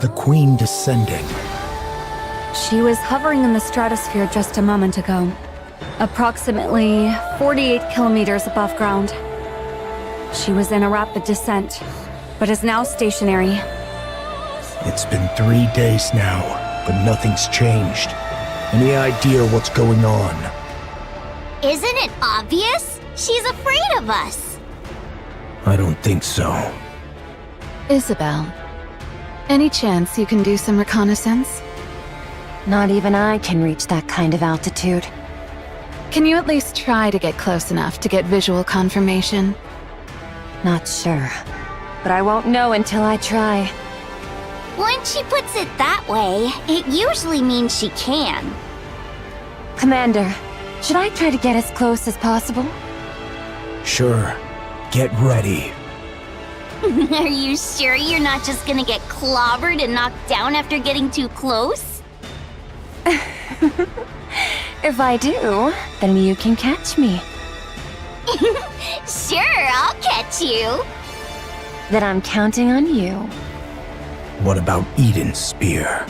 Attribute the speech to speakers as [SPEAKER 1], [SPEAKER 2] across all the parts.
[SPEAKER 1] the Queen descending?
[SPEAKER 2] She was hovering in the stratosphere just a moment ago, approximately 48 kilometers above ground. She was in a rapid descent, but is now stationary.
[SPEAKER 1] It's been 3 days now, but nothing's changed. Any idea what's going on?
[SPEAKER 3] Isn't it obvious? She's afraid of us.
[SPEAKER 1] I don't think so.
[SPEAKER 4] Isabel, any chance you can do some reconnaissance?
[SPEAKER 5] Not even I can reach that kind of altitude.
[SPEAKER 4] Can you at least try to get close enough to get visual confirmation?
[SPEAKER 5] Not sure. But I won't know until I try.
[SPEAKER 3] When she puts it that way, it usually means she can.
[SPEAKER 5] Commander, should I try to get as close as possible?
[SPEAKER 1] Sure. Get ready.
[SPEAKER 3] Are you sure you're not just gonna get clobbered and knocked down after getting too close?
[SPEAKER 5] If I do, then you can catch me.
[SPEAKER 3] Sure, I'll catch you.
[SPEAKER 5] Then I'm counting on you.
[SPEAKER 1] What about Eden's spear?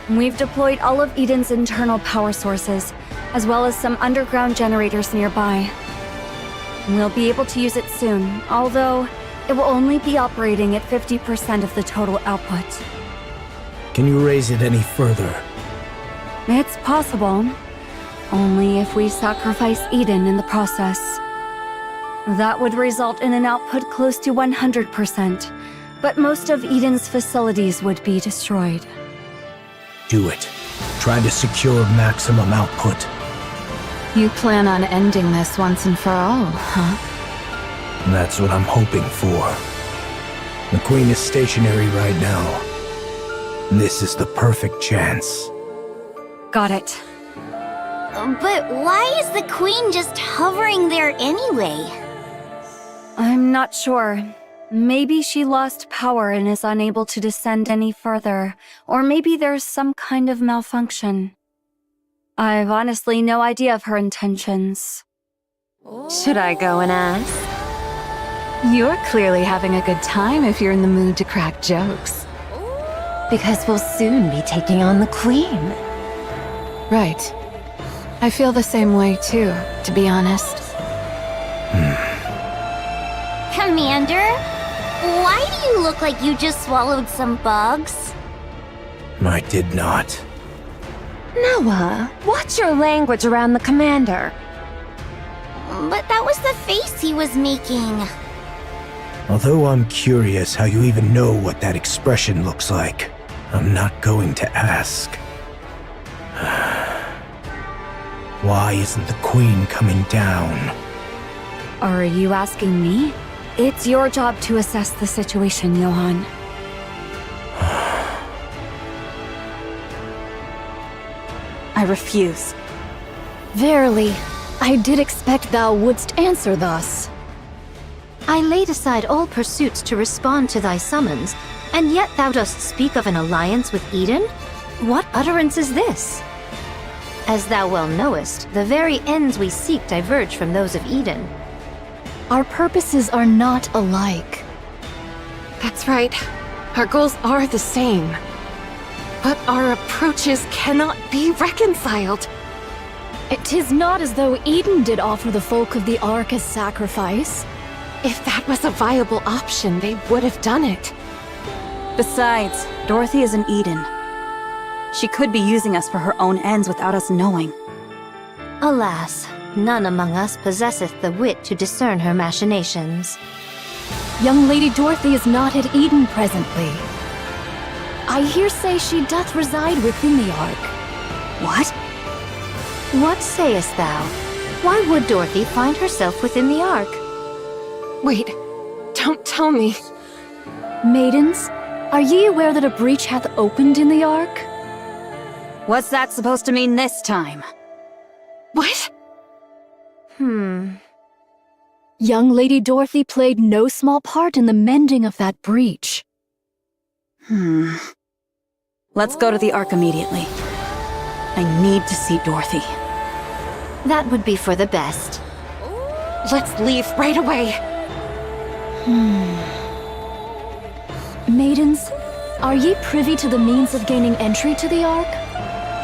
[SPEAKER 2] We've deployed all of Eden's internal power sources, as well as some underground generators nearby. We'll be able to use it soon, although it will only be operating at 50% of the total output.
[SPEAKER 1] Can you raise it any further?
[SPEAKER 2] It's possible, only if we sacrifice Eden in the process. That would result in an output close to 100%, but most of Eden's facilities would be destroyed.
[SPEAKER 1] Do it. Try to secure maximum output.
[SPEAKER 4] You plan on ending this once and for all, huh?
[SPEAKER 1] That's what I'm hoping for. The Queen is stationary right now. This is the perfect chance.
[SPEAKER 2] Got it.
[SPEAKER 3] But why is the Queen just hovering there anyway?
[SPEAKER 2] I'm not sure. Maybe she lost power and is unable to descend any further, or maybe there's some kind of malfunction. I've honestly no idea of her intentions.
[SPEAKER 5] Should I go and ask?
[SPEAKER 4] You're clearly having a good time if you're in the mood to crack jokes.
[SPEAKER 5] Because we'll soon be taking on the Queen.
[SPEAKER 4] Right. I feel the same way too, to be honest.
[SPEAKER 3] Commander, why do you look like you just swallowed some bugs?
[SPEAKER 1] I did not.
[SPEAKER 5] Noah, watch your language around the commander.
[SPEAKER 3] But that was the face he was making.
[SPEAKER 1] Although I'm curious how you even know what that expression looks like, I'm not going to ask. Why isn't the Queen coming down?
[SPEAKER 2] Are you asking me? It's your job to assess the situation, Johann.
[SPEAKER 6] I refuse. Verily, I did expect thou wouldst answer thus.
[SPEAKER 7] I laid aside all pursuits to respond to thy summons, and yet thou dost speak of an alliance with Eden? What utterance is this? As thou well knowest, the very ends we seek diverge from those of Eden.
[SPEAKER 6] Our purposes are not alike.
[SPEAKER 8] That's right. Our goals are the same. But our approaches cannot be reconciled.
[SPEAKER 6] It is not as though Eden did offer the folk of the Ark as sacrifice.
[SPEAKER 8] If that was a viable option, they would have done it.
[SPEAKER 6] Besides, Dorothy is in Eden. She could be using us for her own ends without us knowing.
[SPEAKER 7] Alas, none among us possesseth the wit to discern her machinations.
[SPEAKER 6] Young Lady Dorothy is not at Eden presently. I hear say she doth reside within the Ark.
[SPEAKER 7] What? What sayest thou? Why would Dorothy find herself within the Ark?
[SPEAKER 8] Wait, don't tell me.
[SPEAKER 6] Maidens, are ye aware that a breach hath opened in the Ark?
[SPEAKER 9] What's that supposed to mean this time?
[SPEAKER 8] What?
[SPEAKER 6] Young Lady Dorothy played no small part in the mending of that breach.
[SPEAKER 9] Let's go to the Ark immediately. I need to see Dorothy.
[SPEAKER 7] That would be for the best.
[SPEAKER 8] Let's leave right away.
[SPEAKER 6] Maidens, Are ye privy to the means of gaining entry to the Ark?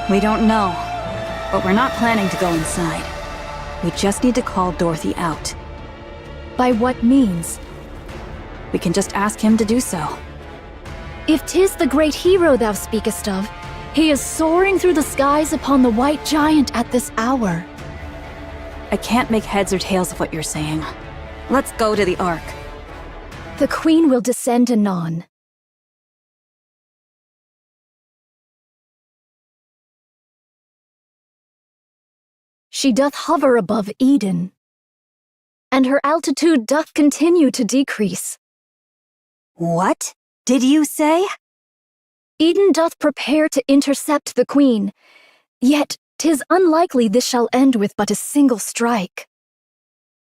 [SPEAKER 9] We don't know, but we're not planning to go inside. We just need to call Dorothy out.
[SPEAKER 6] By what means?
[SPEAKER 9] We can just ask him to do so.
[SPEAKER 6] If 'tis the great hero thou speakest of, he is soaring through the skies upon the white giant at this hour.
[SPEAKER 9] I can't make heads or tails of what you're saying. Let's go to the Ark.
[SPEAKER 6] The Queen will descend anon. She doth hover above Eden, and her altitude doth continue to decrease.
[SPEAKER 9] What did you say?
[SPEAKER 6] Eden doth prepare to intercept the Queen, yet 'tis unlikely this shall end with but a single strike.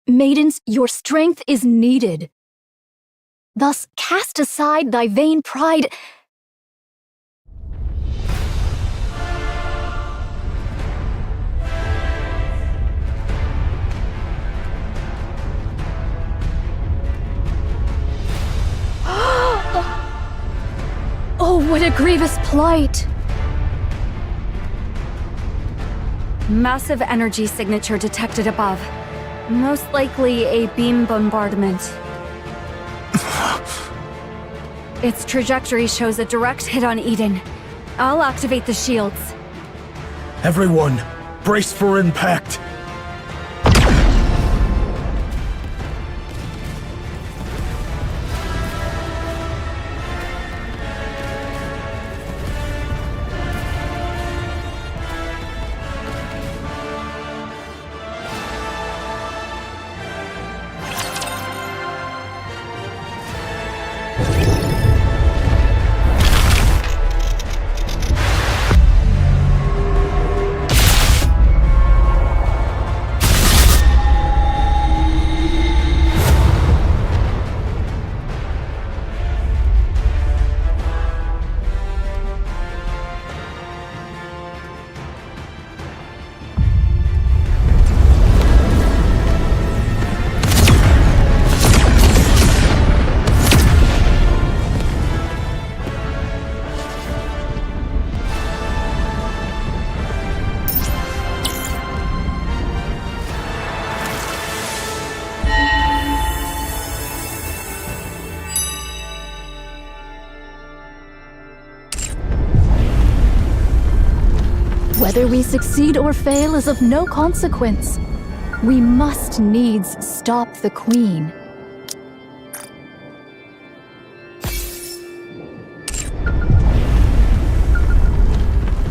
[SPEAKER 6] Maidens, your strength is needed. Thus cast aside thy vain pride. Oh, what a grievous plight!
[SPEAKER 2] Massive energy signature detected above. Most likely a beam bombardment. Its trajectory shows a direct hit on Eden. I'll activate the shields.
[SPEAKER 1] Everyone, brace for impact.
[SPEAKER 6] Whether we succeed or fail is of no consequence. We must needs stop the Queen.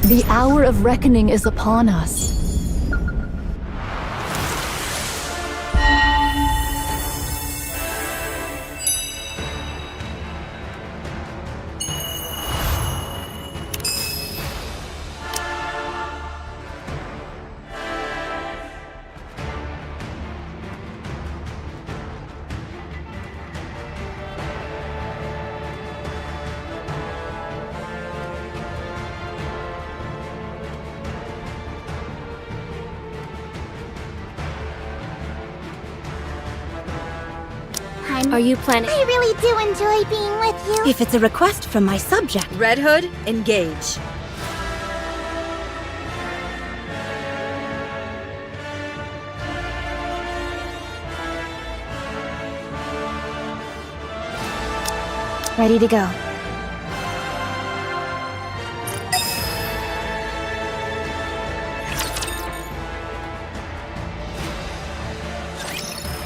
[SPEAKER 6] The hour of reckoning is upon us.
[SPEAKER 3] Are you planning? I really do enjoy being with you.
[SPEAKER 9] If it's a request from my subject.
[SPEAKER 10] Red Hood, engage.
[SPEAKER 5] Ready to go.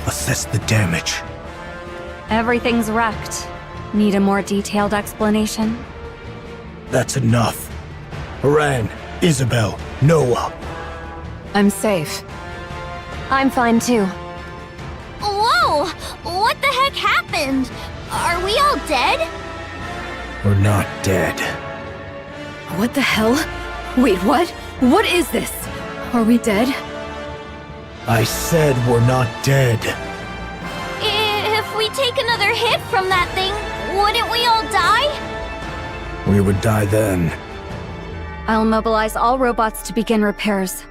[SPEAKER 1] Assess the damage.
[SPEAKER 2] Everything's wrecked. Need a more detailed explanation?
[SPEAKER 1] That's enough. Haran, Isabel, Noah.
[SPEAKER 4] I'm safe.
[SPEAKER 5] I'm fine too.
[SPEAKER 3] Whoa! What the heck happened? Are we all dead?
[SPEAKER 1] We're not dead.
[SPEAKER 4] What the hell? Wait, what? What is this? Are we dead?
[SPEAKER 1] I said we're not dead.
[SPEAKER 3] If we take another hit from that thing, wouldn't we all die?
[SPEAKER 1] We would die then.
[SPEAKER 2] I'll mobilize all robots to begin repairs.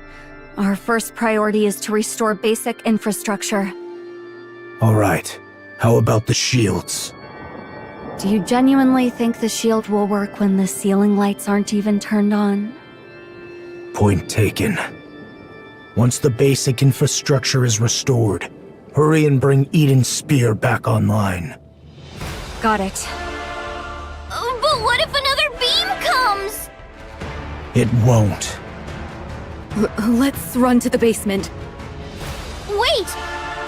[SPEAKER 2] Our first priority is to restore basic infrastructure.
[SPEAKER 1] All right. How about the shields?
[SPEAKER 2] Do you genuinely think the shield will work when the ceiling lights aren't even turned on?
[SPEAKER 1] Point taken. Once the basic infrastructure is restored, hurry and bring Eden's spear back online.
[SPEAKER 2] Got it.
[SPEAKER 3] But what if another beam comes?
[SPEAKER 1] It won't.
[SPEAKER 9] Let's run to the basement.
[SPEAKER 3] Wait!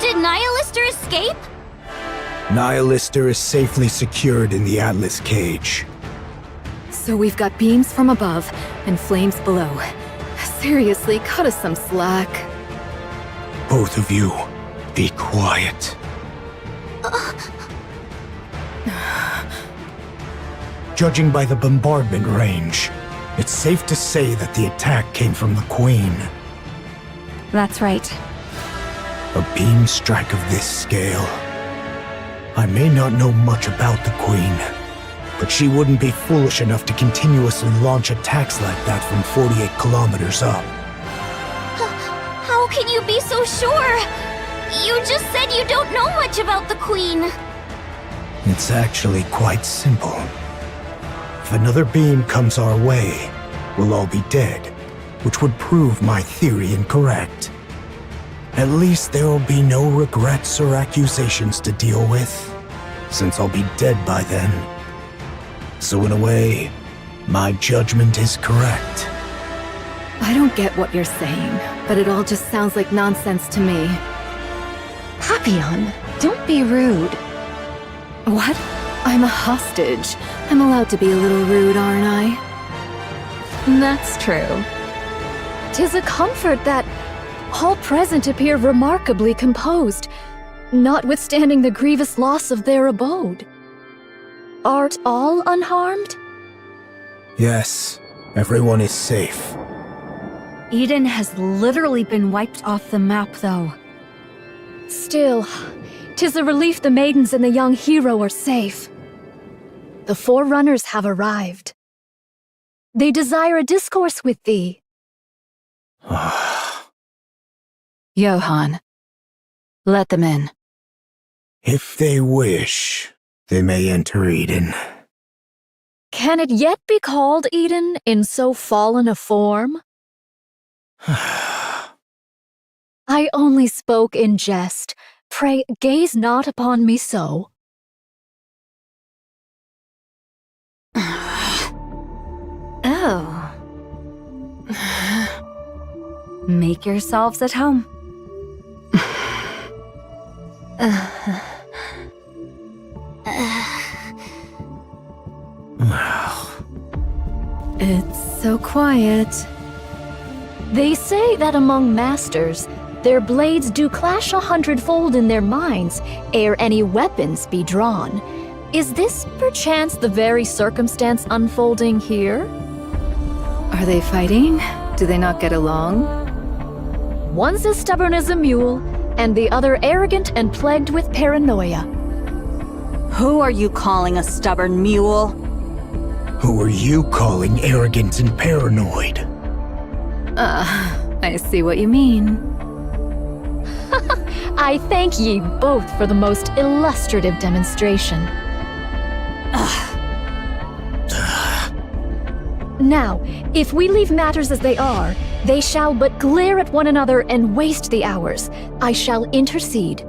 [SPEAKER 3] Did Nihilister escape?
[SPEAKER 1] Nihilister is safely secured in the Atlas cage.
[SPEAKER 4] So we've got beams from above and flames below. Seriously, cut us some slack.
[SPEAKER 1] Both of you, be quiet. Judging by the bombardment range, it's safe to say that the attack came from the Queen.
[SPEAKER 2] That's right.
[SPEAKER 1] A beam strike of this scale. I may not know much about the Queen, but she wouldn't be foolish enough to continuously launch attacks like that from 48 kilometers up.
[SPEAKER 3] How can you be so sure? You just said you don't know much about the Queen.
[SPEAKER 1] It's actually quite simple. If another beam comes our way, we'll all be dead, which would prove my theory incorrect. At least there will be no regrets or accusations to deal with, since I'll be dead by then. So in a way, my judgment is correct.
[SPEAKER 4] I don't get what you're saying, but it all just sounds like nonsense to me.
[SPEAKER 5] Papillon, don't be rude.
[SPEAKER 4] What? I'm a hostage. I'm allowed to be a little rude, aren't I?
[SPEAKER 6] That's true. 'Tis a comfort that all present appear remarkably composed, notwithstanding the grievous loss of their abode. Art all unharmed?
[SPEAKER 1] Yes, everyone is safe.
[SPEAKER 2] Eden has literally been wiped off the map, though.
[SPEAKER 6] Still, 'tis a relief the maidens and the young hero are safe. The Forerunners have arrived. They desire a discourse with thee.
[SPEAKER 4] Johann, let them in.
[SPEAKER 1] If they wish, they may enter Eden.
[SPEAKER 6] Can it yet be called Eden in so fallen a form? I only spoke in jest. Pray, gaze not upon me so.
[SPEAKER 2] Oh. Make yourselves at home.
[SPEAKER 6] It's so quiet. They say that among masters, their blades do clash 100-fold in their minds ere any weapons be drawn. Is this perchance the very circumstance unfolding here?
[SPEAKER 4] Are they fighting? Do they not get along?
[SPEAKER 6] One's as stubborn as a mule, and the other arrogant and plagued with paranoia.
[SPEAKER 9] Who are you calling a stubborn mule?
[SPEAKER 1] Who are you calling arrogant and paranoid?
[SPEAKER 4] I see what you mean.
[SPEAKER 6] I thank ye both for the most illustrative demonstration. Now, if we leave matters as they are, they shall but glare at one another and waste the hours. I shall intercede.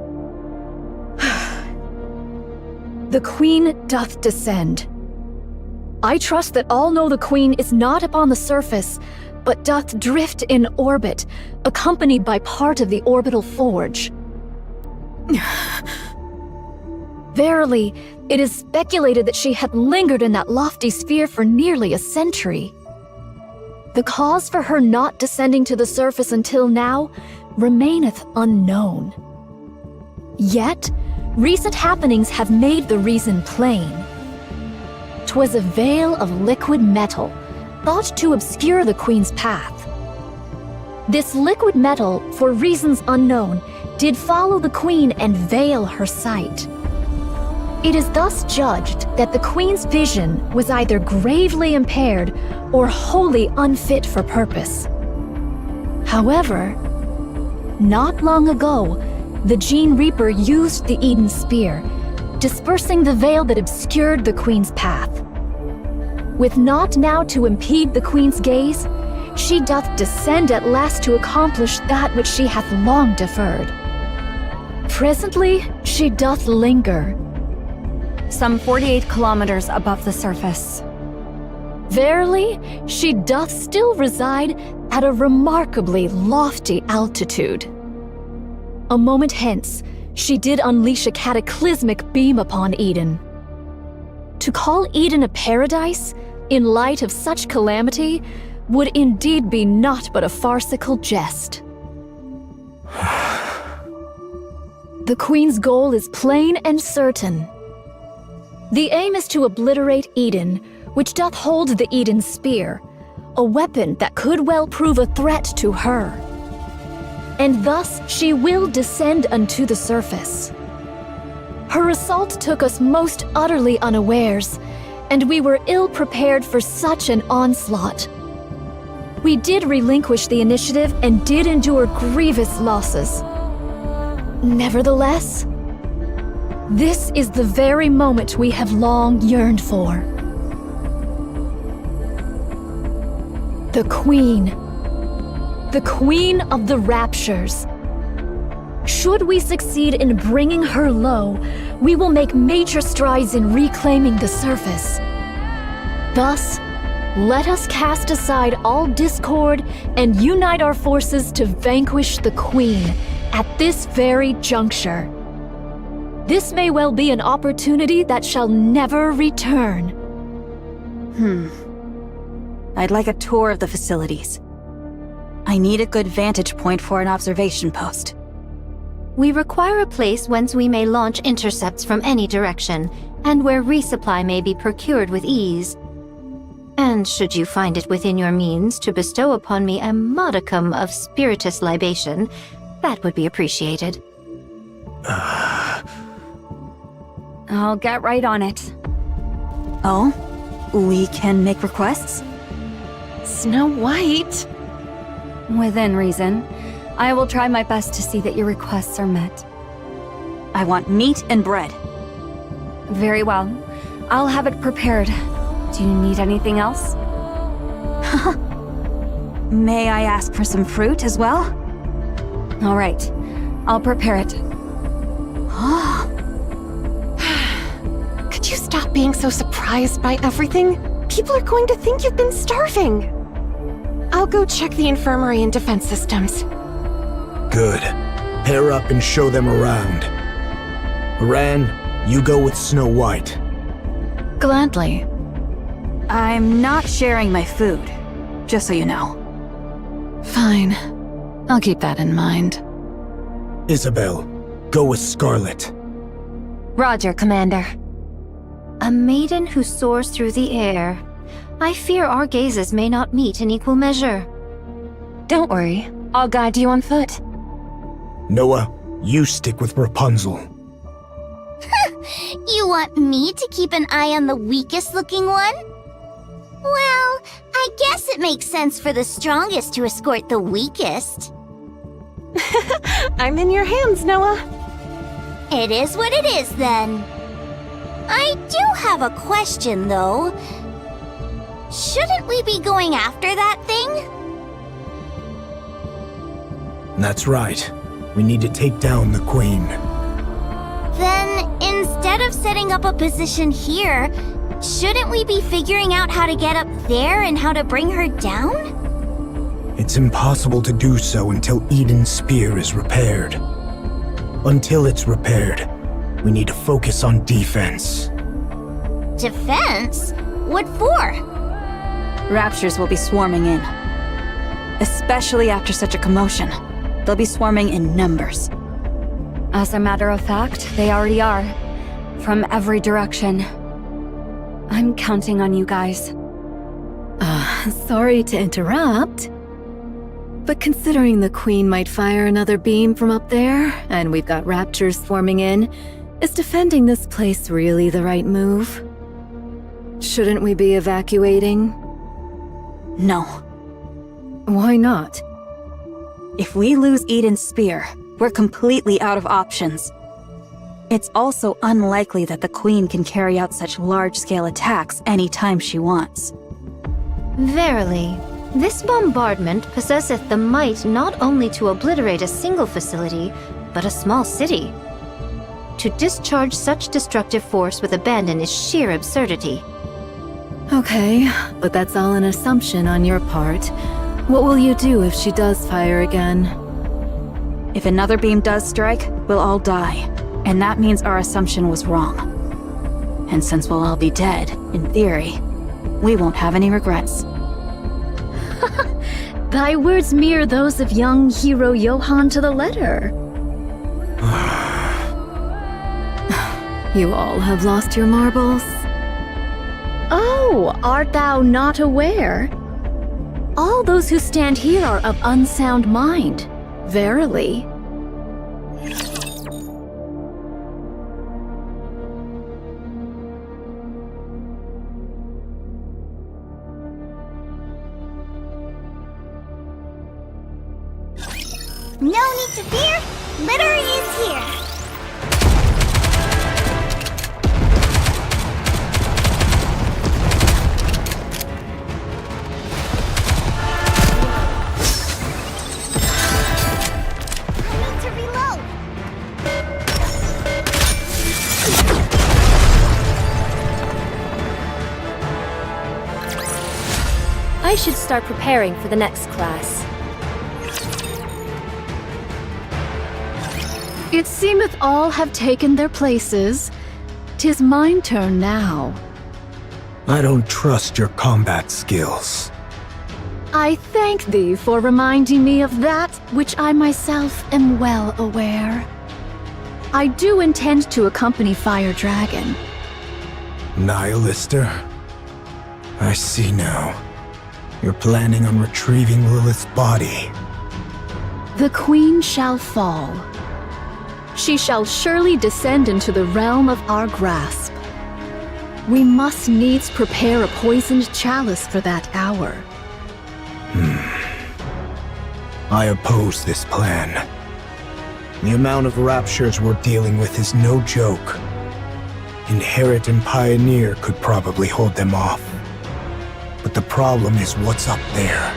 [SPEAKER 6] The Queen doth descend. I trust that all know the Queen is not upon the surface, but doth drift in orbit, accompanied by part of the orbital forge. Verily, it is speculated that she had lingered in that lofty sphere for nearly a century. The cause for her not descending to the surface until now remaineth unknown. Yet, recent happenings have made the reason plain. 'Twas a veil of liquid metal, thought to obscure the Queen's path. This liquid metal, for reasons unknown, did follow the Queen and veil her sight. It is thus judged that the Queen's vision was either gravely impaired or wholly unfit for purpose. However, not long ago, the Gene Reaper used the Eden Spear, dispersing the veil that obscured the Queen's path. With naught now to impede the Queen's gaze, she doth descend at last to accomplish that which she hath long deferred. Presently, she doth linger,
[SPEAKER 2] some 48 kilometers above the surface.
[SPEAKER 6] Verily, she doth still reside at a remarkably lofty altitude. A moment hence, she did unleash a cataclysmic beam upon Eden. To call Eden a paradise, in light of such calamity, would indeed be naught but a farcical jest. The Queen's goal is plain and certain. The aim is to obliterate Eden, which doth hold the Eden Spear, a weapon that could well prove a threat to her. And thus she will descend unto the surface. Her assault took us most utterly unawares, and we were ill prepared for such an onslaught. We did relinquish the initiative and did endure grievous losses. Nevertheless, this is the very moment we have long yearned for. The Queen of the Raptures. Should we succeed in bringing her low, we will make major strides in reclaiming the surface. Thus, let us cast aside all discord and unite our forces to vanquish the Queen at this very juncture. This may well be an opportunity that shall never return.
[SPEAKER 9] I'd like a tour of the facilities. I need a good vantage point for an observation post.
[SPEAKER 7] We require a place whence we may launch intercepts from any direction, and where resupply may be procured with ease. And should you find it within your means to bestow upon me a modicum of spiritus libation, that would be appreciated.
[SPEAKER 2] I'll get right on it.
[SPEAKER 9] Oh? We can make requests?
[SPEAKER 8] Snow White?
[SPEAKER 2] Within reason. I will try my best to see that your requests are met.
[SPEAKER 9] I want meat and bread.
[SPEAKER 2] Very well. I'll have it prepared. Do you need anything else?
[SPEAKER 9] May I ask for some fruit as well?
[SPEAKER 2] All right. I'll prepare it.
[SPEAKER 8] Could you stop being so surprised by everything? People are going to think you've been starving. I'll go check the infirmary and defense systems.
[SPEAKER 1] Good. Pair up and show them around. Moran, you go with Snow White.
[SPEAKER 4] Gladly.
[SPEAKER 9] I'm not sharing my food, just so you know.
[SPEAKER 4] Fine. I'll keep that in mind.
[SPEAKER 1] Isabel, go with Scarlet.
[SPEAKER 5] Roger, Commander.
[SPEAKER 7] A maiden who soars through the air. I fear our gazes may not meet in equal measure.
[SPEAKER 5] Don't worry. I'll guide you on foot.
[SPEAKER 1] Noah, you stick with Rapunzel.
[SPEAKER 3] You want me to keep an eye on the weakest looking one? Well, I guess it makes sense for the strongest to escort the weakest.
[SPEAKER 8] I'm in your hands, Noah.
[SPEAKER 3] It is what it is, then. I do have a question, though. Shouldn't we be going after that thing?
[SPEAKER 1] That's right. We need to take down the Queen.
[SPEAKER 3] Then, instead of setting up a position here, shouldn't we be figuring out how to get up there and how to bring her down?
[SPEAKER 1] It's impossible to do so until Eden's spear is repaired. Until it's repaired, we need to focus on defense.
[SPEAKER 3] Defense? What for?
[SPEAKER 9] Raptures will be swarming in. Especially after such a commotion. They'll be swarming in numbers.
[SPEAKER 2] As a matter of fact, they already are. From every direction. I'm counting on you guys.
[SPEAKER 4] Sorry to interrupt. But considering the Queen might fire another beam from up there, and we've got raptors swarming in, is defending this place really the right move? Shouldn't we be evacuating?
[SPEAKER 9] No.
[SPEAKER 4] Why not?
[SPEAKER 9] If we lose Eden's spear, we're completely out of options. It's also unlikely that the Queen can carry out such large-scale attacks anytime she wants.
[SPEAKER 7] Verily, this bombardment possesseth the might not only to obliterate a single facility, but a small city. To discharge such destructive force with abandon is sheer absurdity.
[SPEAKER 4] Okay, but that's all an assumption on your part. What will you do if she does fire again?
[SPEAKER 9] If another beam does strike, we'll all die. And that means our assumption was wrong. And since we'll all be dead, in theory, we won't have any regrets.
[SPEAKER 6] Thy words mirror those of young hero Johann to the letter.
[SPEAKER 4] You all have lost your marbles?
[SPEAKER 6] Oh, art thou not aware? All those who stand here are of unsound mind. Verily.
[SPEAKER 3] No need to fear, litter is here. I need to reload.
[SPEAKER 6] I should start preparing for the next class. It seemeth all have taken their places. 'Tis mine turn now.
[SPEAKER 1] I don't trust your combat skills.
[SPEAKER 6] I thank thee for reminding me of that which I myself am well aware. I do intend to accompany Fire Dragon.
[SPEAKER 1] Nihilister? I see now. You're planning on retrieving Lilith's body.
[SPEAKER 6] The Queen shall fall. She shall surely descend into the realm of our grasp. We must needs prepare a poisoned chalice for that hour.
[SPEAKER 1] I oppose this plan. The amount of raptures we're dealing with is no joke. Inherit and Pioneer could probably hold them off. But the problem is what's up there.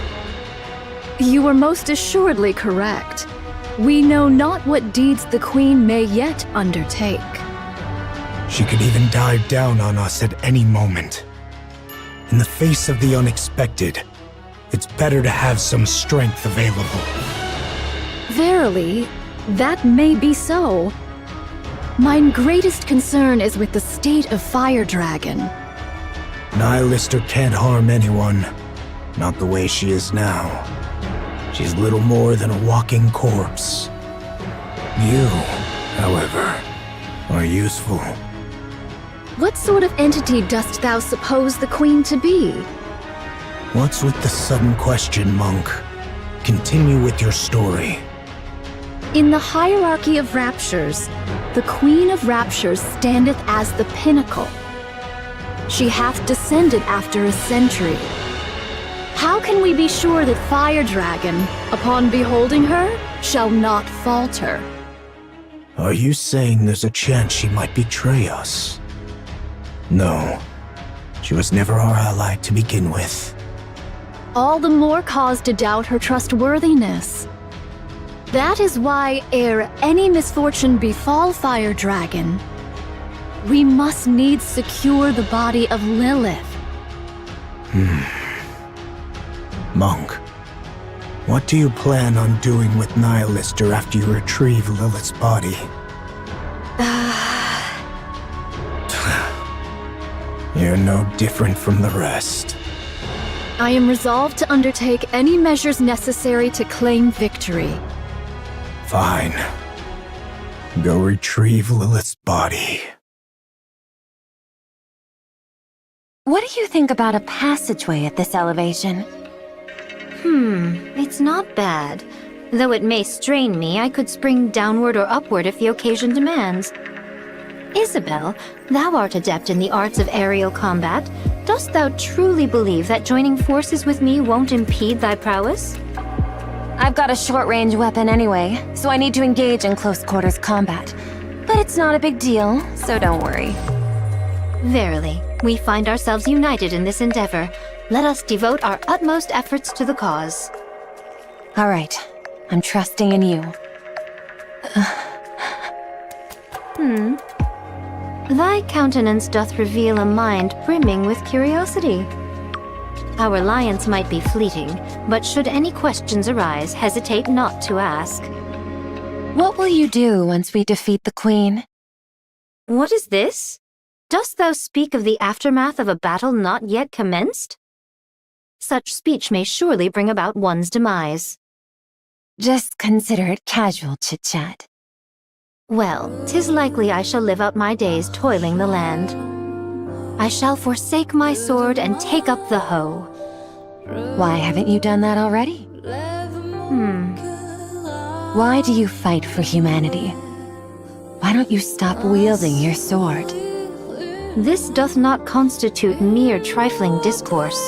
[SPEAKER 6] You are most assuredly correct. We know not what deeds the Queen may yet undertake.
[SPEAKER 1] She could even dive down on us at any moment. In the face of the unexpected, it's better to have some strength available.
[SPEAKER 6] Verily, that may be so. Mine greatest concern is with the state of Fire Dragon.
[SPEAKER 1] Nihilister can't harm anyone. Not the way she is now. She's little more than a walking corpse. You, however, are useful.
[SPEAKER 6] What sort of entity dost thou suppose the Queen to be?
[SPEAKER 1] What's with the sudden question, monk? Continue with your story.
[SPEAKER 6] In the hierarchy of raptures, the Queen of Raptures standeth as the pinnacle. She hath descended after a century. How can we be sure that Fire Dragon, upon beholding her, shall not falter?
[SPEAKER 1] Are you saying there's a chance she might betray us? No. She was never our ally to begin with.
[SPEAKER 6] All the more cause to doubt her trustworthiness. That is why, ere any misfortune befall Fire Dragon, we must needs secure the body of Lilith.
[SPEAKER 1] Monk, what do you plan on doing with Nihilister after you retrieve Lilith's body? You're no different from the rest.
[SPEAKER 6] I am resolved to undertake any measures necessary to claim victory.
[SPEAKER 1] Fine. Go retrieve Lilith's body.
[SPEAKER 5] What do you think about a passageway at this elevation?
[SPEAKER 7] It's not bad. Though it may strain me, I could spring downward or upward if the occasion demands. Isabel, thou art adept in the arts of aerial combat. Dost thou truly believe that joining forces with me won't impede thy prowess?
[SPEAKER 5] I've got a short-range weapon anyway, so I need to engage in close-quarters combat. But it's not a big deal, so don't worry.
[SPEAKER 7] Verily, we find ourselves united in this endeavor. Let us devote our utmost efforts to the cause.
[SPEAKER 5] All right, I'm trusting in you.
[SPEAKER 7] Thy countenance doth reveal a mind brimming with curiosity. Our alliance might be fleeting, but should any questions arise, hesitate not to ask.
[SPEAKER 5] What will you do once we defeat the Queen?
[SPEAKER 7] What is this? Dost thou speak of the aftermath of a battle not yet commenced? Such speech may surely bring about one's demise.
[SPEAKER 5] Just consider it casual chit-chat.
[SPEAKER 7] Well, 'tis likely I shall live out my days toiling the land. I shall forsake my sword and take up the hoe.
[SPEAKER 5] Why haven't you done that already? Why do you fight for humanity? Why don't you stop wielding your sword?
[SPEAKER 7] This doth not constitute mere trifling discourse.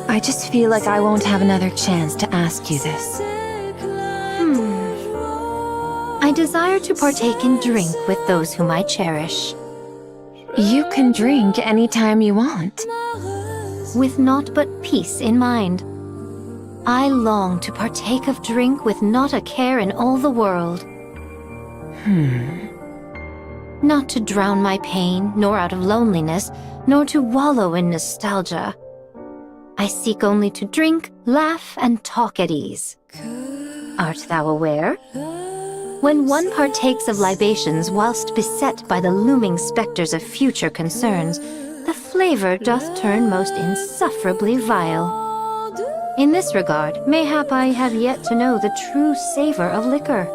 [SPEAKER 5] I just feel like I won't have another chance to ask you this.
[SPEAKER 7] I desire to partake in drink with those whom I cherish.
[SPEAKER 5] You can drink anytime you want.
[SPEAKER 7] With naught but peace in mind. I long to partake of drink with not a care in all the world. Not to drown my pain, nor out of loneliness, nor to wallow in nostalgia. I seek only to drink, laugh, and talk at ease. Art thou aware? When one partakes of libations whilst beset by the looming specters of future concerns, the flavor doth turn most insufferably vile. In this regard, mayhap I have yet to know the true savor of liquor.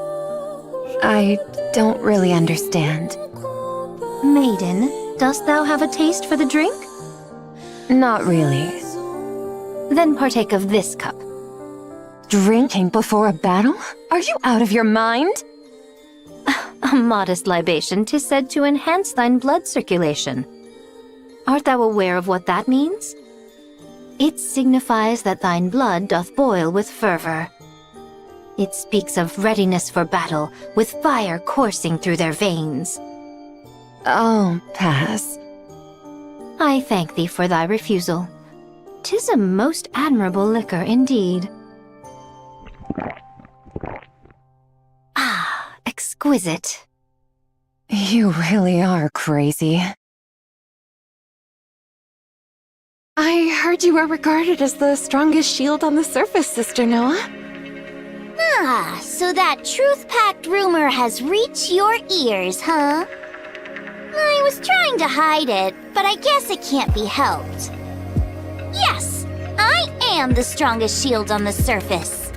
[SPEAKER 5] I don't really understand.
[SPEAKER 7] Maiden, dost thou have a taste for the drink?
[SPEAKER 5] Not really.
[SPEAKER 7] Then partake of this cup.
[SPEAKER 5] Drinking before a battle? Are you out of your mind?
[SPEAKER 7] A modest libation 'tis said to enhance thine blood circulation. Art thou aware of what that means? It signifies that thine blood doth boil with fervor. It speaks of readiness for battle, with fire coursing through their veins.
[SPEAKER 5] I'll pass.
[SPEAKER 7] I thank thee for thy refusal. 'Tis a most admirable liquor indeed. Exquisite.
[SPEAKER 5] You really are crazy. I heard you were regarded as the strongest shield on the surface, Sister Noah.
[SPEAKER 3] Ah, so that truth-packed rumor has reached your ears, huh? I was trying to hide it, but I guess it can't be helped. Yes, I am the strongest shield on the surface.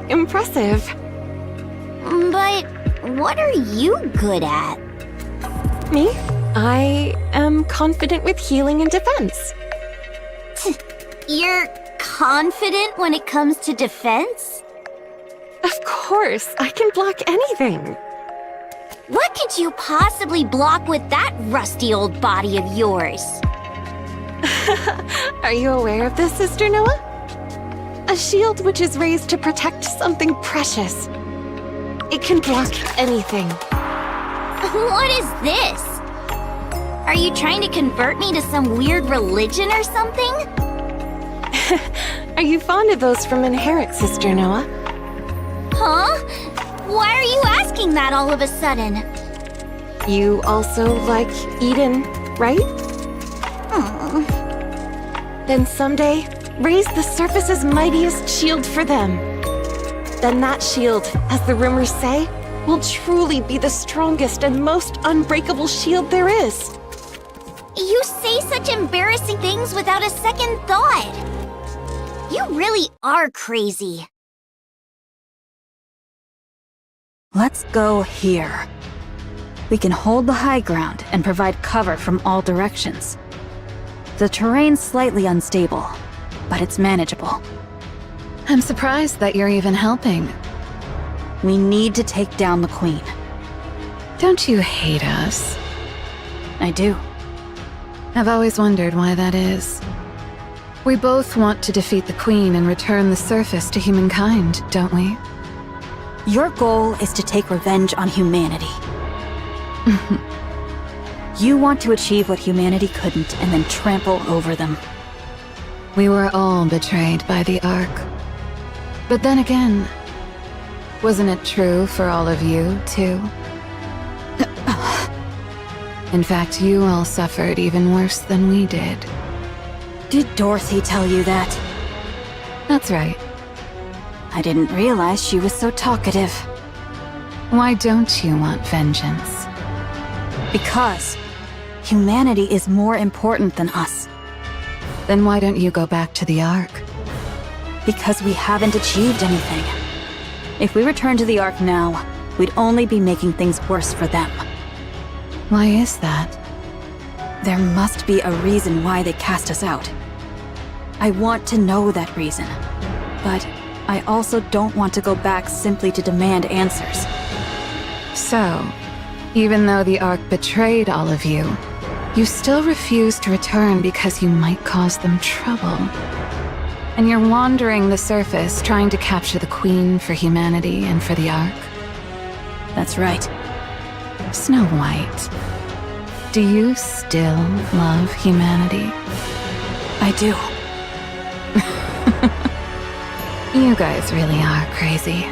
[SPEAKER 8] Impressive.
[SPEAKER 3] But what are you good at?
[SPEAKER 8] Me? I am confident with healing and defense.
[SPEAKER 3] You're confident when it comes to defense?
[SPEAKER 8] Of course, I can block anything.
[SPEAKER 3] What could you possibly block with that rusty old body of yours?
[SPEAKER 8] Are you aware of this, Sister Noah? A shield which is raised to protect something precious. It can block anything.
[SPEAKER 3] What is this? Are you trying to convert me to some weird religion or something?
[SPEAKER 8] Are you fond of those from Inherit, Sister Noah?
[SPEAKER 3] Huh? Why are you asking that all of a sudden?
[SPEAKER 8] You also like Eden, right? Then someday, raise the surface's mightiest shield for them. Then that shield, as the rumors say, will truly be the strongest and most unbreakable shield there is.
[SPEAKER 3] You say such embarrassing things without a second thought. You really are crazy.
[SPEAKER 9] Let's go here. We can hold the high ground and provide cover from all directions. The terrain's slightly unstable, but it's manageable.
[SPEAKER 4] I'm surprised that you're even helping.
[SPEAKER 9] We need to take down the Queen.
[SPEAKER 4] Don't you hate us?
[SPEAKER 9] I do.
[SPEAKER 4] I've always wondered why that is. We both want to defeat the Queen and return the surface to humankind, don't we?
[SPEAKER 9] Your goal is to take revenge on humanity. You want to achieve what humanity couldn't and then trample over them.
[SPEAKER 4] We were all betrayed by the Ark. But then again, wasn't it true for all of you, too? In fact, you all suffered even worse than we did.
[SPEAKER 9] Did Dorothy tell you that?
[SPEAKER 4] That's right.
[SPEAKER 9] I didn't realize she was so talkative.
[SPEAKER 4] Why don't you want vengeance?
[SPEAKER 9] Because humanity is more important than us.
[SPEAKER 4] Then why don't you go back to the Ark?
[SPEAKER 9] Because we haven't achieved anything. If we return to the Ark now, we'd only be making things worse for them.
[SPEAKER 4] Why is that?
[SPEAKER 9] There must be a reason why they cast us out. I want to know that reason. But I also don't want to go back simply to demand answers.
[SPEAKER 4] So, even though the Ark betrayed all of you, you still refuse to return because you might cause them trouble. And you're wandering the surface trying to capture the Queen for humanity and for the Ark.
[SPEAKER 9] That's right.
[SPEAKER 4] Snow White, do you still love humanity?
[SPEAKER 9] I do.
[SPEAKER 4] You guys really are crazy.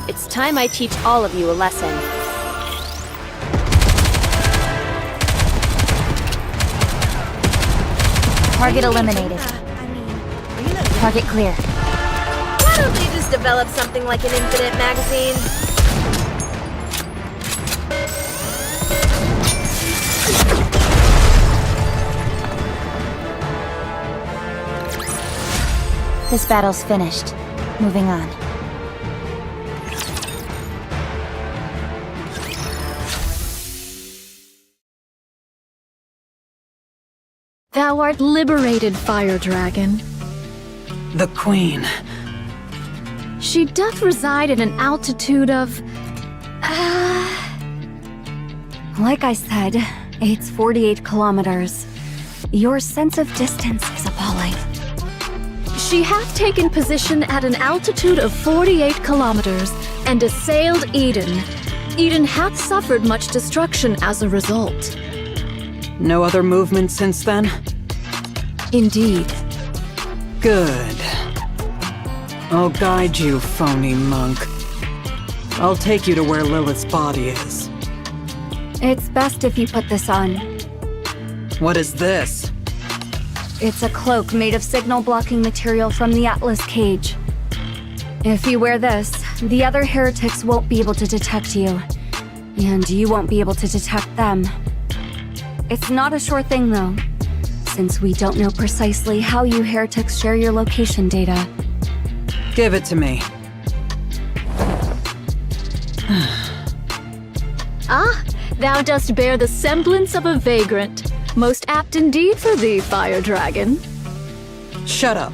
[SPEAKER 10] It's time I teach all of you a lesson.
[SPEAKER 3] Target eliminated. Target clear.
[SPEAKER 10] Why don't they just develop something like an infinite magazine?
[SPEAKER 3] This battle's finished. Moving on.
[SPEAKER 6] Thou art liberated, Fire Dragon.
[SPEAKER 11] The Queen.
[SPEAKER 6] She doth reside at an altitude of...
[SPEAKER 2] Like I said, it's 48 kilometers. Your sense of distance is appalling.
[SPEAKER 6] She hath taken position at an altitude of 48 kilometers and assailed Eden. Eden hath suffered much destruction as a result.
[SPEAKER 11] No other movement since then?
[SPEAKER 6] Indeed.
[SPEAKER 11] Good. I'll guide you, phony monk. I'll take you to where Lilith's body is.
[SPEAKER 2] It's best if you put this on.
[SPEAKER 11] What is this?
[SPEAKER 2] It's a cloak made of signal-blocking material from the Atlas cage. If you wear this, the other heretics won't be able to detect you. And you won't be able to detect them. It's not a sure thing, though, since we don't know precisely how you heretics share your location data.
[SPEAKER 11] Give it to me.
[SPEAKER 6] Ah, thou dost bear the semblance of a vagrant. Most apt indeed for thee, Fire Dragon.
[SPEAKER 11] Shut up.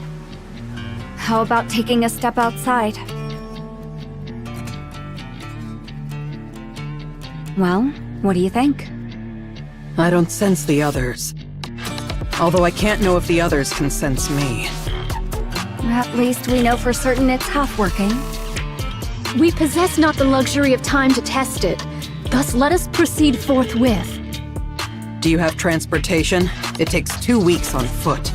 [SPEAKER 2] How about taking a step outside? Well, what do you think?
[SPEAKER 11] I don't sense the others. Although I can't know if the others can sense me.
[SPEAKER 2] At least we know for certain it's half working.
[SPEAKER 6] We possess not the luxury of time to test it. Thus let us proceed forthwith.
[SPEAKER 11] Do you have transportation? It takes 2 weeks on foot.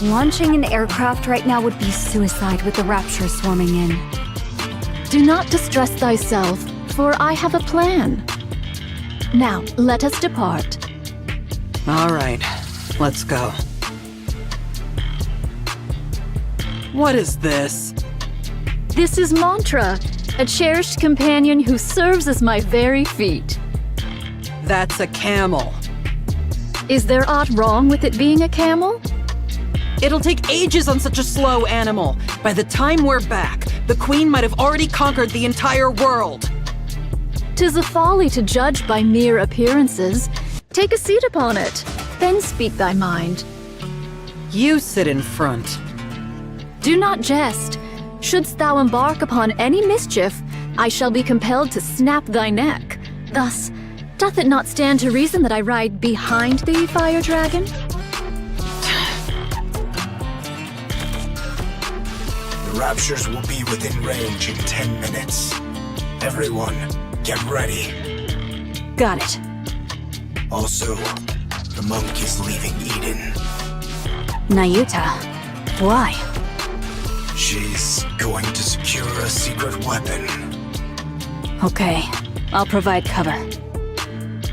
[SPEAKER 2] Launching an aircraft right now would be suicide with the Rapture swarming in.
[SPEAKER 6] Do not distress thyself, for I have a plan. Now, let us depart.
[SPEAKER 11] All right, let's go. What is this?
[SPEAKER 6] This is Mantra, a cherished companion who serves as my very feet.
[SPEAKER 11] That's a camel.
[SPEAKER 6] Is there aught wrong with it being a camel?
[SPEAKER 11] It'll take ages on such a slow animal. By the time we're back, the Queen might have already conquered the entire world.
[SPEAKER 6] 'Tis a folly to judge by mere appearances. Take a seat upon it, then speak thy mind.
[SPEAKER 11] You sit in front.
[SPEAKER 6] Do not jest. Shouldst thou embark upon any mischief, I shall be compelled to snap thy neck. Thus, doth it not stand to reason that I ride behind thee, Fire Dragon?
[SPEAKER 1] The Raptures will be within range in 10 minutes. Everyone, get ready.
[SPEAKER 9] Got it.
[SPEAKER 1] Also, the monk is leaving Eden.
[SPEAKER 9] Nayuta. Why?
[SPEAKER 1] She's going to secure a secret weapon.
[SPEAKER 9] Okay, I'll provide cover.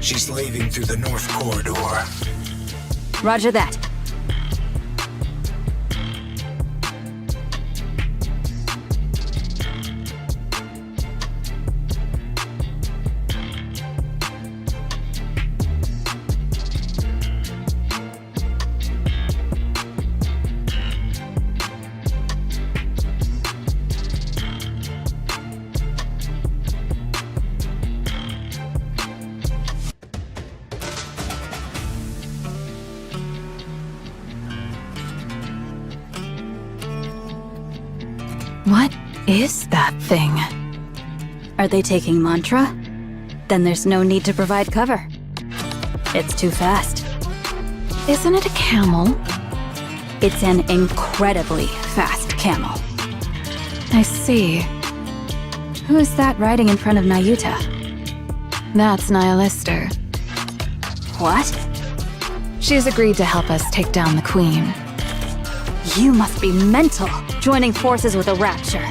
[SPEAKER 1] She's leaving through the north corridor.
[SPEAKER 9] Roger that.
[SPEAKER 4] What is that thing?
[SPEAKER 9] Are they taking mantra? Then there's no need to provide cover. It's too fast.
[SPEAKER 4] Isn't it a camel?
[SPEAKER 9] It's an incredibly fast camel.
[SPEAKER 4] I see.
[SPEAKER 9] Who is that riding in front of Nayuta?
[SPEAKER 4] That's Nihilister.
[SPEAKER 9] What?
[SPEAKER 4] She's agreed to help us take down the Queen.
[SPEAKER 9] You must be mental, joining forces with a Rapture.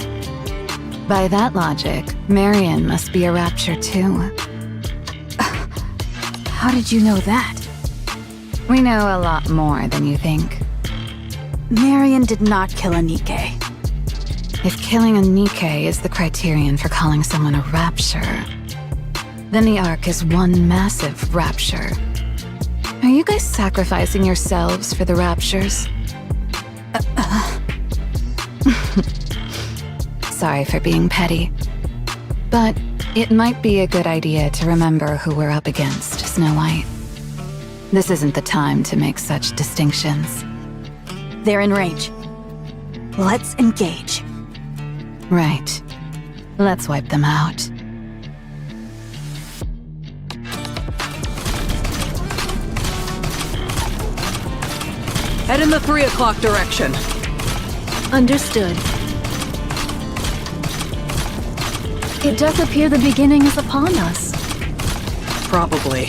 [SPEAKER 4] By that logic, Marion must be a Rapture too.
[SPEAKER 9] How did you know that?
[SPEAKER 4] We know a lot more than you think.
[SPEAKER 9] Marion did not kill a Nikke.
[SPEAKER 4] If killing a Nikke is the criterion for calling someone a Rapture, then the Ark is one massive Rapture. Are you guys sacrificing yourselves for the Raptures? Sorry for being petty, but it might be a good idea to remember who we're up against, Snow White. This isn't the time to make such distinctions.
[SPEAKER 9] They're in range. Let's engage.
[SPEAKER 4] Right. Let's wipe them out.
[SPEAKER 11] Head in the 3 o'clock direction.
[SPEAKER 6] Understood. It doth appear the beginning is upon us.
[SPEAKER 11] Probably.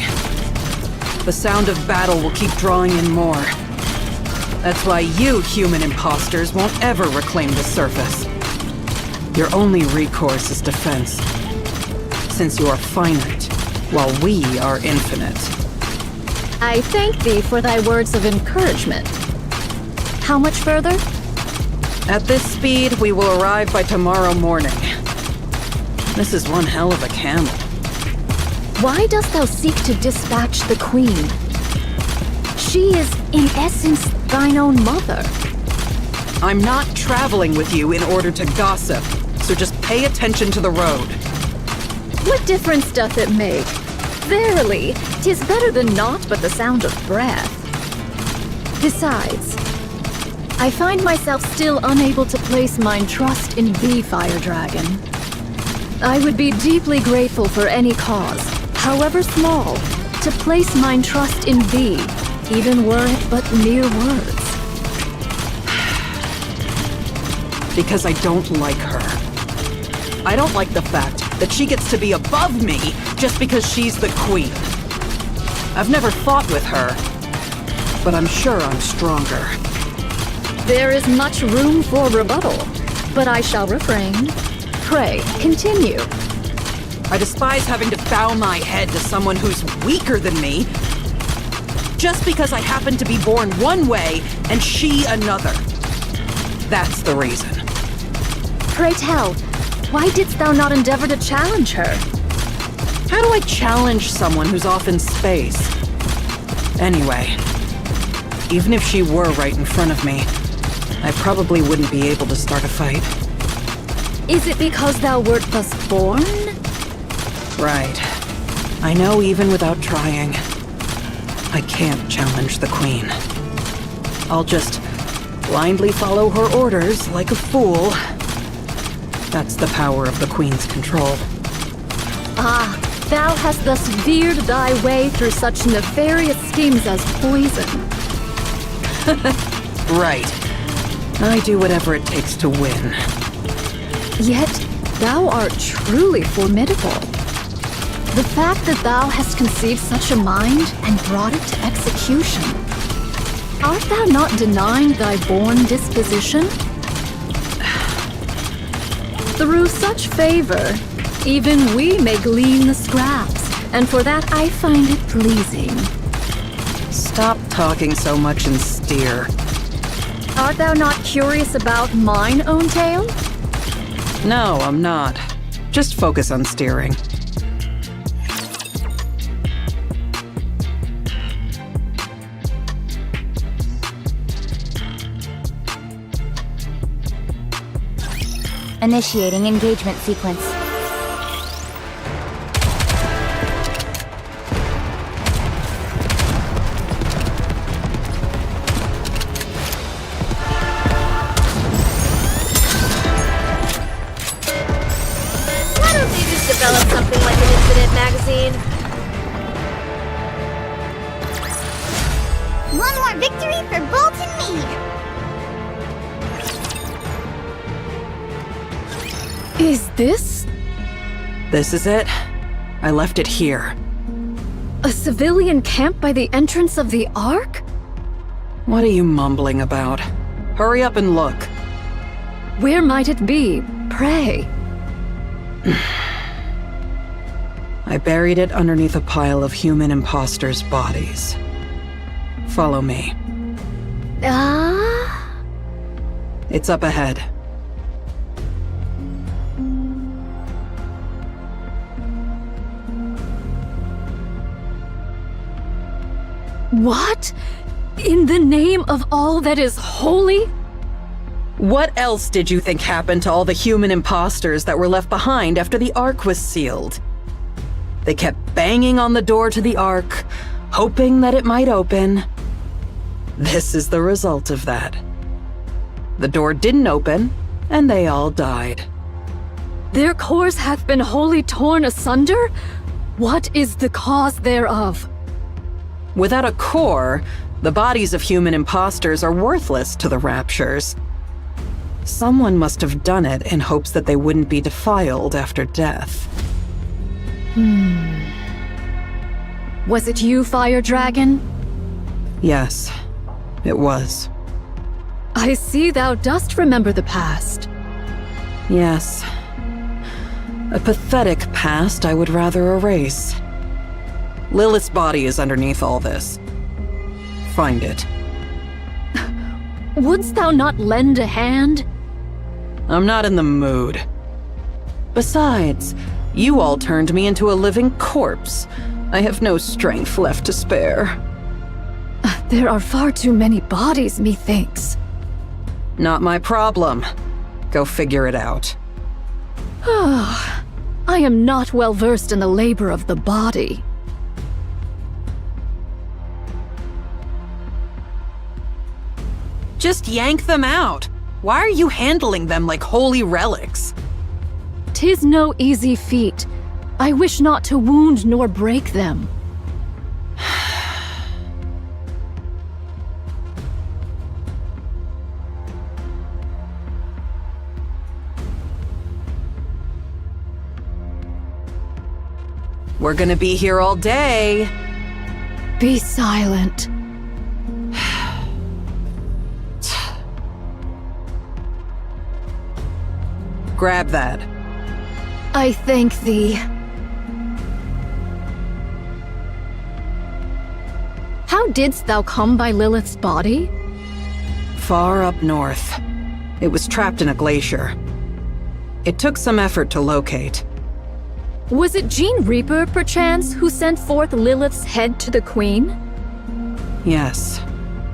[SPEAKER 11] The sound of battle will keep drawing in more. That's why you human imposters won't ever reclaim the surface. Your only recourse is defense. Since you are finite, while we are infinite.
[SPEAKER 6] I thank thee for thy words of encouragement. How much further?
[SPEAKER 11] At this speed, we will arrive by tomorrow morning. This is one hell of a camel.
[SPEAKER 6] Why dost thou seek to dispatch the Queen? She is, in essence, thine own mother.
[SPEAKER 11] I'm not traveling with you in order to gossip, so just pay attention to the road.
[SPEAKER 6] What difference doth it make? Verily, 'tis better than naught but the sound of breath. Besides, I find myself still unable to place mine trust in thee, Fire Dragon. I would be deeply grateful for any cause, however small, to place mine trust in thee, even were it but mere words.
[SPEAKER 11] Because I don't like her. I don't like the fact that she gets to be above me just because she's the Queen. I've never fought with her, but I'm sure I'm stronger.
[SPEAKER 6] There is much room for rebuttal, but I shall refrain. Pray, continue.
[SPEAKER 11] I despise having to bow my head to someone who's weaker than me, just because I happen to be born one way and she another. That's the reason.
[SPEAKER 6] Pray tell, why didst thou not endeavor to challenge her?
[SPEAKER 11] How do I challenge someone who's off in space? Anyway, Even if she were right in front of me, I probably wouldn't be able to start a fight.
[SPEAKER 6] Is it because thou wert thus born?
[SPEAKER 11] Right. I know even without trying, I can't challenge the Queen. I'll just blindly follow her orders like a fool. That's the power of the Queen's control.
[SPEAKER 6] Ah, thou hast thus veered thy way through such nefarious schemes as poison.
[SPEAKER 11] Right. I do whatever it takes to win.
[SPEAKER 6] Yet, thou art truly formidable. The fact that thou hast conceived such a mind and brought it to execution. Art thou not denying thy born disposition? Through such favor, even we may glean the scraps, and for that I find it pleasing.
[SPEAKER 11] Stop talking so much and steer.
[SPEAKER 6] Art thou not curious about mine own tale?
[SPEAKER 11] No, I'm not. Just focus on steering.
[SPEAKER 3] Initiating engagement sequence.
[SPEAKER 10] Why don't they just develop something like an incident magazine?
[SPEAKER 3] One more victory for Bolt and me!
[SPEAKER 6] Is this
[SPEAKER 11] This is it. I left it here.
[SPEAKER 6] a civilian camp by the entrance of the Ark?
[SPEAKER 11] What are you mumbling about? Hurry up and look.
[SPEAKER 6] Where might it be, pray?
[SPEAKER 11] I buried it underneath a pile of human imposters' bodies. Follow me.
[SPEAKER 6] Ah?
[SPEAKER 11] It's up ahead.
[SPEAKER 6] What? In the name of all that is holy?
[SPEAKER 11] What else did you think happened to all the human imposters that were left behind after the Ark was sealed? They kept banging on the door to the Ark, hoping that it might open. This is the result of that. The door didn't open, and they all died.
[SPEAKER 6] Their cores hath been wholly torn asunder? What is the cause thereof?
[SPEAKER 11] Without a core, the bodies of human imposters are worthless to the Raptures. Someone must have done it in hopes that they wouldn't be defiled after death.
[SPEAKER 6] Was it you, Fire Dragon?
[SPEAKER 11] Yes, it was.
[SPEAKER 6] I see thou dost remember the past.
[SPEAKER 11] Yes. A pathetic past I would rather erase. Lilith's body is underneath all this. Find it.
[SPEAKER 6] Wouldst thou not lend a hand?
[SPEAKER 11] I'm not in the mood. Besides, you all turned me into a living corpse. I have no strength left to spare.
[SPEAKER 6] There are far too many bodies, methinks.
[SPEAKER 11] Not my problem. Go figure it out.
[SPEAKER 6] I am not well versed in the labor of the body.
[SPEAKER 11] Just yank them out. Why are you handling them like holy relics?
[SPEAKER 6] 'Tis no easy feat. I wish not to wound nor break them.
[SPEAKER 11] We're gonna be here all day.
[SPEAKER 6] Be silent.
[SPEAKER 11] Grab that.
[SPEAKER 6] I thank thee. How didst thou come by Lilith's body?
[SPEAKER 11] Far up north. It was trapped in a glacier. It took some effort to locate.
[SPEAKER 6] Was it Jean Reaper, perchance, who sent forth Lilith's head to the Queen?
[SPEAKER 11] Yes.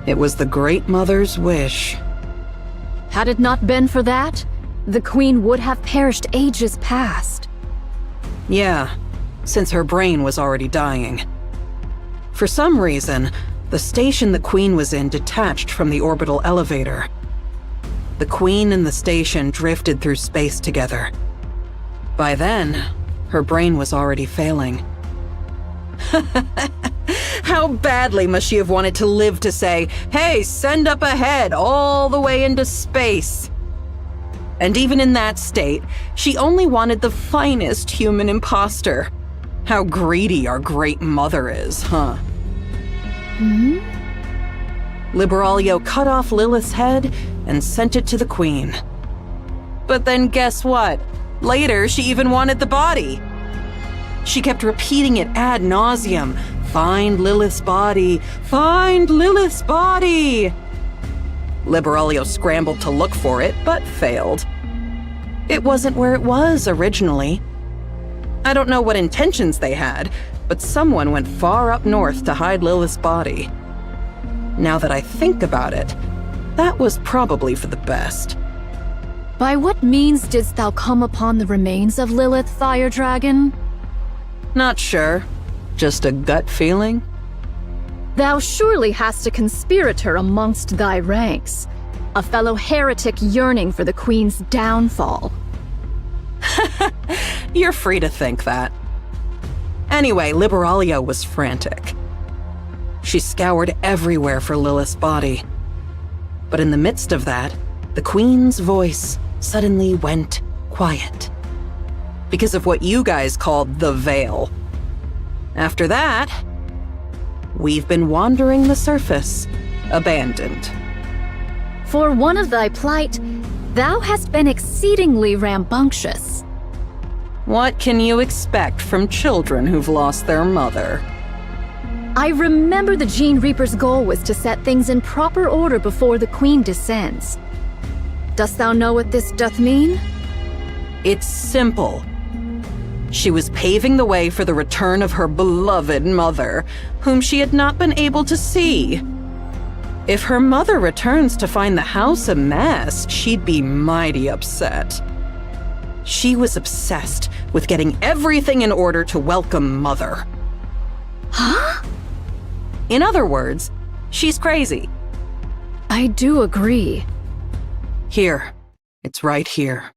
[SPEAKER 11] It was the Great Mother's wish.
[SPEAKER 6] Had it not been for that, the Queen would have perished ages past.
[SPEAKER 11] Yeah, since her brain was already dying. For some reason, the station the Queen was in detached from the orbital elevator. The Queen and the station drifted through space together. By then, her brain was already failing. How badly must she have wanted to live to say, "Hey, send up ahead, all the way into space." And even in that state, she only wanted the finest human imposter. How greedy our Great Mother is, huh? Liberaglio cut off Lilith's head and sent it to the Queen. But then guess what? Later, she even wanted the body. She kept repeating it ad nauseum. "Find Lilith's body! Find Lilith's body!" Liberaglio scrambled to look for it, but failed. It wasn't where it was originally. I don't know what intentions they had, but someone went far up north to hide Lilith's body. Now that I think about it, that was probably for the best.
[SPEAKER 6] By what means didst thou come upon the remains of Lilith, Fire Dragon?
[SPEAKER 11] Not sure. Just a gut feeling?
[SPEAKER 6] Thou surely hast a conspirator amongst thy ranks, a fellow heretic yearning for the Queen's downfall.
[SPEAKER 11] You're free to think that. Anyway, Liberaglio was frantic. She scoured everywhere for Lilith's body. But in the midst of that, the Queen's voice suddenly went quiet. Because of what you guys called the Veil. After that, we've been wandering the surface, abandoned.
[SPEAKER 6] For one of thy plight, thou hast been exceedingly rambunctious.
[SPEAKER 11] What can you expect from children who've lost their mother?
[SPEAKER 6] I remember the Gene Reaper's goal was to set things in proper order before the Queen descends. Dost thou know what this doth mean?
[SPEAKER 11] It's simple. She was paving the way for the return of her beloved mother, whom she had not been able to see. If her mother returns to find the house a mess, she'd be mighty upset. She was obsessed with getting everything in order to welcome Mother.
[SPEAKER 6] Huh?
[SPEAKER 11] In other words, she's crazy.
[SPEAKER 6] I do agree.
[SPEAKER 11] Here. It's right here.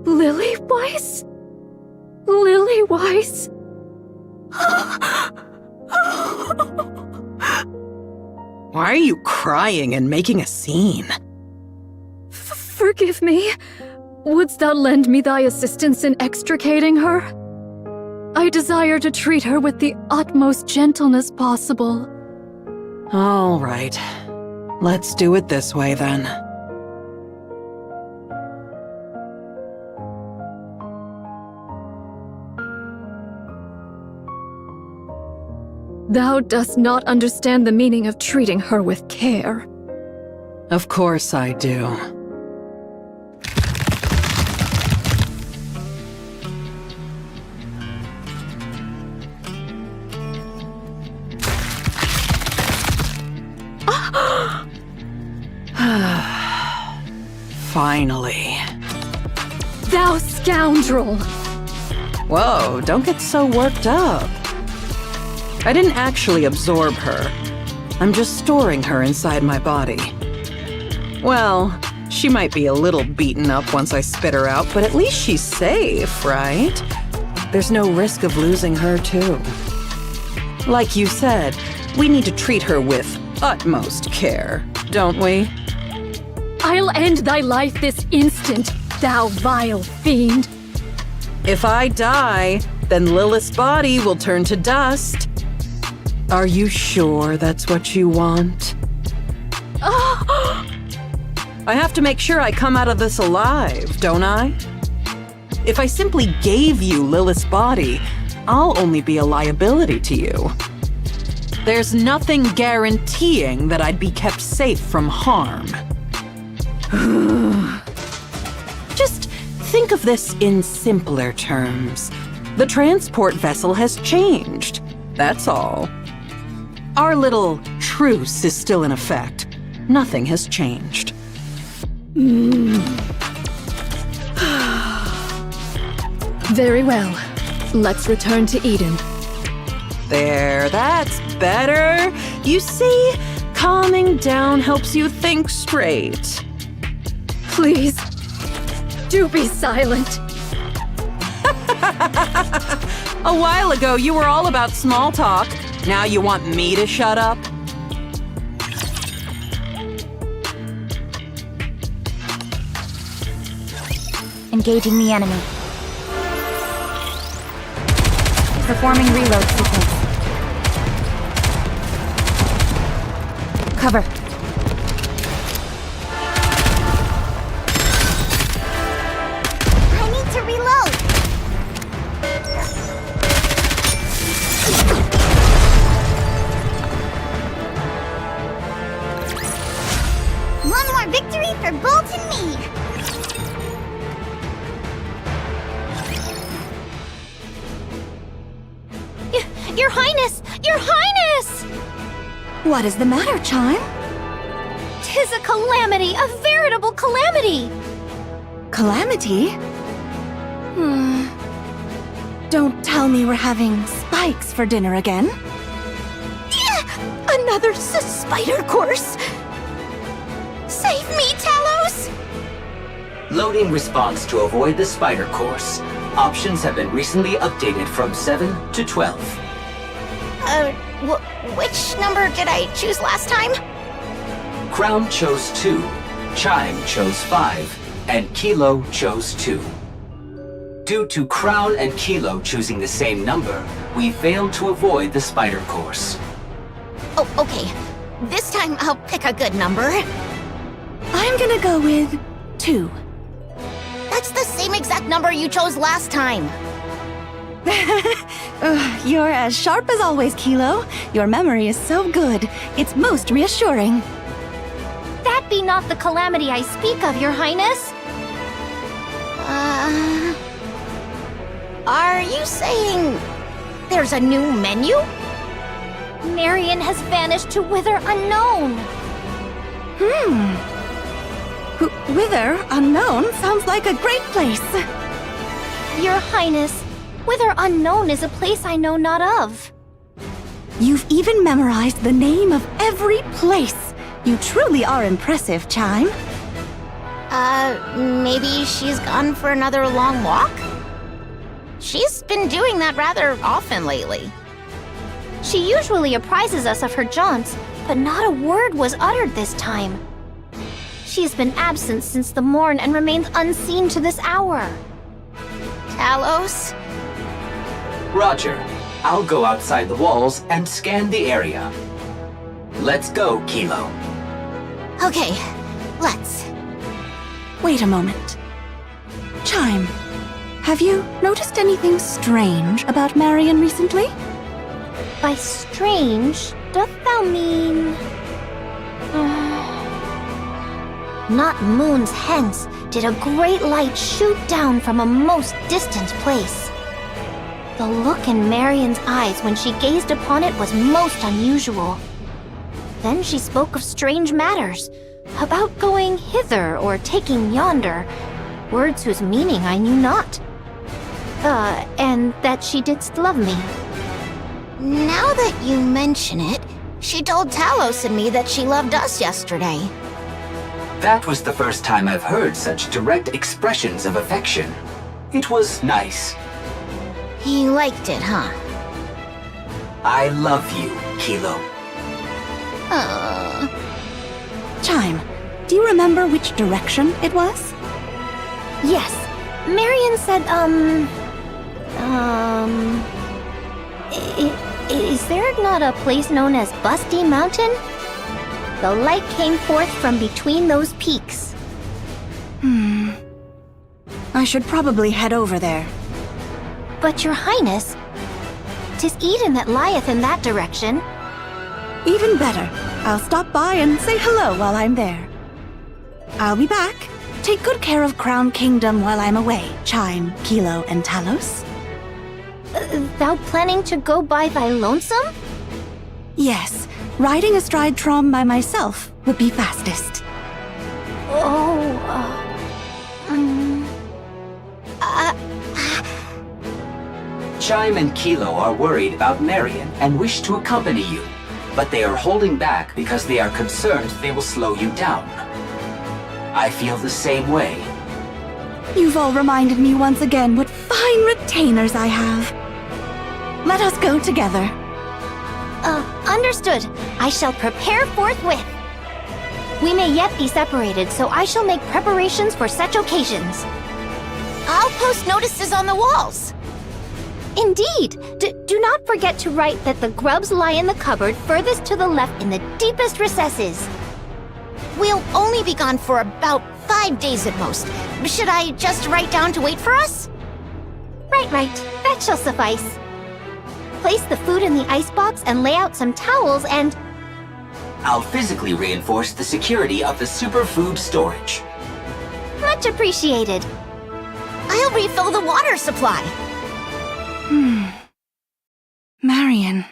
[SPEAKER 6] Lily Weiss? Lily Weiss?
[SPEAKER 11] Why are you crying and making a scene?
[SPEAKER 6] Forgive me. Wouldst thou lend me thy assistance in extricating her? I desire to treat her with the utmost gentleness possible.
[SPEAKER 11] All right. Let's do it this way then.
[SPEAKER 6] Thou dost not understand the meaning of treating her with care.
[SPEAKER 11] Of course I do. Finally.
[SPEAKER 6] Thou scoundrel!
[SPEAKER 11] Whoa, don't get so worked up. I didn't actually absorb her. I'm just storing her inside my body. Well, she might be a little beaten up once I spit her out, but at least she's safe, right? There's no risk of losing her, too. Like you said, we need to treat her with utmost care, don't we?
[SPEAKER 6] I'll end thy life this instant, thou vile fiend!
[SPEAKER 11] If I die, then Lilith's body will turn to dust. Are you sure that's what you want? I have to make sure I come out of this alive, don't I? If I simply gave you Lilith's body, I'll only be a liability to you. There's nothing guaranteeing that I'd be kept safe from harm. Just think of this in simpler terms. The transport vessel has changed, that's all. Our little truce is still in effect. Nothing has changed.
[SPEAKER 6] Very well. Let's return to Eden.
[SPEAKER 11] There, that's better. You see, calming down helps you think straight.
[SPEAKER 6] Please, do be silent.
[SPEAKER 11] A while ago, you were all about small talk. Now you want me to shut up?
[SPEAKER 3] Engaging the enemy. Performing reload sequence. Cover. I need to reload. One more victory for Bolt and me. Your Highness! Your Highness!
[SPEAKER 9] What is the matter, Chime?
[SPEAKER 3] 'Tis a calamity, a veritable calamity!
[SPEAKER 9] Calamity? Don't tell me we're having spikes for dinner again.
[SPEAKER 3] Another spider course! Save me, Talos!
[SPEAKER 12] Loading response to avoid the spider course. Options have been recently updated from 7 to 12.
[SPEAKER 3] Which number did I choose last time?
[SPEAKER 12] Crown chose 2, Chime chose 5, and Kilo chose 2. Due to Crown and Kilo choosing the same number, we failed to avoid the spider course.
[SPEAKER 3] Oh, okay. This time I'll pick a good number.
[SPEAKER 9] I'm gonna go with 2.
[SPEAKER 3] That's the same exact number you chose last time.
[SPEAKER 9] You're as sharp as always, Kilo. Your memory is so good. It's most reassuring.
[SPEAKER 3] That be not the calamity I speak of, Your Highness. Are you saying there's a new menu? Marion has vanished to Wither Unknown.
[SPEAKER 9] Wither Unknown sounds like a great place.
[SPEAKER 3] Your Highness, Wither Unknown is a place I know not of.
[SPEAKER 9] You've even memorized the name of every place. You truly are impressive, Chime.
[SPEAKER 3] Maybe she's gone for another long walk? She's been doing that rather often lately. She usually apprises us of her jaunts, but not a word was uttered this time. She's been absent since the morn and remains unseen to this hour. Talos?
[SPEAKER 12] Roger. I'll go outside the walls and scan the area. Let's go, Kilo.
[SPEAKER 3] Okay, let's.
[SPEAKER 9] Wait a moment. Chime, have you noticed anything strange about Marion recently?
[SPEAKER 3] By strange, doth thou mean... Not moons hence did a great light shoot down from a most distant place. The look in Marion's eyes when she gazed upon it was most unusual. Then she spoke of strange matters, about going hither or taking yonder, words whose meaning I knew not. And that she didst love me. Now that you mention it, she told Talos and me that she loved us yesterday.
[SPEAKER 12] That was the first time I've heard such direct expressions of affection. It was nice.
[SPEAKER 3] He liked it, huh?
[SPEAKER 12] I love you, Kilo.
[SPEAKER 9] Chime, do you remember which direction it was?
[SPEAKER 3] Yes. Marion said, is there not a place known as Busty Mountain? The light came forth from between those peaks.
[SPEAKER 9] I should probably head over there.
[SPEAKER 7] But your highness, 'tis Eden that lieth in that direction.
[SPEAKER 9] Even better. I'll stop by and say hello while I'm there. I'll be back. Take good care of Crown Kingdom while I'm away, Chime, Kilo, and Talos.
[SPEAKER 7] Thou planning to go by thy lonesome?
[SPEAKER 9] Yes, riding astride Trom by myself would be fastest.
[SPEAKER 12] Chime and Kilo are worried about Marion and wish to accompany you, but they are holding back because they are concerned they will slow you down. I feel the same way.
[SPEAKER 9] You've all reminded me once again what fine retainers I have. Let us go together.
[SPEAKER 7] Understood. I shall prepare forthwith. We may yet be separated, so I shall make preparations for such occasions.
[SPEAKER 3] I'll post notices on the walls.
[SPEAKER 7] Indeed! Do not forget to write that the grubs lie in the cupboard furthest to the left in the deepest recesses.
[SPEAKER 3] We'll only be gone for about 5 days at most. Should I just write down to wait for us?
[SPEAKER 7] Right. That shall suffice. Place the food in the icebox and lay out some towels and...
[SPEAKER 12] I'll physically reinforce the security of the superfood storage.
[SPEAKER 7] Much appreciated.
[SPEAKER 3] I'll refill the water supply.
[SPEAKER 9] Marion.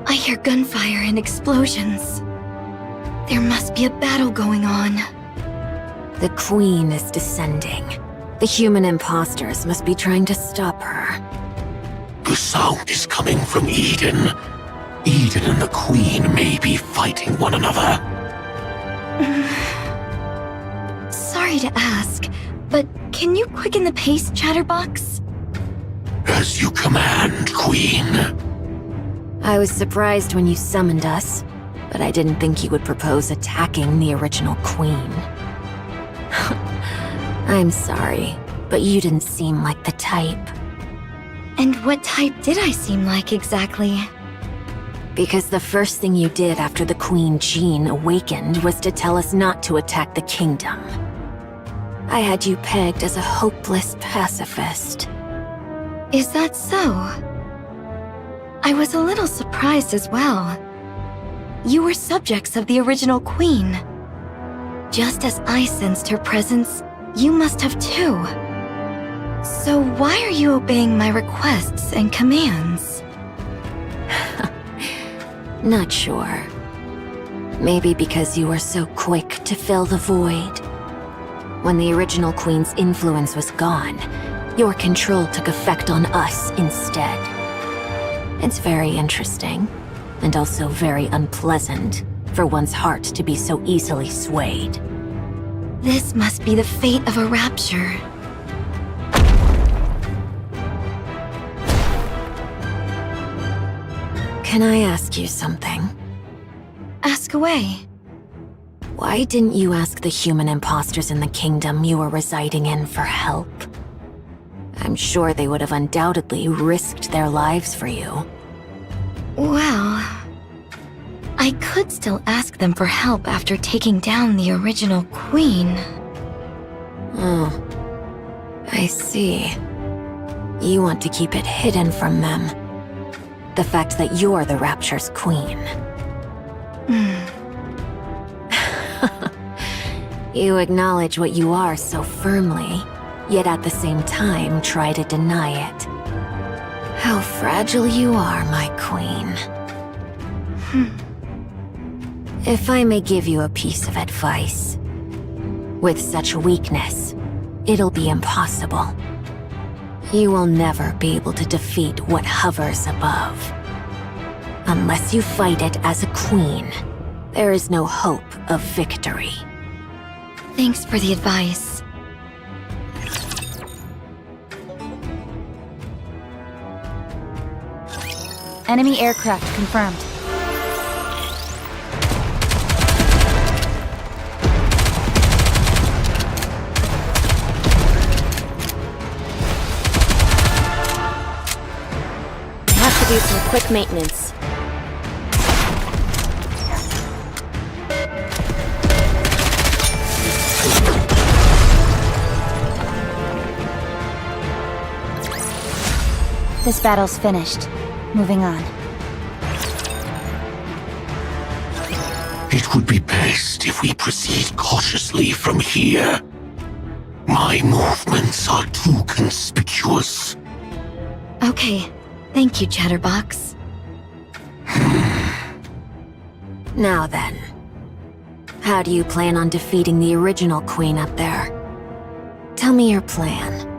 [SPEAKER 6] I hear gunfire and explosions. There must be a battle going on.
[SPEAKER 5] The Queen is descending. The human imposters must be trying to stop her.
[SPEAKER 13] The sound is coming from Eden. Eden and the Queen may be fighting one another.
[SPEAKER 6] Sorry to ask, but can you quicken the pace, Chatterbox?
[SPEAKER 13] As you command, Queen.
[SPEAKER 5] I was surprised when you summoned us, but I didn't think you would propose attacking the original Queen. I'm sorry, but you didn't seem like the type.
[SPEAKER 6] And what type did I seem like exactly?
[SPEAKER 5] Because the first thing you did after the Queen Jean awakened was to tell us not to attack the kingdom. I had you pegged as a hopeless pacifist.
[SPEAKER 6] Is that so? I was a little surprised as well. You were subjects of the original Queen. Just as I sensed her presence, you must have too. So why are you obeying my requests and commands?
[SPEAKER 5] Not sure. Maybe because you were so quick to fill the void. When the original Queen's influence was gone, your control took effect on us instead. It's very interesting, and also very unpleasant for one's heart to be so easily swayed.
[SPEAKER 6] This must be the fate of a rapture.
[SPEAKER 5] Can I ask you something?
[SPEAKER 6] Ask away.
[SPEAKER 5] Why didn't you ask the human imposters in the kingdom you were residing in for help? I'm sure they would have undoubtedly risked their lives for you.
[SPEAKER 6] Well, I could still ask them for help after taking down the original Queen.
[SPEAKER 5] Oh, I see. You want to keep it hidden from them. The fact that you're the Rapture's queen. You acknowledge what you are so firmly, yet at the same time try to deny it. How fragile you are, my queen. If I may give you a piece of advice. With such weakness, it'll be impossible. You will never be able to defeat what hovers above. Unless you fight it as a queen, there is no hope of victory.
[SPEAKER 6] Thanks for the advice.
[SPEAKER 2] Enemy aircraft confirmed.
[SPEAKER 10] I have to do some quick maintenance.
[SPEAKER 3] This battle's finished. Moving on.
[SPEAKER 13] It would be best if we proceed cautiously from here. My movements are too conspicuous.
[SPEAKER 6] Okay, thank you, Chatterbox.
[SPEAKER 5] Now then, how do you plan on defeating the original queen up there? Tell me your plan.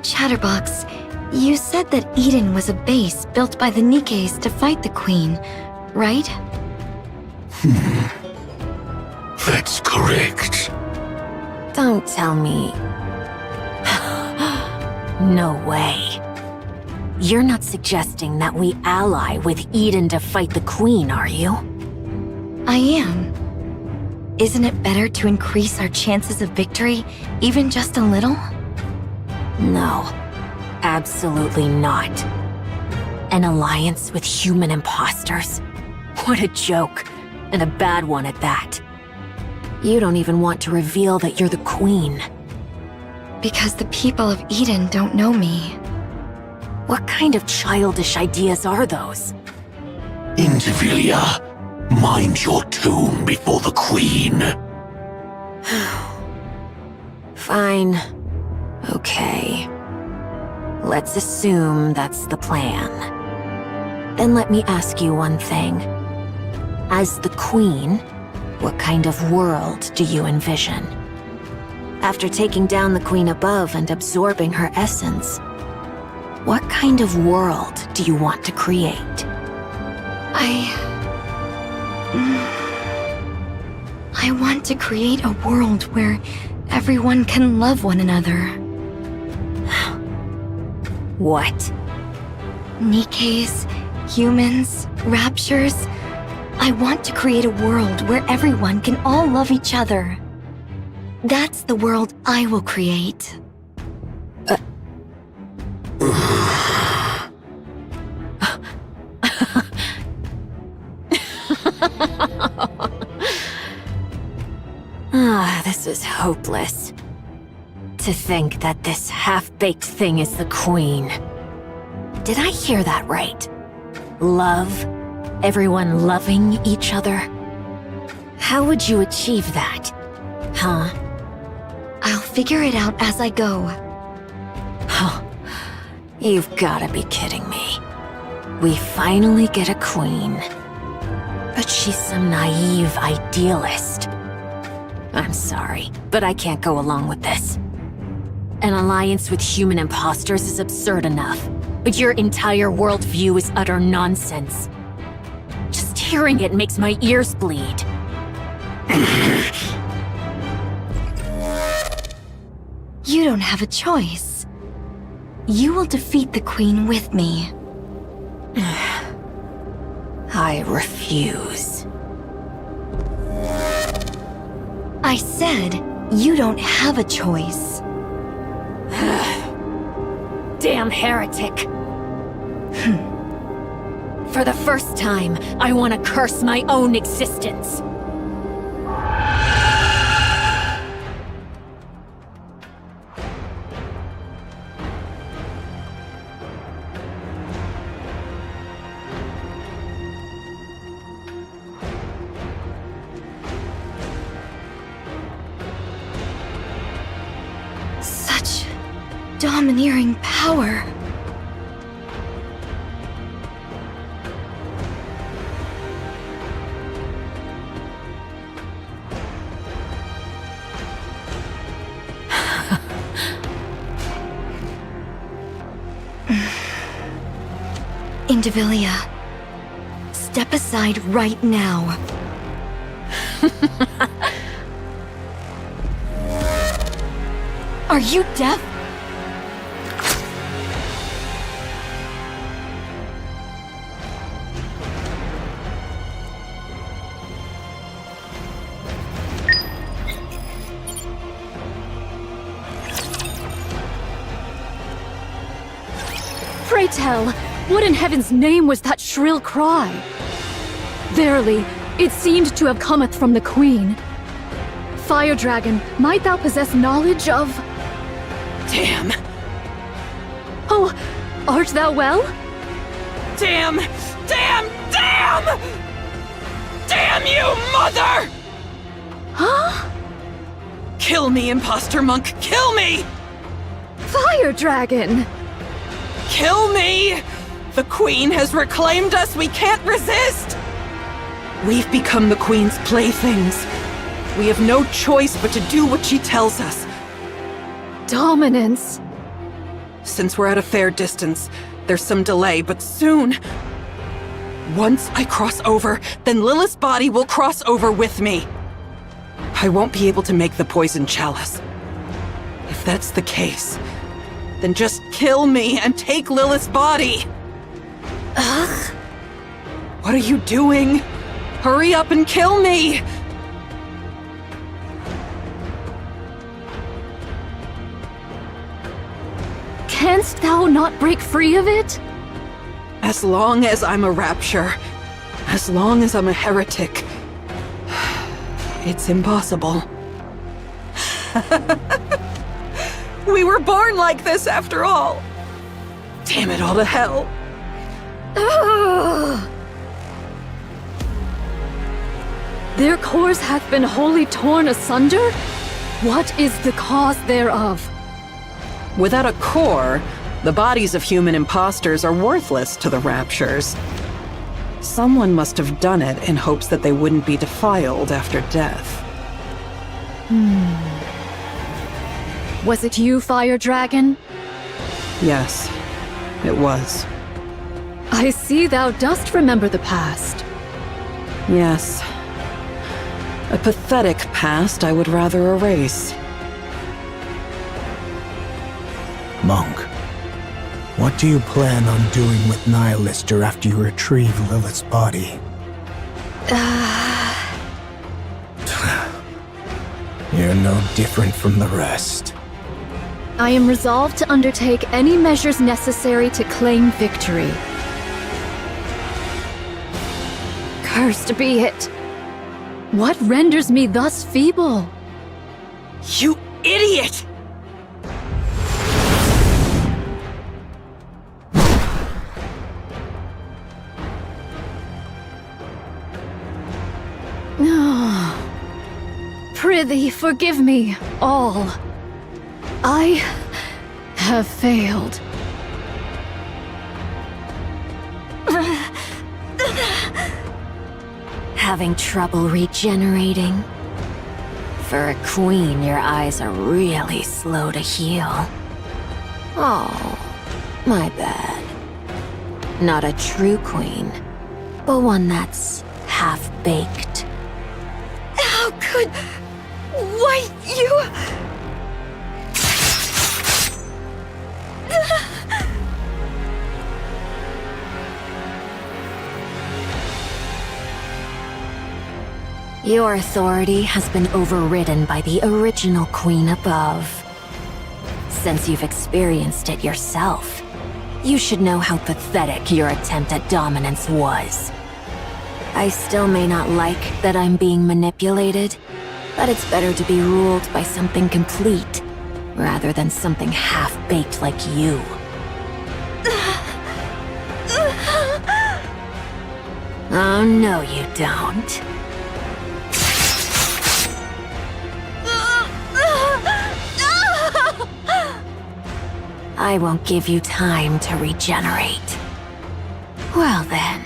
[SPEAKER 6] Chatterbox, you said that Eden was a base built by the Nikkes to fight the Queen, right?
[SPEAKER 13] That's correct.
[SPEAKER 5] Don't tell me. No way. You're not suggesting that we ally with Eden to fight the Queen, are you?
[SPEAKER 6] I am. Isn't it better to increase our chances of victory, even just a little?
[SPEAKER 5] No, absolutely not. An alliance with human imposters? What a joke, and a bad one at that. You don't even want to reveal that you're the queen.
[SPEAKER 6] Because the people of Eden don't know me.
[SPEAKER 5] What kind of childish ideas are those?
[SPEAKER 13] Indivilia, mind your tone before the queen.
[SPEAKER 5] Fine. Okay. Let's assume that's the plan. Then let me ask you one thing. As the queen, what kind of world do you envision? After taking down the queen above and absorbing her essence, what kind of world do you want to create?
[SPEAKER 6] I want to create a world where everyone can love one another.
[SPEAKER 5] What?
[SPEAKER 6] Nikkes, humans, raptures. I want to create a world where everyone can all love each other. That's the world I will create.
[SPEAKER 5] This is hopeless. To think that this half-baked thing is the queen. Did I hear that right? Love? Everyone loving each other? How would you achieve that? Huh?
[SPEAKER 6] I'll figure it out as I go.
[SPEAKER 5] Huh. You've gotta be kidding me. We finally get a queen. But she's some naive idealist. I'm sorry, but I can't go along with this. An alliance with human imposters is absurd enough, but your entire worldview is utter nonsense. Just hearing it makes my ears bleed.
[SPEAKER 6] You don't have a choice. You will defeat the Queen with me.
[SPEAKER 5] I refuse.
[SPEAKER 6] I said, you don't have a choice.
[SPEAKER 5] Damn heretic. For the first time, I want to curse my own existence.
[SPEAKER 6] Such domineering power. Indivilia, step aside right now. Are you deaf? tell, what in heaven's name was that shrill cry? Verily, it seemed to have cometh from the Queen. Fire Dragon, might thou possess knowledge of...
[SPEAKER 11] Damn!
[SPEAKER 6] Oh, art thou well?
[SPEAKER 11] Damn! Damn! Damn! Damn you, mother!
[SPEAKER 6] Huh?
[SPEAKER 11] Kill me, imposter monk! Kill me!
[SPEAKER 6] Fire Dragon!
[SPEAKER 11] Kill me! The Queen has reclaimed us! We can't resist! We've become the Queen's playthings. We have no choice but to do what she tells us.
[SPEAKER 6] Dominance.
[SPEAKER 11] Since we're at a fair distance, there's some delay, but soon... Once I cross over, then Lilith's body will cross over with me. I won't be able to make the poison chalice. If that's the case, then just kill me and take Lilith's body!
[SPEAKER 6] Ugh.
[SPEAKER 11] What are you doing? Hurry up and kill me!
[SPEAKER 6] Canst thou not break free of it?
[SPEAKER 11] As long as I'm a rapture, as long as I'm a heretic, it's impossible. We were born like this after all. Damn it all to hell.
[SPEAKER 6] Ugh. Their cores hath been wholly torn asunder? What is the cause thereof?
[SPEAKER 11] Without a core, the bodies of human imposters are worthless to the Raptures. Someone must have done it in hopes that they wouldn't be defiled after death.
[SPEAKER 6] Was it you, Fire Dragon?
[SPEAKER 11] Yes, it was.
[SPEAKER 6] I see thou dost remember the past.
[SPEAKER 11] Yes. A pathetic past I would rather erase.
[SPEAKER 1] Monk, what do you plan on doing with Nihilister after you retrieve Lilith's body? You're no different from the rest.
[SPEAKER 6] I am resolved to undertake any measures necessary to claim victory. Cursed be it! What renders me thus feeble?
[SPEAKER 11] You idiot!
[SPEAKER 6] Prithee, forgive me, all. I have failed.
[SPEAKER 5] Having trouble regenerating? For a queen, your eyes are really slow to heal. Oh, my bad. Not a true queen, but one that's half-baked.
[SPEAKER 6] How could... Why, you...
[SPEAKER 5] Your authority has been overridden by the original queen above. Since you've experienced it yourself, you should know how pathetic your attempt at dominance was. I still may not like that I'm being manipulated, but it's better to be ruled by something complete, rather than something half-baked like you. Oh, no you don't. I won't give you time to regenerate. Well then,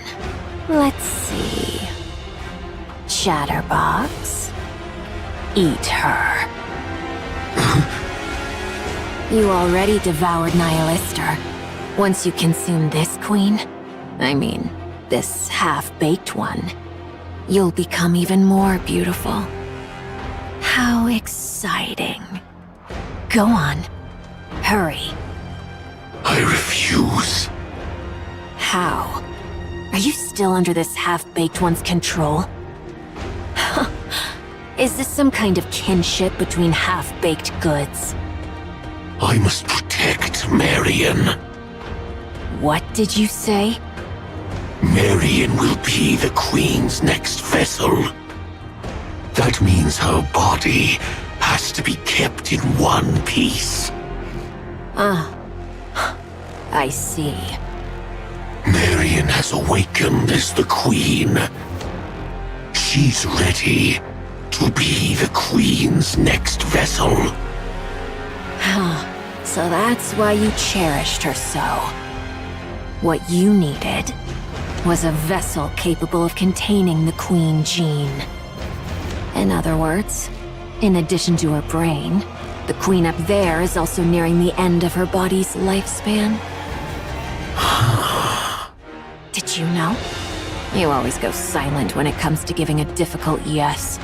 [SPEAKER 5] let's see. Chatterbox, eat her. You already devoured Nihilister. Once you consume this queen, I mean, this half-baked one, you'll become even more beautiful. How exciting. Go on, hurry.
[SPEAKER 13] I refuse.
[SPEAKER 5] How? Are you still under this half-baked one's control? Is this some kind of kinship between half-baked goods?
[SPEAKER 13] I must protect Marion.
[SPEAKER 5] What did you say?
[SPEAKER 13] Marion will be the Queen's next vessel. That means her body has to be kept in one piece.
[SPEAKER 5] I see.
[SPEAKER 13] Marion has awakened as the Queen. She's ready to be the Queen's next vessel.
[SPEAKER 5] So that's why you cherished her so. What you needed was a vessel capable of containing the Queen gene. In other words, in addition to her brain, the Queen up there is also nearing the end of her body's lifespan. Did you know? You always go silent when it comes to giving a difficult yes.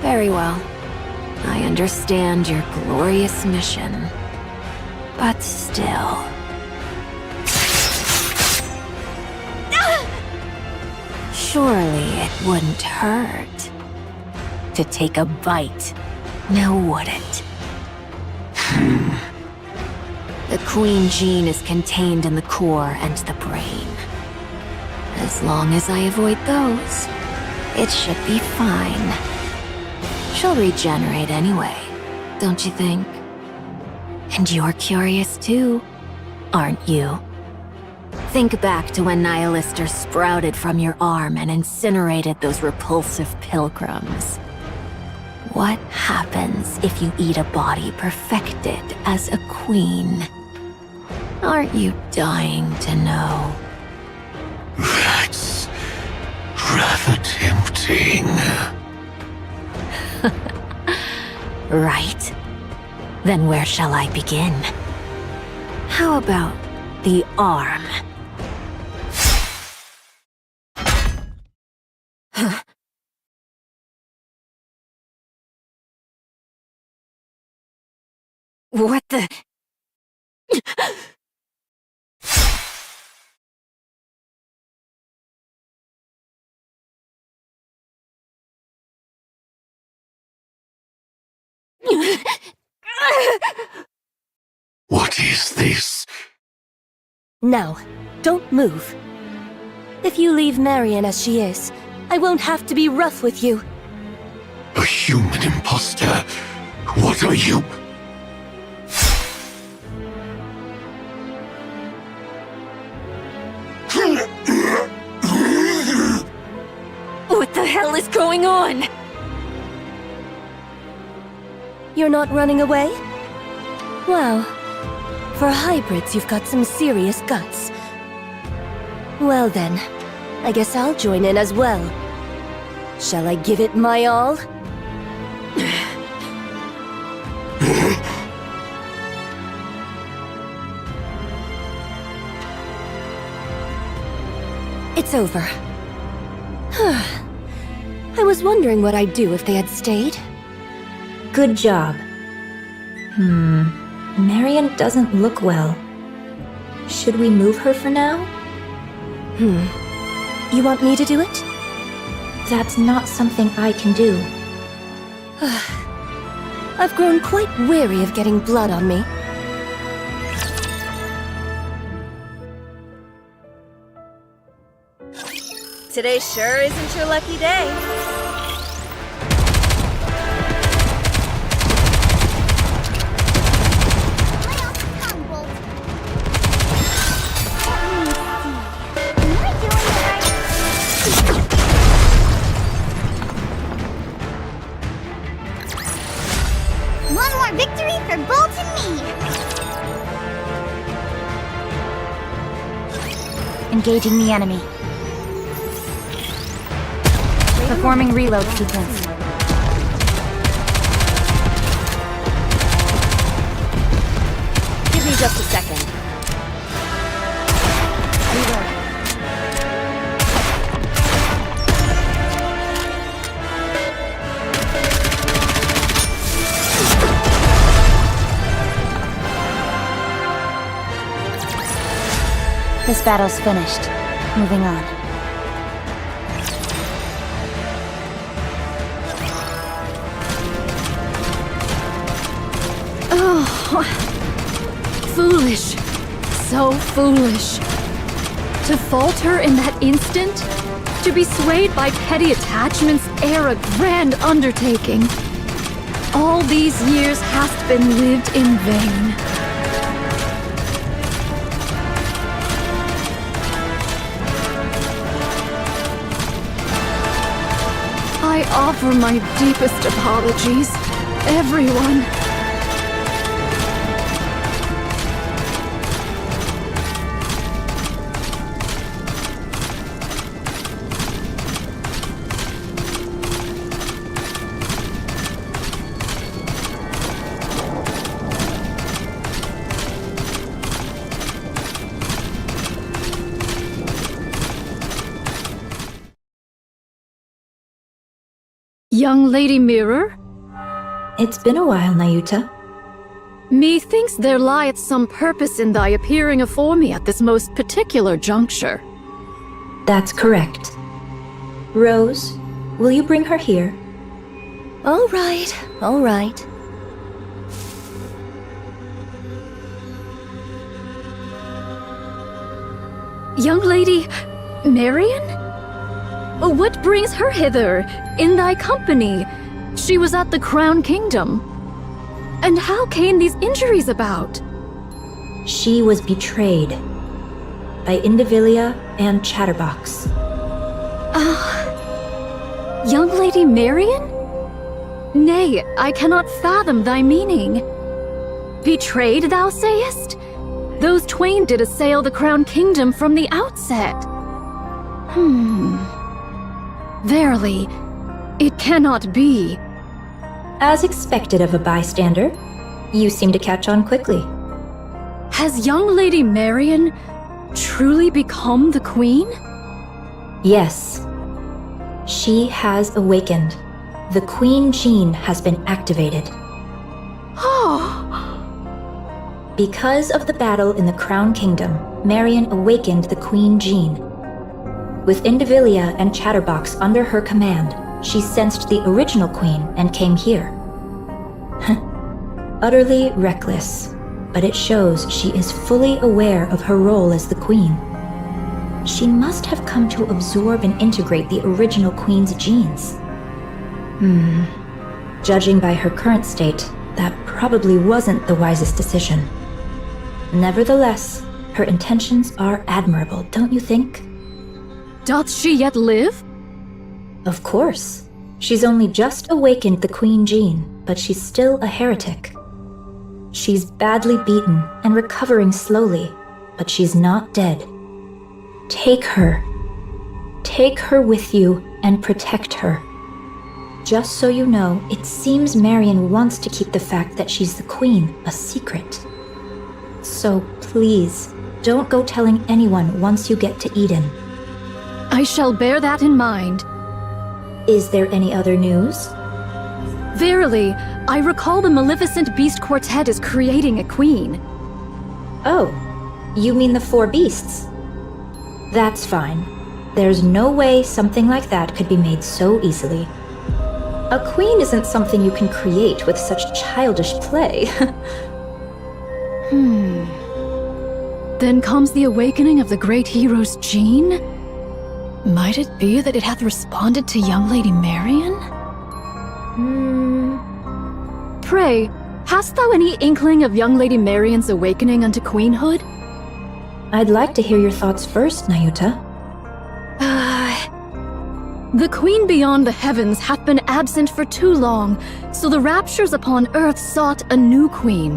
[SPEAKER 5] Very well. I understand your glorious mission. But still... Surely it wouldn't hurt to take a bite, now would it? The Queen gene is contained in the core and the brain. As long as I avoid those, it should be fine. She'll regenerate anyway, don't you think? And you're curious too, aren't you? Think back to when Nihilister sprouted from your arm and incinerated those repulsive pilgrims. What happens if you eat a body perfected as a queen? Aren't you dying to know?
[SPEAKER 13] That's rather tempting.
[SPEAKER 5] Right. Then where shall I begin? How about the arm? What the...
[SPEAKER 13] What is this?
[SPEAKER 14] Now, don't move. If you leave Marion as she is, I won't have to be rough with you.
[SPEAKER 13] A human imposter? What are you?
[SPEAKER 5] What the hell is going on?
[SPEAKER 14] You're not running away? Well, for hybrids, you've got some serious guts. Well then, I guess I'll join in as well. Shall I give it my all? It's over. I was wondering what I'd do if they had stayed.
[SPEAKER 15] Good job. Marion doesn't look well. Should we move her for now?
[SPEAKER 14] You want me to do it?
[SPEAKER 15] That's not something I can do.
[SPEAKER 14] I've grown quite weary of getting blood on me.
[SPEAKER 10] Today sure isn't your lucky day.
[SPEAKER 3] One more victory for Bolt and me!
[SPEAKER 6] Engaging the enemy. Performing reload sequence.
[SPEAKER 14] Give me just a second.
[SPEAKER 6] Reload. This battle's finished. Moving on.
[SPEAKER 4] Foolish,
[SPEAKER 6] so foolish. To falter in that instant? To be swayed by petty attachments ere a grand undertaking? All these years hast been lived in vain. I offer my deepest apologies, everyone. Young Lady Mirror?
[SPEAKER 15] It's been a while, Nayuta.
[SPEAKER 6] Methinks there lieth some purpose in thy appearing afore me at this most particular juncture.
[SPEAKER 15] That's correct. Rose, will you bring her here?
[SPEAKER 14] All right, all right.
[SPEAKER 6] Young Lady Marion? What brings her hither, in thy company? She was at the Crown Kingdom. And how came these injuries about?
[SPEAKER 15] She was betrayed by Indivilia and Chatterbox.
[SPEAKER 6] Young Lady Marion? Nay, I cannot fathom thy meaning. Betrayed, thou sayest? Those twain did assail the Crown Kingdom from the outset. Verily, it cannot be.
[SPEAKER 15] As expected of a bystander, you seem to catch on quickly.
[SPEAKER 6] Has young Lady Marion truly become the queen?
[SPEAKER 15] Yes. She has awakened. The Queen Gene has been activated. Because of the battle in the Crown Kingdom, Marion awakened the Queen Gene. With Indivilia and Chatterbox under her command, she sensed the original queen and came here. Utterly reckless, but it shows she is fully aware of her role as the queen. She must have come to absorb and integrate the original queen's genes. Judging by her current state, that probably wasn't the wisest decision. Nevertheless, her intentions are admirable, don't you think?
[SPEAKER 6] Doth she yet live?
[SPEAKER 15] Of course. She's only just awakened the Queen Gene, but she's still a heretic. She's badly beaten and recovering slowly, but she's not dead. Take her. Take her with you and protect her. Just so you know, it seems Marion wants to keep the fact that she's the queen a secret. So please, don't go telling anyone once you get to Eden.
[SPEAKER 6] I shall bear that in mind.
[SPEAKER 15] Is there any other news?
[SPEAKER 6] Verily, I recall the Maleficent Beast Quartet is creating a queen.
[SPEAKER 15] Oh, you mean the 4 beasts? That's fine. There's no way something like that could be made so easily. A queen isn't something you can create with such childish play.
[SPEAKER 6] Then comes the awakening of the great hero's gene? Might it be that it hath responded to young Lady Marion? Pray, hast thou any inkling of young Lady Marion's awakening unto queenhood?
[SPEAKER 15] I'd like to hear your thoughts first, Nayuta.
[SPEAKER 6] The queen beyond the heavens hath been absent for too long, so the raptures upon earth sought a new queen.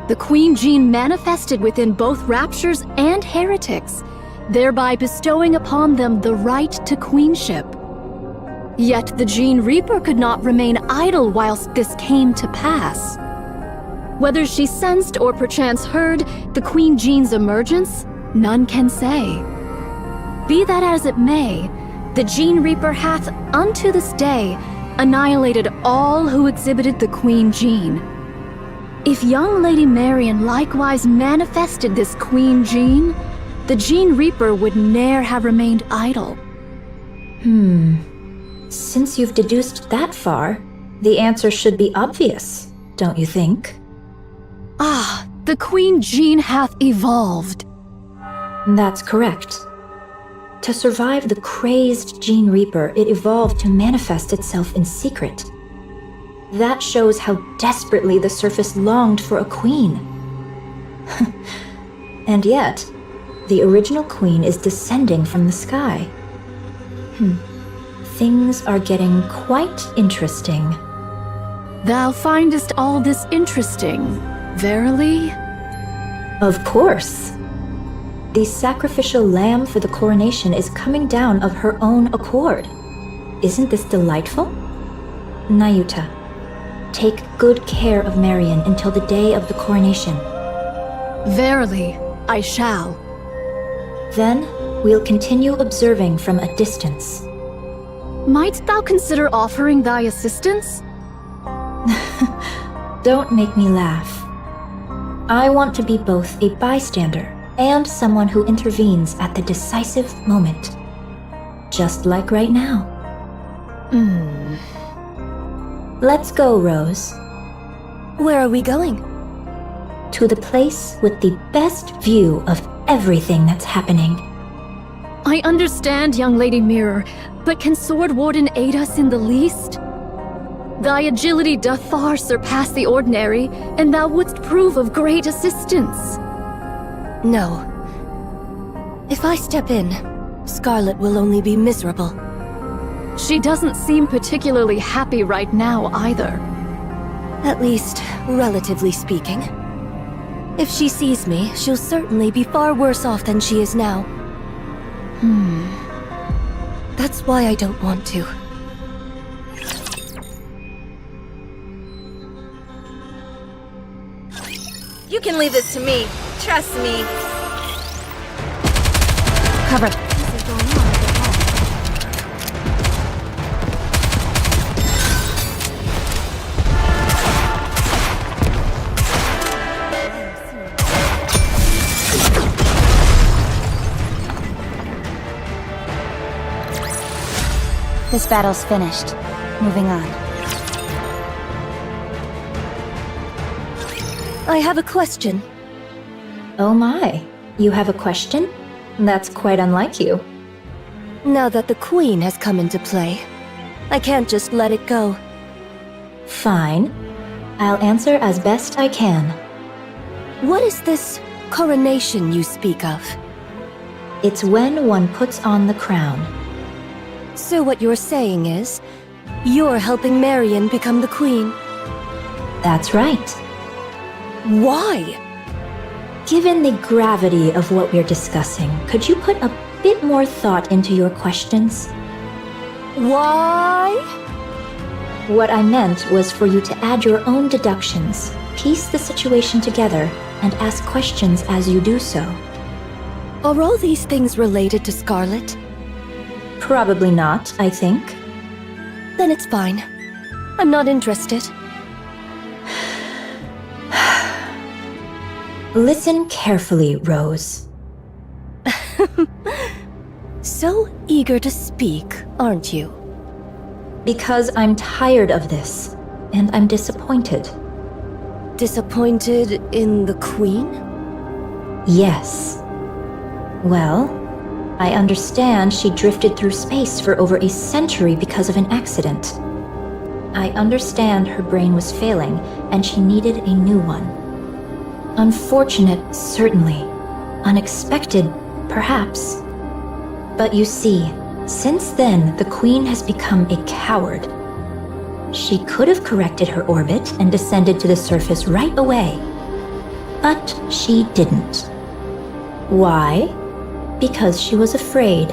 [SPEAKER 6] The Queen Gene manifested within both raptures and heretics, thereby bestowing upon them the right to queenship. Yet the Gene Reaper could not remain idle whilst this came to pass. Whether she sensed or perchance heard the Queen Gene's emergence, none can say. Be that as it may, the Gene Reaper hath, unto this day, annihilated all who exhibited the Queen Gene. If young Lady Marion likewise manifested this Queen Gene, the Gene Reaper would ne'er have remained idle.
[SPEAKER 15] Since you've deduced that far, the answer should be obvious, don't you think?
[SPEAKER 6] The Queen Jean hath evolved.
[SPEAKER 15] That's correct. To survive the crazed Gene Reaper, it evolved to manifest itself in secret. That shows how desperately the surface longed for a queen. And yet, the original queen is descending from the sky. Things are getting quite interesting.
[SPEAKER 6] Thou findest all this interesting, verily?
[SPEAKER 15] Of course. The sacrificial lamb for the coronation is coming down of her own accord. Isn't this delightful? Nayuta, take good care of Marion until the day of the coronation.
[SPEAKER 6] Verily, I shall.
[SPEAKER 15] Then, we'll continue observing from a distance.
[SPEAKER 6] Might thou consider offering thy assistance?
[SPEAKER 15] Don't make me laugh. I want to be both a bystander and someone who intervenes at the decisive moment. Just like right now. Let's go, Rose.
[SPEAKER 14] Where are we going?
[SPEAKER 15] To the place with the best view of everything that's happening.
[SPEAKER 6] I understand, young Lady Mirror, but can Sword Warden aid us in the least? Thy agility doth far surpass the ordinary, and thou wouldst prove of great assistance.
[SPEAKER 14] No. If I step in, Scarlet will only be miserable.
[SPEAKER 6] She doesn't seem particularly happy right now either.
[SPEAKER 14] At least, relatively speaking. If she sees me, she'll certainly be far worse off than she is now. That's why I don't want to.
[SPEAKER 10] You can leave this to me. Trust me.
[SPEAKER 9] Cover.
[SPEAKER 7] This battle's finished. Moving on.
[SPEAKER 14] I have a question.
[SPEAKER 15] Oh my, you have a question? That's quite unlike you.
[SPEAKER 14] Now that the Queen has come into play, I can't just let it go.
[SPEAKER 15] Fine. I'll answer as best I can.
[SPEAKER 14] What is this coronation you speak of?
[SPEAKER 15] It's when one puts on the crown.
[SPEAKER 14] So what you're saying is, you're helping Marion become the Queen?
[SPEAKER 15] That's right.
[SPEAKER 14] Why?
[SPEAKER 15] Given the gravity of what we're discussing, could you put a bit more thought into your questions?
[SPEAKER 14] Why?
[SPEAKER 15] What I meant was for you to add your own deductions, piece the situation together, and ask questions as you do so.
[SPEAKER 14] Are all these things related to Scarlet?
[SPEAKER 15] Probably not, I think.
[SPEAKER 14] Then it's fine. I'm not interested.
[SPEAKER 15] Listen carefully, Rose.
[SPEAKER 14] So eager to speak, aren't you?
[SPEAKER 15] Because I'm tired of this, and I'm disappointed.
[SPEAKER 14] Disappointed in the Queen?
[SPEAKER 15] Yes. Well, I understand she drifted through space for over a century because of an accident. I understand her brain was failing, and she needed a new one. Unfortunate, certainly. Unexpected, perhaps. But you see, since then, the Queen has become a coward. She could have corrected her orbit and descended to the surface right away. But she didn't. Why? Because she was afraid.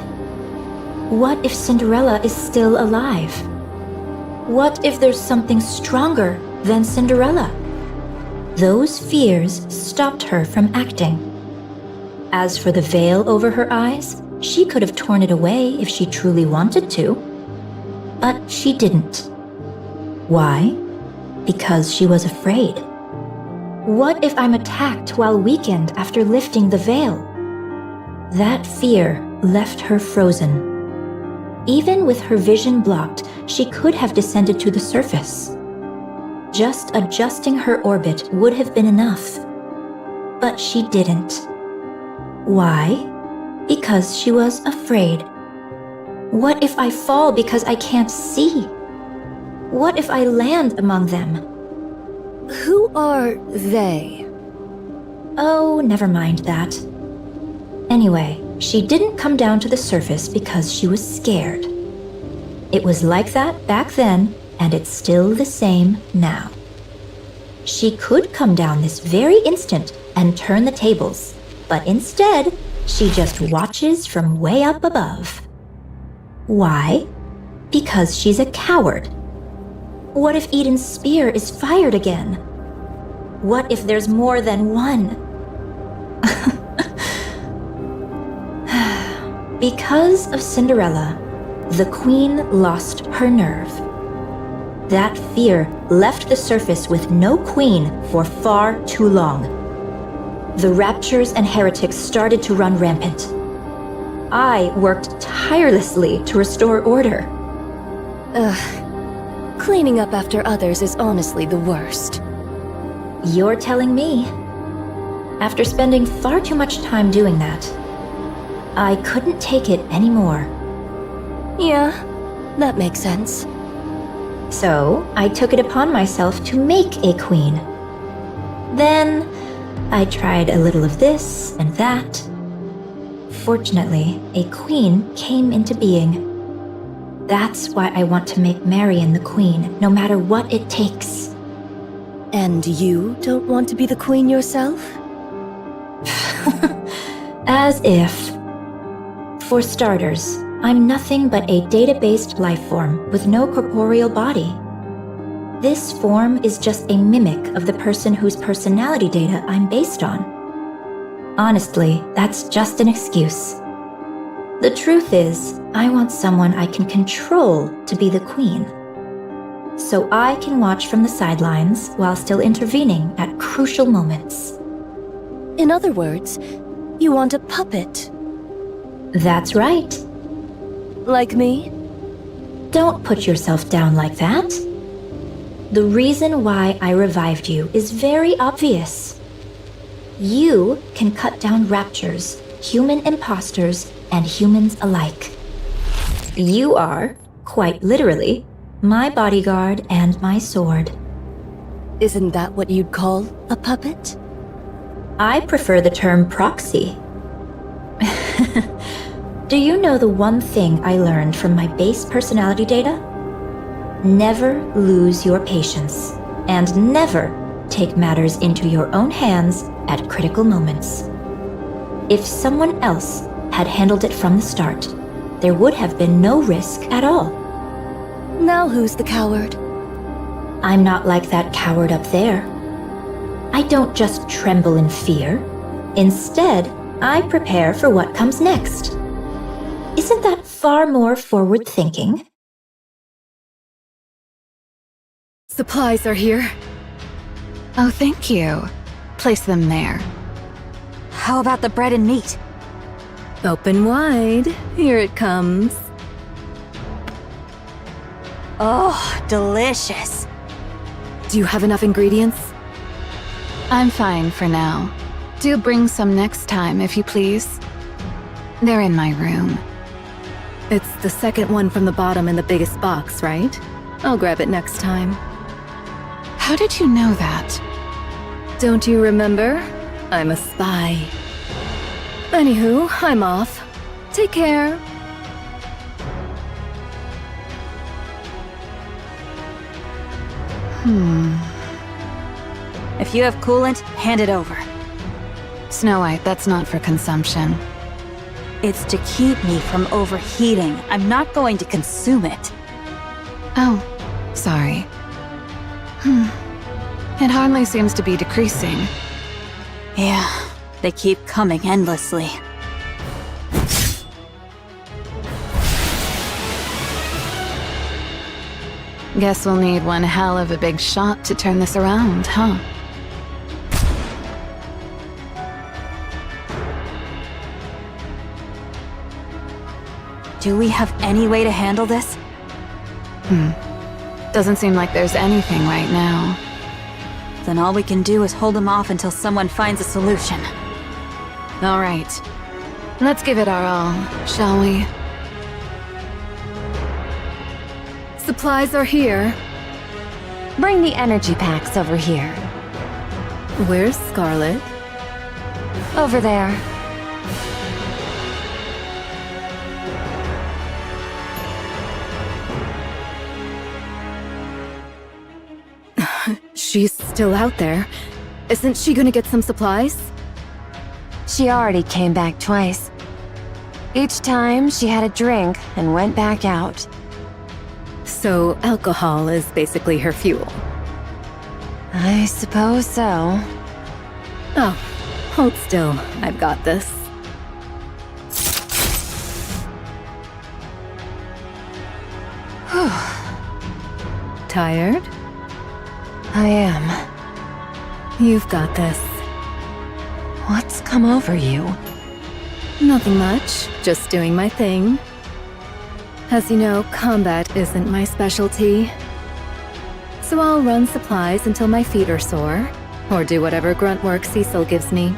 [SPEAKER 15] What if Cinderella is still alive? What if there's something stronger than Cinderella? Those fears stopped her from acting. As for the veil over her eyes, she could have torn it away if she truly wanted to. But she didn't. Why? Because she was afraid. What if I'm attacked while weakened after lifting the veil? That fear left her frozen. Even with her vision blocked, she could have descended to the surface. Just adjusting her orbit would have been enough. but she didn't. Why? Because she was afraid. What if I fall because I can't see? What if I land among them?
[SPEAKER 14] Who are they?
[SPEAKER 15] Oh, never mind that. Anyway, she didn't come down to the surface because she was scared. It was like that back then, and it's still the same now. She could come down this very instant and turn the tables, but instead, she just watches from way up above. Why? Because she's a coward. What if Eden's spear is fired again? What if there's more than one? Because of Cinderella, the queen lost her nerve. That fear left the surface with no queen for far too long. The raptures and heretics started to run rampant. I worked tirelessly to restore order.
[SPEAKER 14] Cleaning up after others is honestly the worst.
[SPEAKER 15] You're telling me. After spending far too much time doing that, I couldn't take it anymore.
[SPEAKER 14] Yeah, that makes sense.
[SPEAKER 15] So, I took it upon myself to make a queen. Then, I tried a little of this and that. Fortunately, a queen came into being. That's why I want to make Marion the queen, no matter what it takes.
[SPEAKER 14] And you don't want to be the queen yourself?
[SPEAKER 15] As if. For starters, I'm nothing but a data-based life form with no corporeal body. This form is just a mimic of the person whose personality data I'm based on. Honestly, that's just an excuse. The truth is, I want someone I can control to be the queen. So I can watch from the sidelines while still intervening at crucial moments.
[SPEAKER 14] In other words, you want a puppet.
[SPEAKER 15] That's right.
[SPEAKER 14] Like me?
[SPEAKER 15] Don't put yourself down like that. The reason why I revived you is very obvious. You can cut down raptures, human imposters, and humans alike. You are, quite literally, my bodyguard and my sword.
[SPEAKER 14] Isn't that what you'd call a puppet?
[SPEAKER 15] I prefer the term proxy. Do you know the one thing I learned from my base personality data? Never lose your patience, and never take matters into your own hands at critical moments. If someone else had handled it from the start, there would have been no risk at all.
[SPEAKER 14] Now who's the coward?
[SPEAKER 15] I'm not like that coward up there. I don't just tremble in fear. Instead, I prepare for what comes next. Isn't that far more forward-thinking?
[SPEAKER 9] Supplies are here.
[SPEAKER 4] Oh, thank you. Place them there.
[SPEAKER 9] How about the bread and meat?
[SPEAKER 4] Open wide. Here it comes.
[SPEAKER 9] Oh, delicious.
[SPEAKER 4] Do you have enough ingredients? I'm fine for now. Do bring some next time, if you please. They're in my room. It's the second one from the bottom in the biggest box, right? I'll grab it next time. How did you know that? Don't you remember? I'm a spy. Anywho, I'm off. Take care.
[SPEAKER 9] If you have coolant, hand it over.
[SPEAKER 4] Snow White, that's not for consumption.
[SPEAKER 9] It's to keep me from overheating. I'm not going to consume it.
[SPEAKER 4] Oh, sorry. It hardly seems to be decreasing.
[SPEAKER 9] Yeah, they keep coming endlessly.
[SPEAKER 4] Guess we'll need one hell of a big shot to turn this around, huh?
[SPEAKER 9] Do we have any way to handle this?
[SPEAKER 4] Doesn't seem like there's anything right now.
[SPEAKER 9] then all we can do is hold him off until someone finds a solution. All right. Let's give it our all, shall we?
[SPEAKER 4] Supplies are here.
[SPEAKER 5] Bring the energy packs over here.
[SPEAKER 4] Where's Scarlet?
[SPEAKER 5] Over there.
[SPEAKER 4] She's still out there. Isn't she gonna get some supplies?
[SPEAKER 5] She already came back twice. Each time, she had a drink and went back out.
[SPEAKER 4] So alcohol is basically her fuel.
[SPEAKER 5] I suppose so.
[SPEAKER 4] Oh, hold still. I've got this. Tired?
[SPEAKER 5] I am.
[SPEAKER 4] You've got this.
[SPEAKER 5] What's come over you?
[SPEAKER 4] Nothing much. Just doing my thing. As you know, combat isn't my specialty. So I'll run supplies until my feet are sore, or do whatever grunt work Cecil gives me.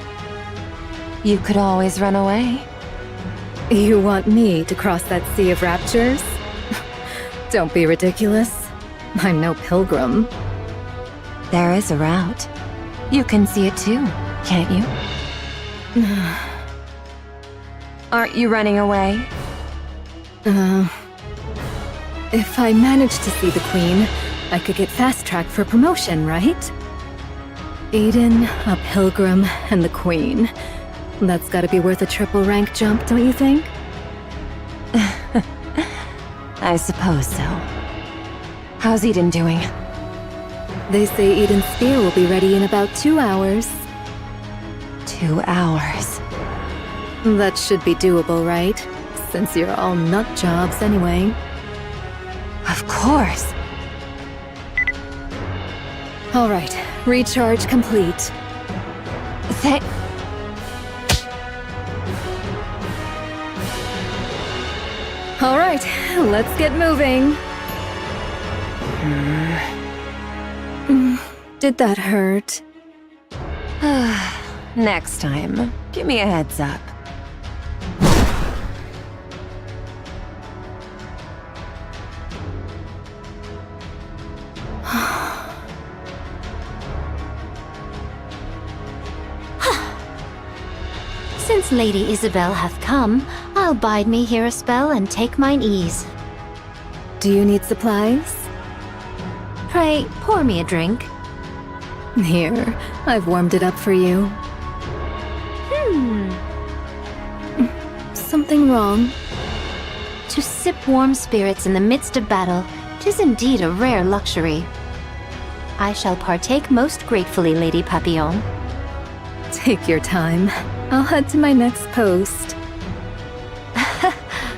[SPEAKER 5] You could always run away.
[SPEAKER 4] You want me to cross that sea of raptures? Don't be ridiculous. I'm no pilgrim.
[SPEAKER 5] There is a route. You can see it too, can't you? Aren't you running away?
[SPEAKER 4] If I managed to see the Queen, I could get fast-tracked for promotion, right? Aiden, a pilgrim, and the Queen. That's gotta be worth a triple rank jump, don't you think?
[SPEAKER 5] I suppose so. How's Eden doing?
[SPEAKER 4] They say Eden's spear will be ready in about 2 hours.
[SPEAKER 5] 2 hours.
[SPEAKER 4] That should be doable, right? Since you're all nut jobs anyway.
[SPEAKER 5] Of course.
[SPEAKER 4] All right, recharge complete. All right, let's get moving. Did that hurt?
[SPEAKER 5] Next time, give me a heads up.
[SPEAKER 7] Since Lady Isabel hath come, I'll bide me here a spell and take mine ease.
[SPEAKER 4] Do you need supplies?
[SPEAKER 7] Pray, pour me a drink.
[SPEAKER 4] Here, I've warmed it up for you. Something wrong?
[SPEAKER 7] To sip warm spirits in the midst of battle, 'tis indeed a rare luxury. I shall partake most gratefully, Lady Papillon.
[SPEAKER 4] Take your time. I'll head to my next post.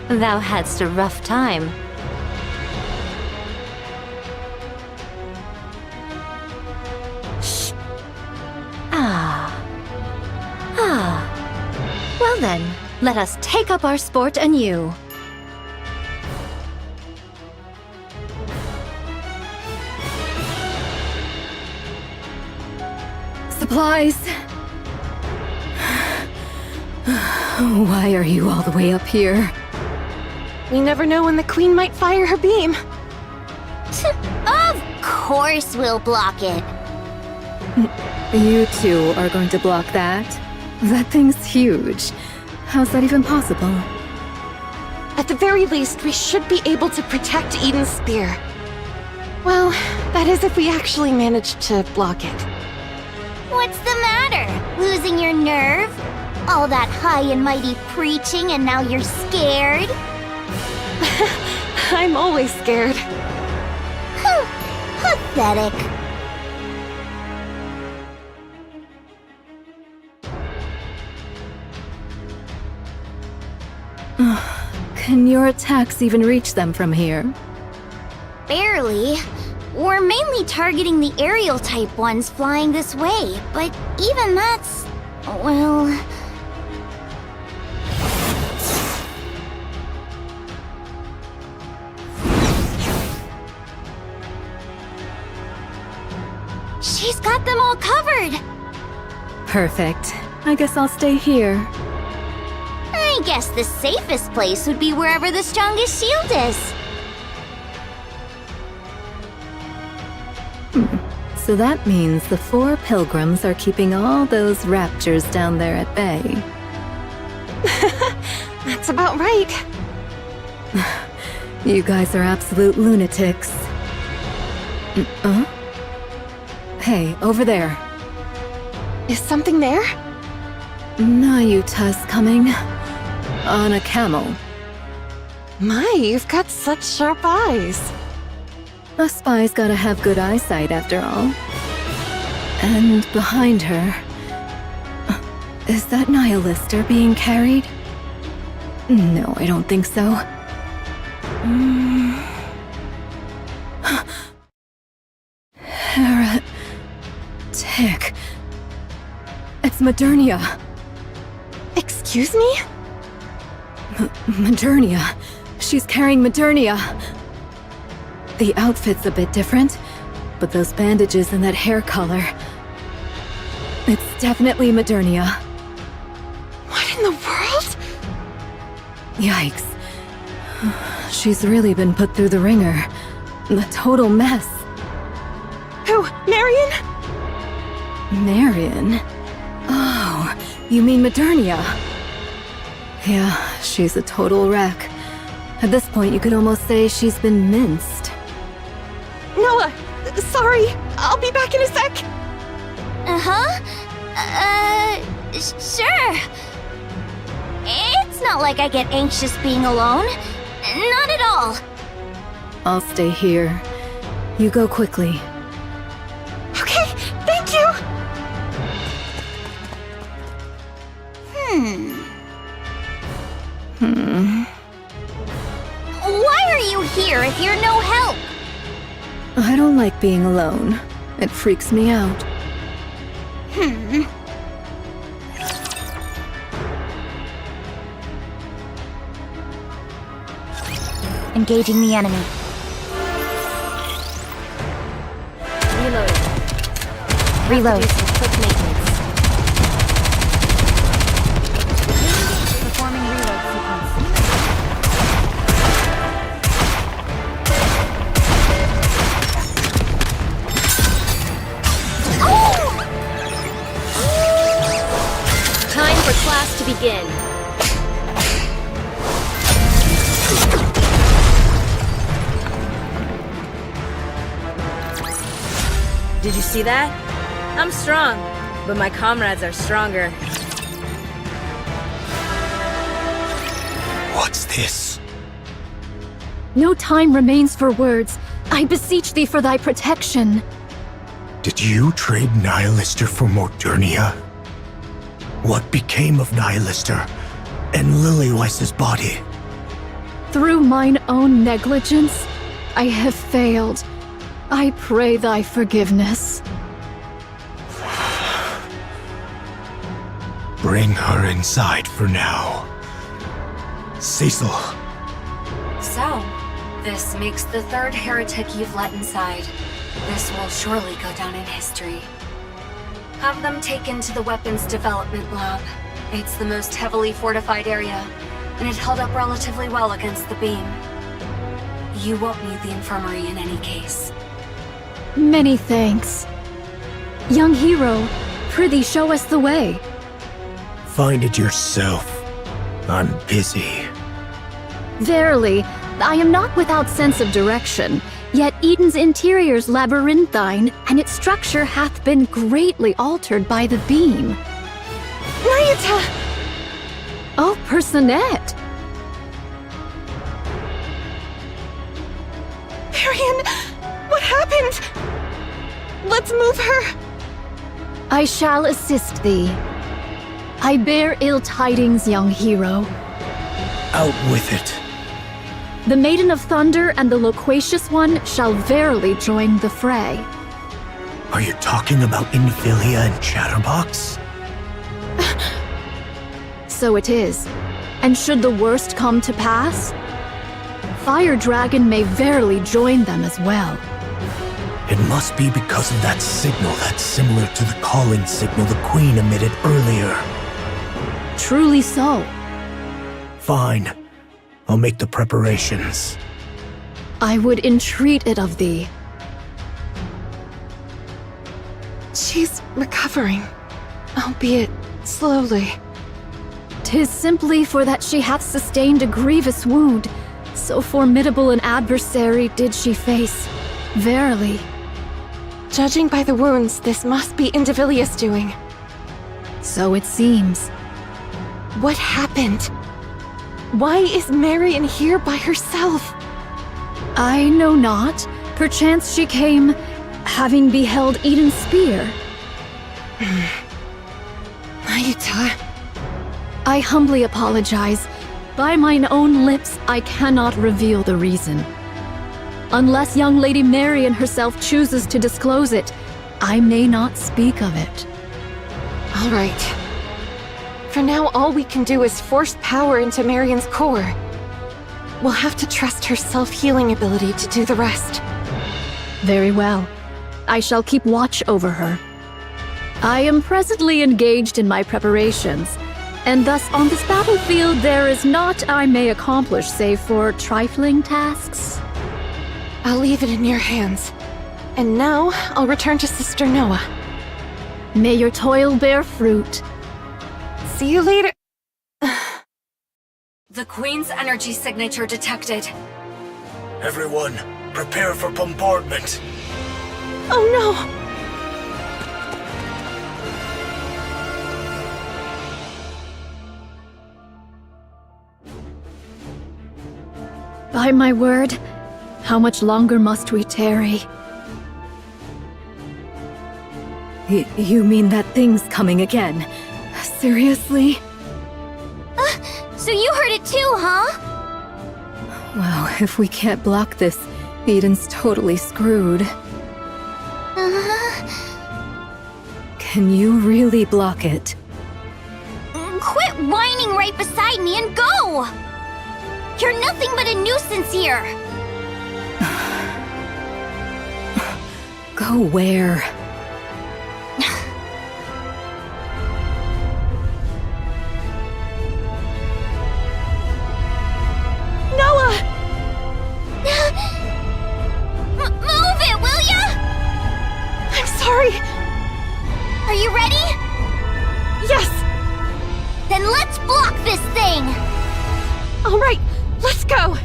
[SPEAKER 7] Thou hadst a rough time. Shh. Well then, let us take up our sport anew.
[SPEAKER 4] Supplies! Why are you all the way up here?
[SPEAKER 8] We never know when the Queen might fire her beam.
[SPEAKER 3] Of course we'll block it.
[SPEAKER 4] You two are going to block that? That thing's huge. How's that even possible?
[SPEAKER 8] At the very least, we should be able to protect Eden's spear. Well, that is if we actually manage to block it.
[SPEAKER 3] What's the matter? Losing your nerve? All that high and mighty preaching and now you're scared?
[SPEAKER 8] I'm always scared.
[SPEAKER 3] Pathetic.
[SPEAKER 4] Can your attacks even reach them from here?
[SPEAKER 3] Barely. We're mainly targeting the aerial type ones flying this way, but even that's... well... She's got them all covered!
[SPEAKER 4] Perfect. I guess I'll stay here.
[SPEAKER 3] I guess the safest place would be wherever the strongest shield is.
[SPEAKER 4] So that means the 4 pilgrims are keeping all those raptures down there at bay.
[SPEAKER 8] That's about right.
[SPEAKER 4] You guys are absolute lunatics. Hey, over there.
[SPEAKER 8] Is something there?
[SPEAKER 4] Nayuta's coming. On a camel.
[SPEAKER 8] My, you've got such sharp eyes.
[SPEAKER 4] A spy's gotta have good eyesight after all. And behind her... Is that Nihilister being carried? No, I don't think so. Heretic. It's Modernia.
[SPEAKER 8] Excuse me?
[SPEAKER 4] Modernia. She's carrying Modernia. The outfit's a bit different, but those bandages and that hair color... It's definitely Modernia.
[SPEAKER 8] What in the world?
[SPEAKER 4] Yikes. She's really been put through the ringer. A total mess.
[SPEAKER 8] Who? Marion?
[SPEAKER 4] Marion? Oh, you mean Modernia? Yeah, she's a total wreck. At this point, you could almost say she's been minced.
[SPEAKER 8] Noah! Sorry, I'll be back in a sec!
[SPEAKER 3] Sure. It's not like I get anxious being alone. Not at all.
[SPEAKER 4] I'll stay here. You go quickly.
[SPEAKER 8] Okay, thank you!
[SPEAKER 3] Why are you here if you're no help?
[SPEAKER 4] I don't like being alone. It freaks me out.
[SPEAKER 3] Engaging the enemy. Reload. Quick maintenance. Performing reload sequence.
[SPEAKER 10] Time for class to begin. Did you see that? I'm strong, but my comrades are stronger.
[SPEAKER 1] What's this?
[SPEAKER 6] No time remains for words. I beseech thee for thy protection.
[SPEAKER 1] Did you trade Nihilister for Modernia? What became of Nihilister and Lilyweiss's body?
[SPEAKER 6] Through mine own negligence, I have failed. I pray thy forgiveness.
[SPEAKER 1] Bring her inside for now. Cecil.
[SPEAKER 2] So, this makes the 3rd heretic you've let inside. This will surely go down in history. Have them taken to the weapons development lab. It's the most heavily fortified area, and it held up relatively well against the beam. You won't need the infirmary in any case.
[SPEAKER 6] Many thanks. Young hero, prithee show us the way.
[SPEAKER 1] Find it yourself. I'm busy.
[SPEAKER 6] Verily, I am not without sense of direction, yet Eden's interior's labyrinthine, and its structure hath been greatly altered by the beam.
[SPEAKER 8] Nayuta!
[SPEAKER 6] Oh, Personette!
[SPEAKER 8] Marion, what happened? Let's move her!
[SPEAKER 6] I shall assist thee. I bear ill tidings, young hero.
[SPEAKER 1] Out with it.
[SPEAKER 6] The Maiden of Thunder and the Loquacious One shall verily join the fray.
[SPEAKER 1] Are you talking about Infilia and Chatterbox?
[SPEAKER 6] So it is. And should the worst come to pass, Fire Dragon may verily join them as well.
[SPEAKER 1] It must be because of that signal that's similar to the calling signal the Queen emitted earlier.
[SPEAKER 6] Truly so.
[SPEAKER 1] Fine. I'll make the preparations.
[SPEAKER 6] I would entreat it of thee.
[SPEAKER 8] She's recovering, albeit slowly.
[SPEAKER 6] 'Tis simply for that she hath sustained a grievous wound. So formidable an adversary did she face. Verily.
[SPEAKER 8] Judging by the wounds, this must be Indivilius' doing.
[SPEAKER 6] So it seems.
[SPEAKER 8] What happened? Why is Marion here by herself?
[SPEAKER 6] I know not. Perchance she came, having beheld Eden's spear.
[SPEAKER 8] Ayuta.
[SPEAKER 6] I humbly apologize. By mine own lips, I cannot reveal the reason. Unless young Lady Marion herself chooses to disclose it, I may not speak of it.
[SPEAKER 8] All right. For now, all we can do is force power into Marion's core. We'll have to trust her self-healing ability to do the rest.
[SPEAKER 6] Very well. I shall keep watch over her. I am presently engaged in my preparations, and thus on this battlefield there is naught I may accomplish save for trifling tasks.
[SPEAKER 8] I'll leave it in your hands. And now, I'll return to Sister Noah.
[SPEAKER 6] May your toil bear fruit.
[SPEAKER 8] See you later.
[SPEAKER 2] The Queen's energy signature detected.
[SPEAKER 1] Everyone, prepare for bombardment.
[SPEAKER 8] Oh no!
[SPEAKER 6] By my word, how much longer must we tarry? You mean that thing's coming again? Seriously?
[SPEAKER 3] So you heard it too, huh?
[SPEAKER 6] Well, if we can't block this, Eden's totally screwed. Can you really block it?
[SPEAKER 3] Quit whining right beside me and go! You're nothing but a nuisance here!
[SPEAKER 6] Go where?
[SPEAKER 3] Move it, will ya?
[SPEAKER 8] I'm sorry.
[SPEAKER 3] Are you ready?
[SPEAKER 8] Yes!
[SPEAKER 3] Then let's block this thing!
[SPEAKER 8] All right, let's go!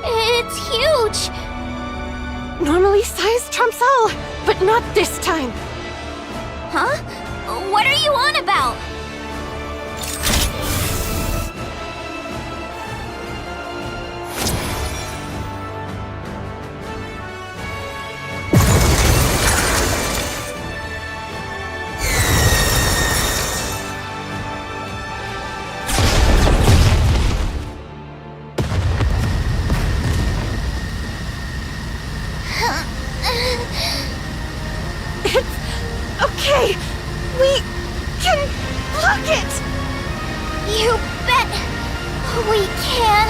[SPEAKER 3] It's huge!
[SPEAKER 8] Normally size trumps all, but not this time.
[SPEAKER 3] Huh? What are you on about?
[SPEAKER 8] It's okay. We can block it!
[SPEAKER 3] You bet we can.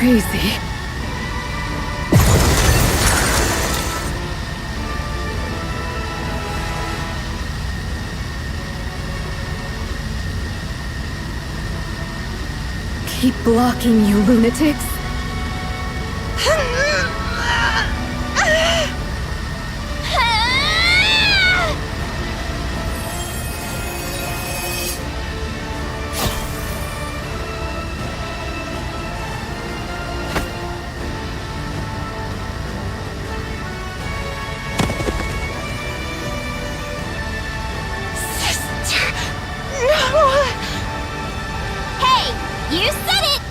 [SPEAKER 6] Crazy. Keep blocking, you lunatics.
[SPEAKER 3] You said it!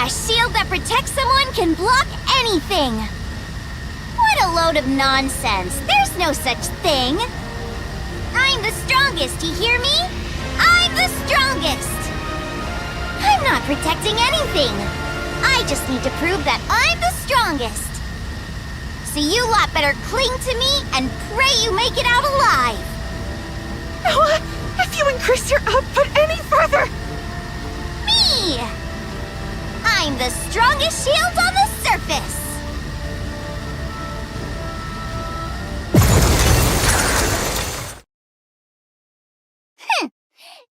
[SPEAKER 3] A shield that protects someone can block anything! What a load of nonsense! There's no such thing! I'm the strongest, you hear me? I'm the strongest! I'm not protecting anything! I just need to prove that I'm the strongest! So you lot better cling to me and pray you make it out alive!
[SPEAKER 8] Noah, if you increase your output any further...
[SPEAKER 3] Me! I'm the strongest shield on the surface!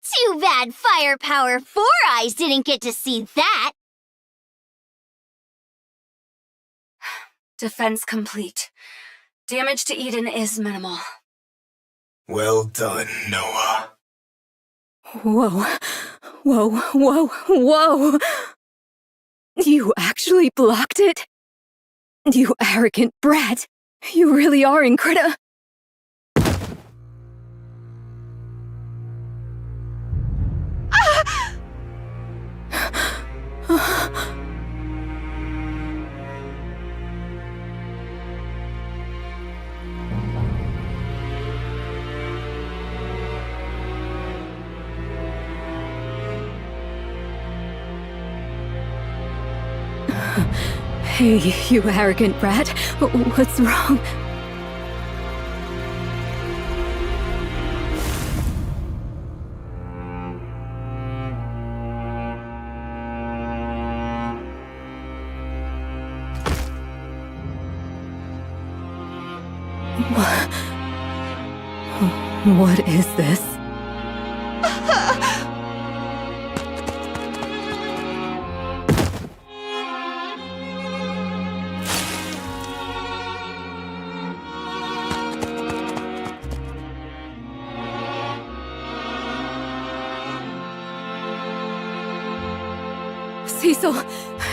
[SPEAKER 3] Too bad Firepower 4 Eyes didn't get to see that!
[SPEAKER 2] Defense complete. Damage to Eden is minimal.
[SPEAKER 1] Well done, Noah.
[SPEAKER 4] Whoa. Whoa, whoa, whoa! You actually blocked it? You arrogant brat! You really are incredible. Hey, you arrogant brat. What's wrong? What is this?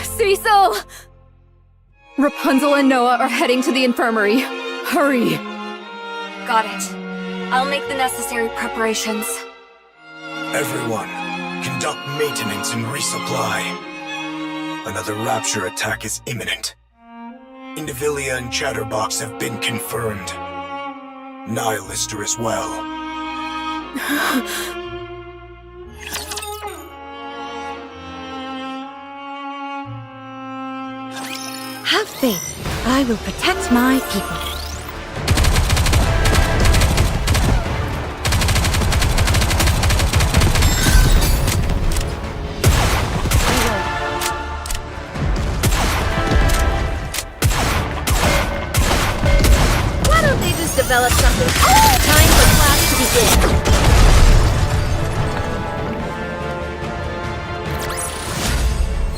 [SPEAKER 4] Cecil! Rapunzel and Noah are heading to the infirmary. Hurry!
[SPEAKER 2] Got it. I'll make the necessary preparations.
[SPEAKER 1] Everyone, conduct maintenance and resupply. Another Rapture attack is imminent. Indivilia and Chatterbox have been confirmed. Nihilister as well.
[SPEAKER 8] Have faith. I will protect my people.
[SPEAKER 10] Why don't they just develop something? Time for class to begin.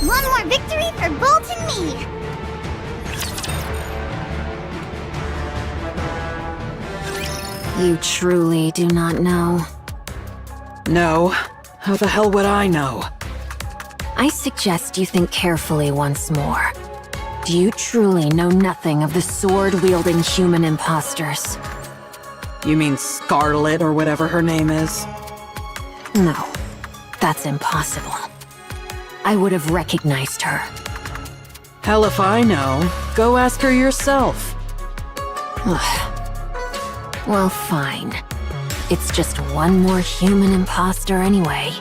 [SPEAKER 3] One more victory for Bolt and me!
[SPEAKER 5] You truly do not know.
[SPEAKER 11] No. How the hell would I know?
[SPEAKER 5] I suggest you think carefully once more. Do you truly know nothing of the sword-wielding human imposters?
[SPEAKER 11] You mean Scarlet or whatever her name is?
[SPEAKER 5] No, that's impossible. I would have recognized her.
[SPEAKER 11] Hell if I know. Go ask her yourself.
[SPEAKER 5] Well, fine. It's just one more human imposter anyway.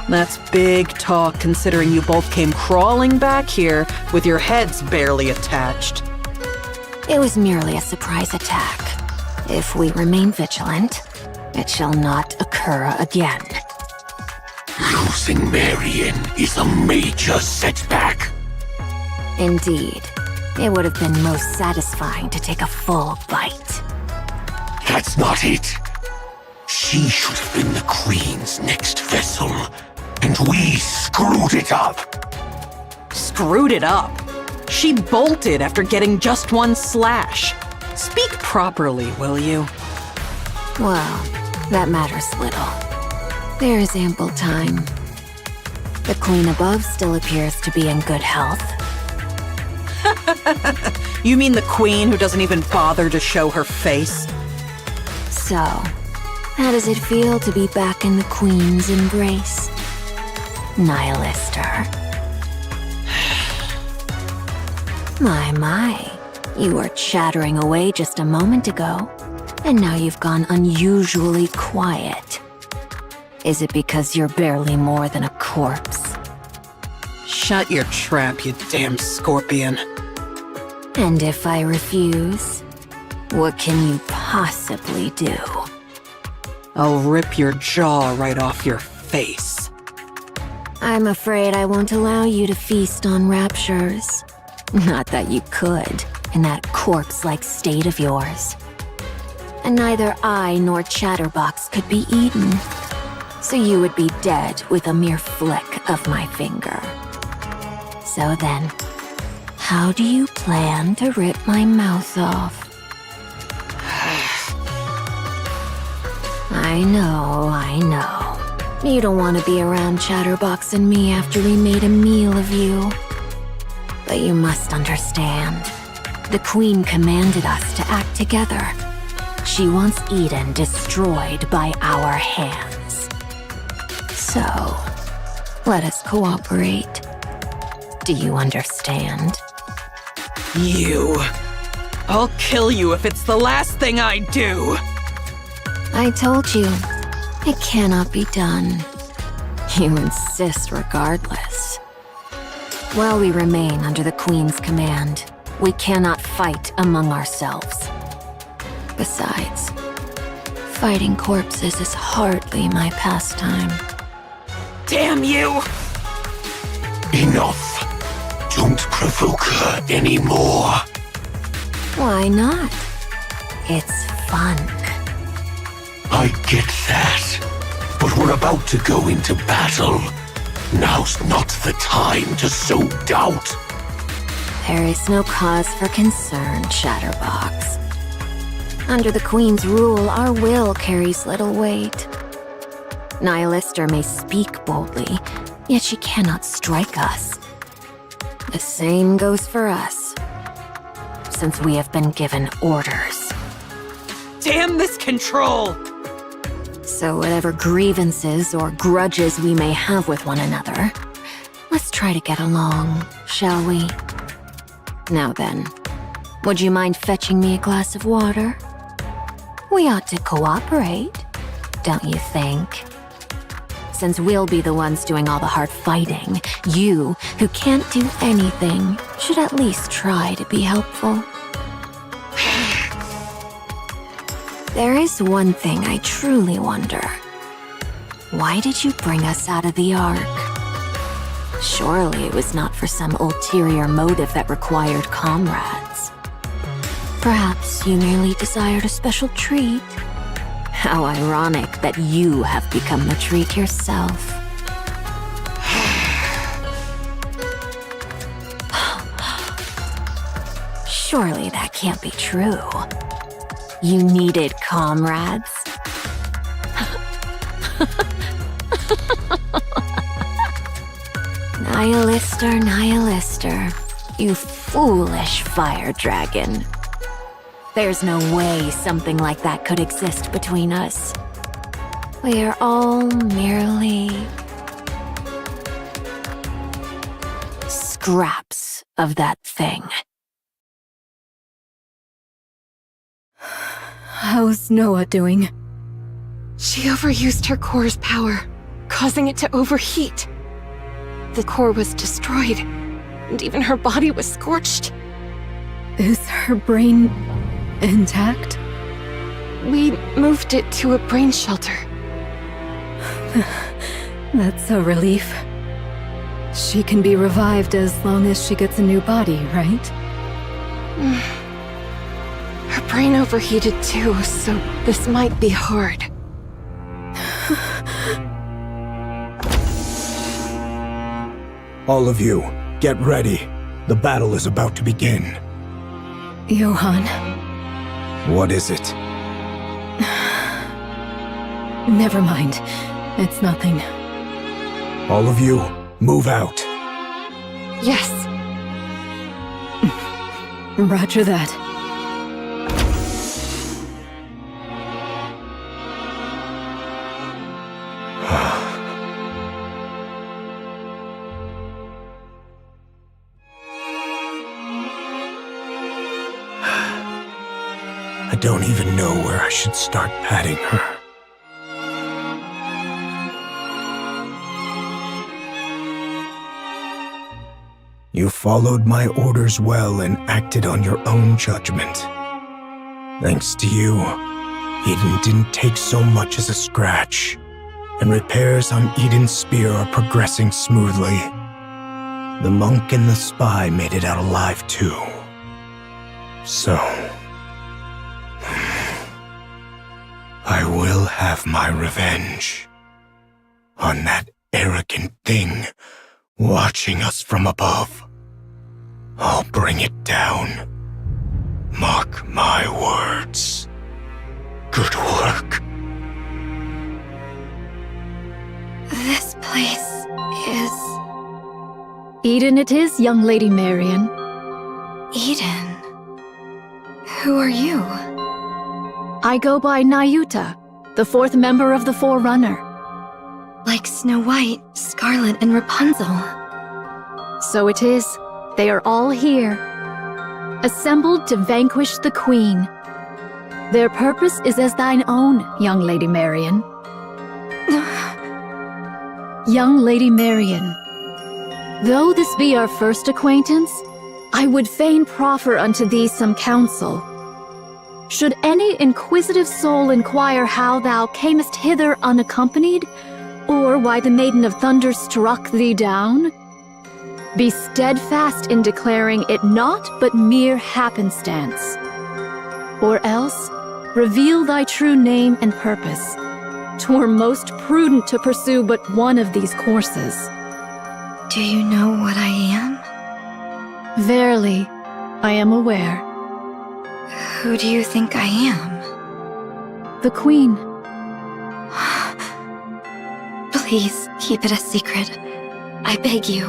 [SPEAKER 11] That's big talk considering you both came crawling back here with your heads barely attached.
[SPEAKER 5] It was merely a surprise attack. If we remain vigilant, it shall not occur again.
[SPEAKER 13] Losing Marion is a major setback.
[SPEAKER 5] Indeed. It would have been most satisfying to take a full bite.
[SPEAKER 13] That's not it. She should have been the Queen's next vessel, and we screwed it up.
[SPEAKER 11] Screwed it up? She bolted after getting just one slash. Speak properly, will you?
[SPEAKER 5] Well, that matters little. There is ample time. The queen above still appears to be in good health.
[SPEAKER 11] You mean the queen who doesn't even bother to show her face?
[SPEAKER 5] So, how does it feel to be back in the queen's embrace? Nihilister. My, you were chattering away just a moment ago, and now you've gone unusually quiet. Is it because you're barely more than a corpse?
[SPEAKER 11] Shut your trap, you damn scorpion.
[SPEAKER 5] And if I refuse, what can you possibly do?
[SPEAKER 11] I'll rip your jaw right off your face.
[SPEAKER 5] I'm afraid I won't allow you to feast on raptures. Not that you could, in that corpse-like state of yours. And neither I nor Chatterbox could be eaten. So you would be dead with a mere flick of my finger. So then, how do you plan to rip my mouth off? I know. You don't want to be around Chatterbox and me after we made a meal of you. But you must understand. The Queen commanded us to act together. She wants Eden destroyed by our hands. So, let us cooperate. Do you understand?
[SPEAKER 11] You. I'll kill you if it's the last thing I do.
[SPEAKER 5] I told you, it cannot be done. You insist regardless. While we remain under the Queen's command, we cannot fight among ourselves. Besides, fighting corpses is hardly my pastime.
[SPEAKER 11] Damn you!
[SPEAKER 13] Enough. Don't provoke her anymore.
[SPEAKER 5] Why not? It's fun.
[SPEAKER 13] I get that. But we're about to go into battle. Now's not the time to sow doubt.
[SPEAKER 5] There is no cause for concern, Chatterbox. Under the Queen's rule, our will carries little weight. Nihilister may speak boldly, yet she cannot strike us. The same goes for us, since we have been given orders.
[SPEAKER 11] Damn this control!
[SPEAKER 5] So whatever grievances or grudges we may have with one another, let's try to get along, shall we? Now then, would you mind fetching me a glass of water? We ought to cooperate, don't you think? Since we'll be the ones doing all the hard fighting, you, who can't do anything, should at least try to be helpful. There is one thing I truly wonder. Why did you bring us out of the Ark? Surely it was not for some ulterior motive that required comrades. Perhaps you merely desired a special treat. How ironic that you have become the treat yourself. Surely that can't be true. You needed comrades. Nihilister, you foolish fire dragon. There's no way something like that could exist between us. We are all merely scraps of that thing.
[SPEAKER 4] How's Noah doing?
[SPEAKER 8] She overused her core's power, causing it to overheat. The core was destroyed, and even her body was scorched.
[SPEAKER 4] Is her brain intact?
[SPEAKER 8] We moved it to a brain shelter.
[SPEAKER 4] That's a relief. She can be revived as long as she gets a new body, right?
[SPEAKER 8] Her brain overheated too, so this might be hard.
[SPEAKER 1] All of you, get ready. The battle is about to begin.
[SPEAKER 4] Johann,
[SPEAKER 1] What is it?
[SPEAKER 4] never mind. It's nothing.
[SPEAKER 1] All of you, move out.
[SPEAKER 8] Yes.
[SPEAKER 4] Roger that.
[SPEAKER 1] I don't even know where I should start patting her. You followed my orders well and acted on your own judgment. Thanks to you, Eden didn't take so much as a scratch, and repairs on Eden's spear are progressing smoothly. The monk and the spy made it out alive too. So, I will have my revenge on that arrogant thing watching us from above. I'll bring it down. Mark my words. Good work.
[SPEAKER 6] This place is...
[SPEAKER 4] Eden it is, young Lady Marion.
[SPEAKER 6] Eden. Who are you?
[SPEAKER 4] I go by Nayuta, the fourth member of the Forerunner.
[SPEAKER 6] Like Snow White, Scarlet, and Rapunzel.
[SPEAKER 4] So it is. They are all here, assembled to vanquish the Queen. Their purpose is as thine own, young Lady Marion. Young Lady Marion, though this be our first acquaintance, I would fain proffer unto thee some counsel. Should any inquisitive soul inquire how thou camest hither unaccompanied, or why the Maiden of Thunder struck thee down, be steadfast in declaring it naught but mere happenstance. Or else, reveal thy true name and purpose. 'Twere most prudent to pursue but one of these courses.
[SPEAKER 6] Do you know what I am?
[SPEAKER 4] Verily, I am aware.
[SPEAKER 6] Who do you think I am?
[SPEAKER 4] The Queen.
[SPEAKER 6] Please, keep it a secret. I beg you.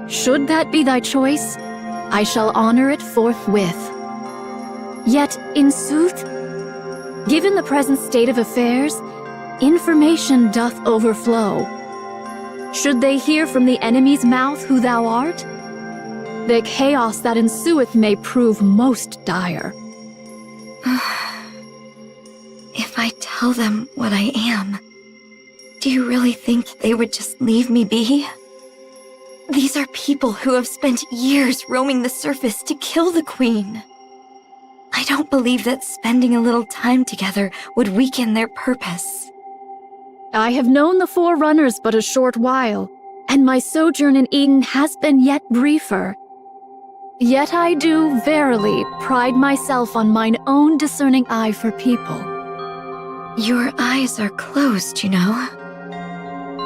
[SPEAKER 4] Should that be thy choice, I shall honor it forthwith. Yet, in sooth, given the present state of affairs, information doth overflow. Should they hear from the enemy's mouth who thou art, the chaos that ensueth may prove most dire.
[SPEAKER 6] If I tell them what I am, do you really think they would just leave me be? These are people who have spent years roaming the surface to kill the Queen. I don't believe that spending a little time together would weaken their purpose.
[SPEAKER 4] I have known the Forerunners but a short while, and my sojourn in Eden has been yet briefer. Yet I do, verily, pride myself on mine own discerning eye for people.
[SPEAKER 6] Your eyes are closed, you know.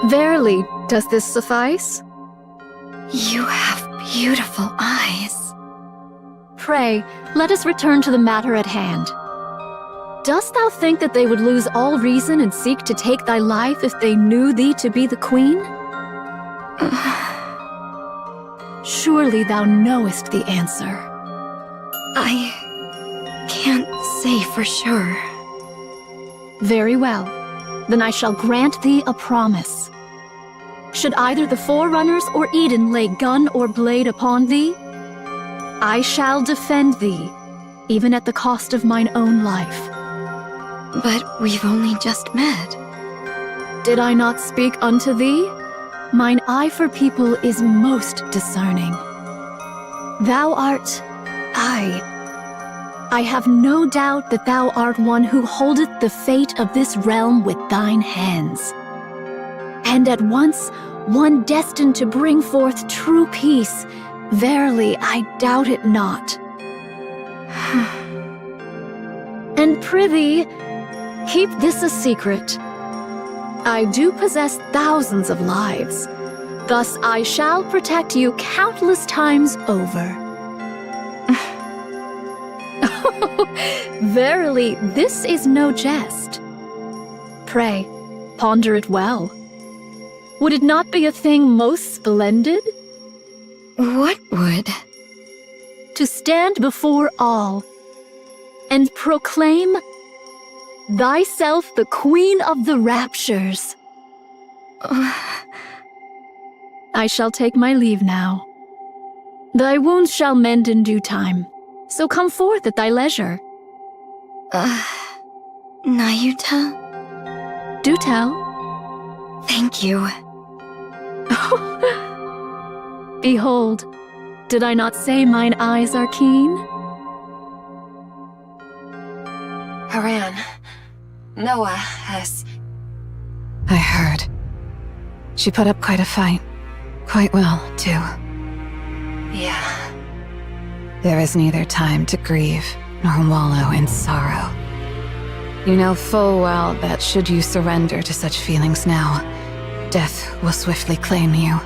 [SPEAKER 4] Verily, does this suffice?
[SPEAKER 6] You have beautiful eyes.
[SPEAKER 4] Pray, let us return to the matter at hand. Dost thou think that they would lose all reason and seek to take thy life if they knew thee to be the Queen? Surely thou knowest the answer.
[SPEAKER 6] I can't say for sure.
[SPEAKER 4] Very well. Then I shall grant thee a promise. Should either the Forerunners or Eden lay gun or blade upon thee, I shall defend thee, even at the cost of mine own life.
[SPEAKER 6] But we've only just met.
[SPEAKER 4] Did I not speak unto thee? Mine eye for people is most discerning. Thou art I have no doubt that thou art one who holdeth the fate of this realm with thine hands. And at once, one destined to bring forth true peace. Verily, I doubt it not. And prithee, keep this a secret. I do possess thousands of lives,
[SPEAKER 6] Thus I shall protect you countless times over. Verily, this is no jest. Pray, ponder it well. Would it not be a thing most splendid?
[SPEAKER 4] What would?
[SPEAKER 6] To stand before all and proclaim thyself the Queen of the Raptures. I shall take my leave now. Thy wounds shall mend in due time, so come forth at thy leisure.
[SPEAKER 4] Nayuta?
[SPEAKER 6] Do tell.
[SPEAKER 4] Thank you.
[SPEAKER 6] Behold, did I not say mine eyes are keen?
[SPEAKER 5] Haran, Noah has...
[SPEAKER 9] I heard. She put up quite a fight. Quite well, too.
[SPEAKER 5] Yeah.
[SPEAKER 9] There is neither time to grieve nor wallow in sorrow. You know full well that should you surrender to such feelings now, death will swiftly claim you.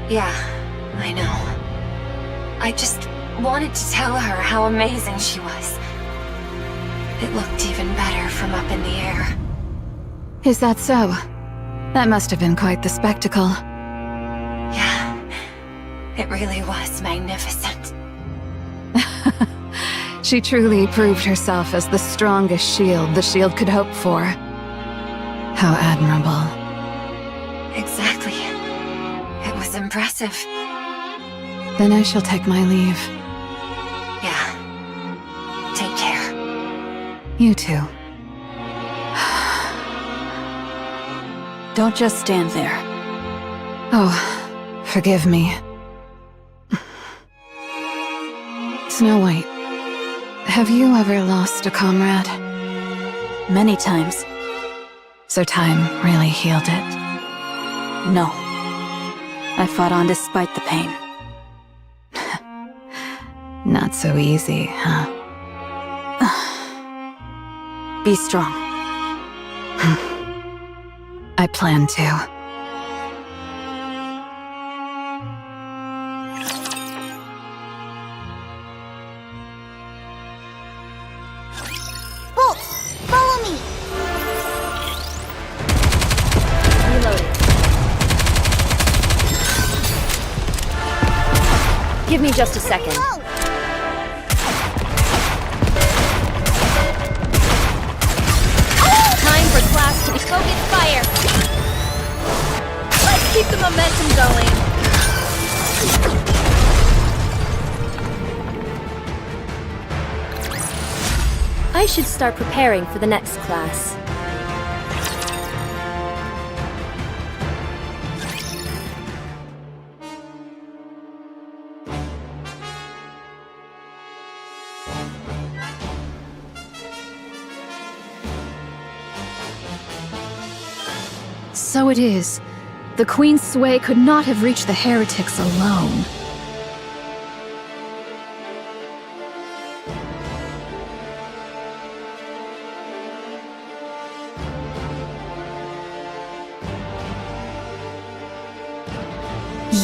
[SPEAKER 5] Yeah, I know. I just wanted to tell her how amazing she was. It looked even better from up in the air.
[SPEAKER 9] Is that so? That must have been quite the spectacle.
[SPEAKER 5] Yeah, it really was magnificent.
[SPEAKER 9] She truly proved herself as the strongest shield the shield could hope for. How admirable.
[SPEAKER 5] Exactly. It was impressive.
[SPEAKER 9] Then I shall take my leave.
[SPEAKER 5] Yeah. Take care.
[SPEAKER 9] You too.
[SPEAKER 4] Don't just stand there.
[SPEAKER 9] Oh, forgive me. Snow White, have you ever lost a comrade?
[SPEAKER 4] Many times.
[SPEAKER 9] So time really healed it?
[SPEAKER 4] No. I fought on despite the pain.
[SPEAKER 9] Not so easy, huh?
[SPEAKER 4] Be strong.
[SPEAKER 9] I plan to.
[SPEAKER 3] Bolt, follow me.
[SPEAKER 14] Reloading. Give me just a second.
[SPEAKER 3] Whoa.
[SPEAKER 14] Time for class to focus fire. Let's keep the momentum going. I should start preparing for the next class.
[SPEAKER 6] So it is. The Queen's sway could not have reached the heretics alone.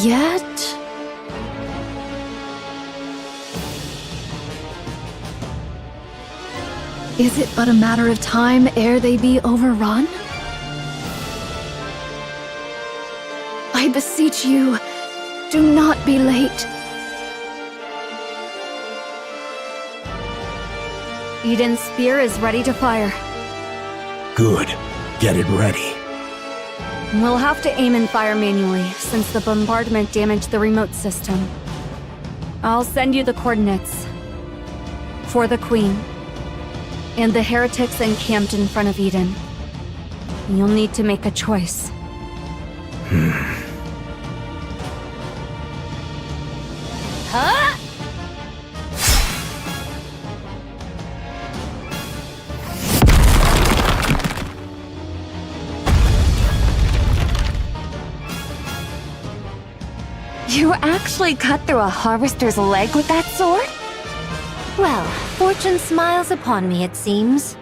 [SPEAKER 6] Yet... is it but a matter of time ere they be overrun? I beseech you, do not be late.
[SPEAKER 2] Eden's spear is ready to fire.
[SPEAKER 1] Good. Get it ready.
[SPEAKER 2] We'll have to aim and fire manually, since the bombardment damaged the remote system. I'll send you the coordinates. For the Queen. And the heretics encamped in front of Eden. You'll need to make a choice.
[SPEAKER 14] Huh?
[SPEAKER 5] You actually cut through a harvester's leg with that sword?
[SPEAKER 7] Well, fortune smiles upon me, it seems.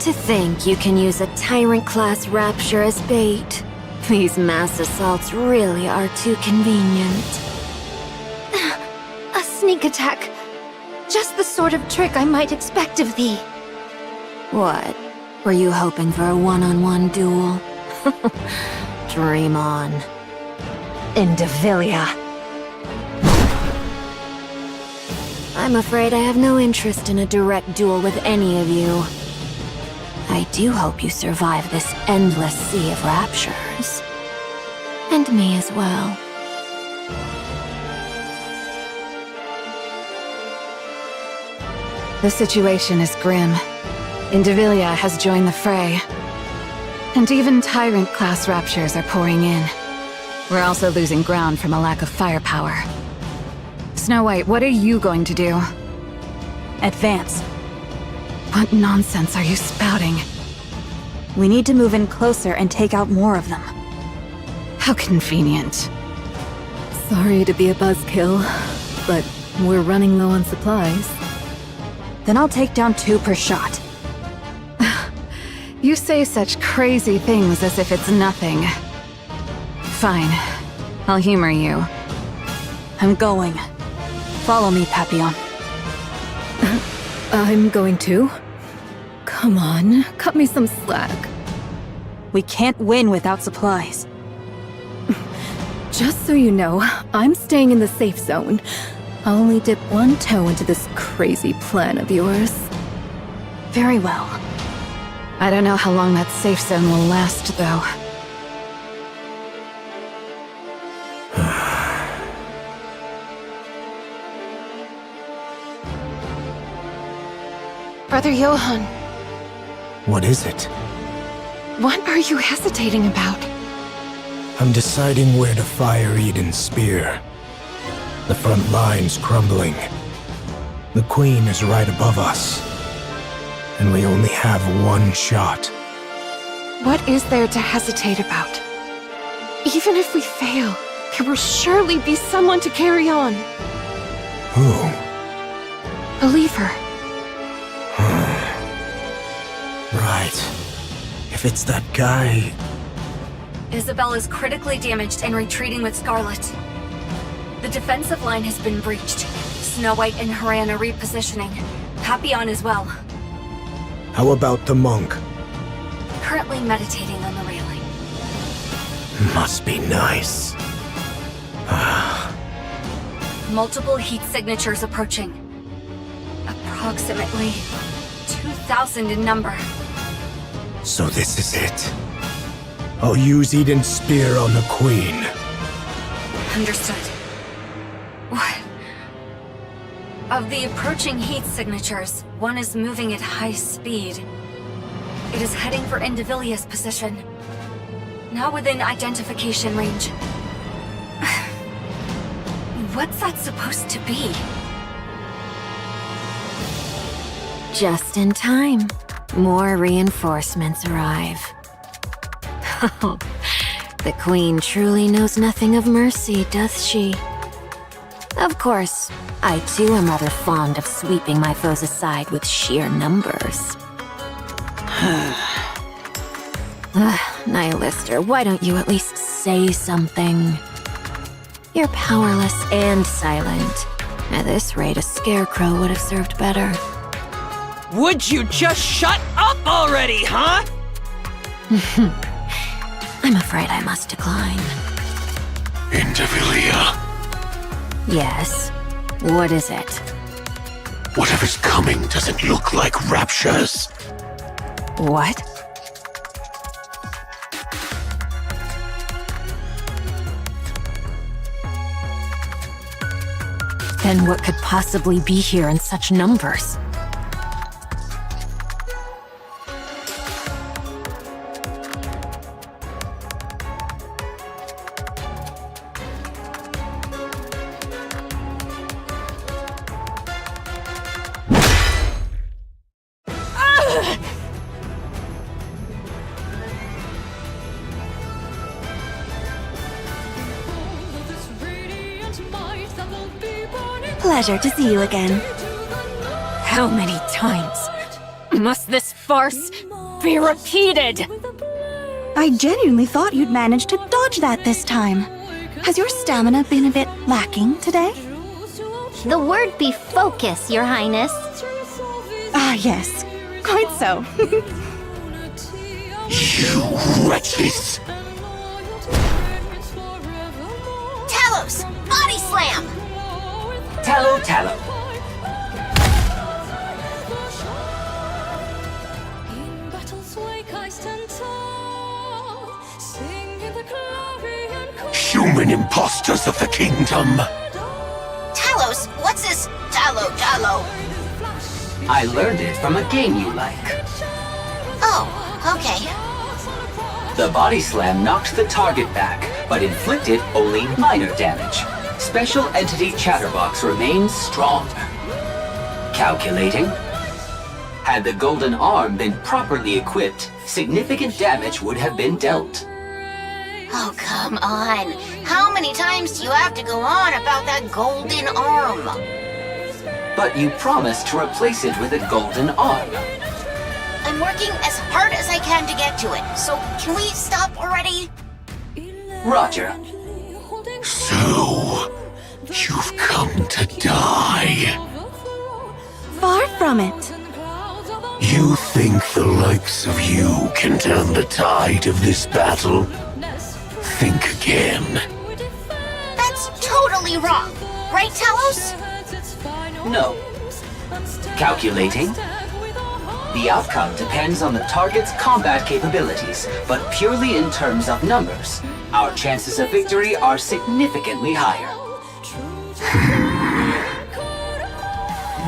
[SPEAKER 5] To think you can use a Tyrant-class Rapture as bait. These mass assaults really are too convenient.
[SPEAKER 7] A sneak attack. Just the sort of trick I might expect of thee.
[SPEAKER 5] What? Were you hoping for a one-on-one duel? Dream on.
[SPEAKER 9] Indivilia.
[SPEAKER 5] I'm afraid I have no interest in a direct duel with any of you. I do hope you survive this endless sea of raptures. And me as well.
[SPEAKER 9] The situation is grim. Indivilia has joined the fray. And even Tyrant-class raptures are pouring in. We're also losing ground from a lack of firepower. Snow White, what are you going to do? Advance. What nonsense are you spouting? We need to move in closer and take out more of them. How convenient.
[SPEAKER 4] Sorry to be a buzzkill, but we're running low on supplies.
[SPEAKER 9] Then I'll take down 2 per shot. You say such crazy things as if it's nothing. Fine. I'll humor you. I'm going. Follow me, Papillon.
[SPEAKER 4] I'm going to. Come on, cut me some slack.
[SPEAKER 9] We can't win without supplies.
[SPEAKER 4] Just so you know, I'm staying in the safe zone. I'll only dip one toe into this crazy plan of yours.
[SPEAKER 9] Very well. I don't know how long that safe zone will last, though.
[SPEAKER 8] Brother Johann,
[SPEAKER 1] What is it?
[SPEAKER 8] what are you hesitating about?
[SPEAKER 1] I'm deciding where to fire Eden's spear. The front line's crumbling. The Queen is right above us. And we only have one shot.
[SPEAKER 8] What is there to hesitate about? Even if we fail, there will surely be someone to carry on.
[SPEAKER 1] Who?
[SPEAKER 8] Believe her.
[SPEAKER 1] Right. If it's that guy...
[SPEAKER 2] Isabel is critically damaged and retreating with Scarlet. The defensive line has been breached. Snow White and Haran are repositioning. Papillon as well.
[SPEAKER 1] How about the monk?
[SPEAKER 2] Currently meditating on the railing.
[SPEAKER 1] Must be nice.
[SPEAKER 2] Multiple heat signatures approaching. Approximately 2,000 in number.
[SPEAKER 1] So this is it. I'll use Eden's spear on the Queen.
[SPEAKER 2] Understood. What? Of the approaching heat signatures, one is moving at high speed. It is heading for Indivilia's position. Not within identification range. What's that supposed to be?
[SPEAKER 5] Just in time. More reinforcements arrive. The Queen truly knows nothing of mercy, doth she? Of course, I too am rather fond of sweeping my foes aside with sheer numbers. Nihilister, why don't you at least say something? You're powerless and silent. At this rate, a scarecrow would have served better.
[SPEAKER 11] Would you just shut up already, huh?
[SPEAKER 5] I'm afraid I must decline.
[SPEAKER 13] Indivilia,
[SPEAKER 5] Yes. What is it?
[SPEAKER 13] whatever's coming doesn't look like raptures.
[SPEAKER 5] What? Then what could possibly be here in such numbers?
[SPEAKER 3] Pleasure to see you again.
[SPEAKER 5] How many times must this farce
[SPEAKER 14] be repeated!
[SPEAKER 9] I genuinely thought you'd managed to dodge that this time. Has your stamina been a bit lacking today?
[SPEAKER 3] The word be focus, Your Highness.
[SPEAKER 9] Ah, yes. Quite so.
[SPEAKER 13] You wretches!
[SPEAKER 3] Talos! Body slam!
[SPEAKER 12] Tallow, tallow.
[SPEAKER 13] Human imposters of the kingdom!
[SPEAKER 3] Talos, what's this Tallow?
[SPEAKER 12] I learned it from a game you like.
[SPEAKER 3] Oh, okay.
[SPEAKER 12] The body slam knocked the target back, but inflicted only minor damage. Special entity Chatterbox remains strong. Calculating. Had the golden arm been properly equipped, significant damage would have been dealt.
[SPEAKER 3] Oh, come on. How many times do you have to go on about that golden arm?
[SPEAKER 12] But you promised to replace it with a golden arm.
[SPEAKER 3] I'm working as hard as I can to get to it, so can we stop already?
[SPEAKER 12] Roger.
[SPEAKER 13] So, you've come to die.
[SPEAKER 9] Far from it.
[SPEAKER 13] You think the likes of you can turn the tide of this battle? Think again.
[SPEAKER 3] That's totally wrong. Right, Talos?
[SPEAKER 12] No. Calculating. The outcome depends on the target's combat capabilities, but purely in terms of numbers. Our chances of victory are significantly higher.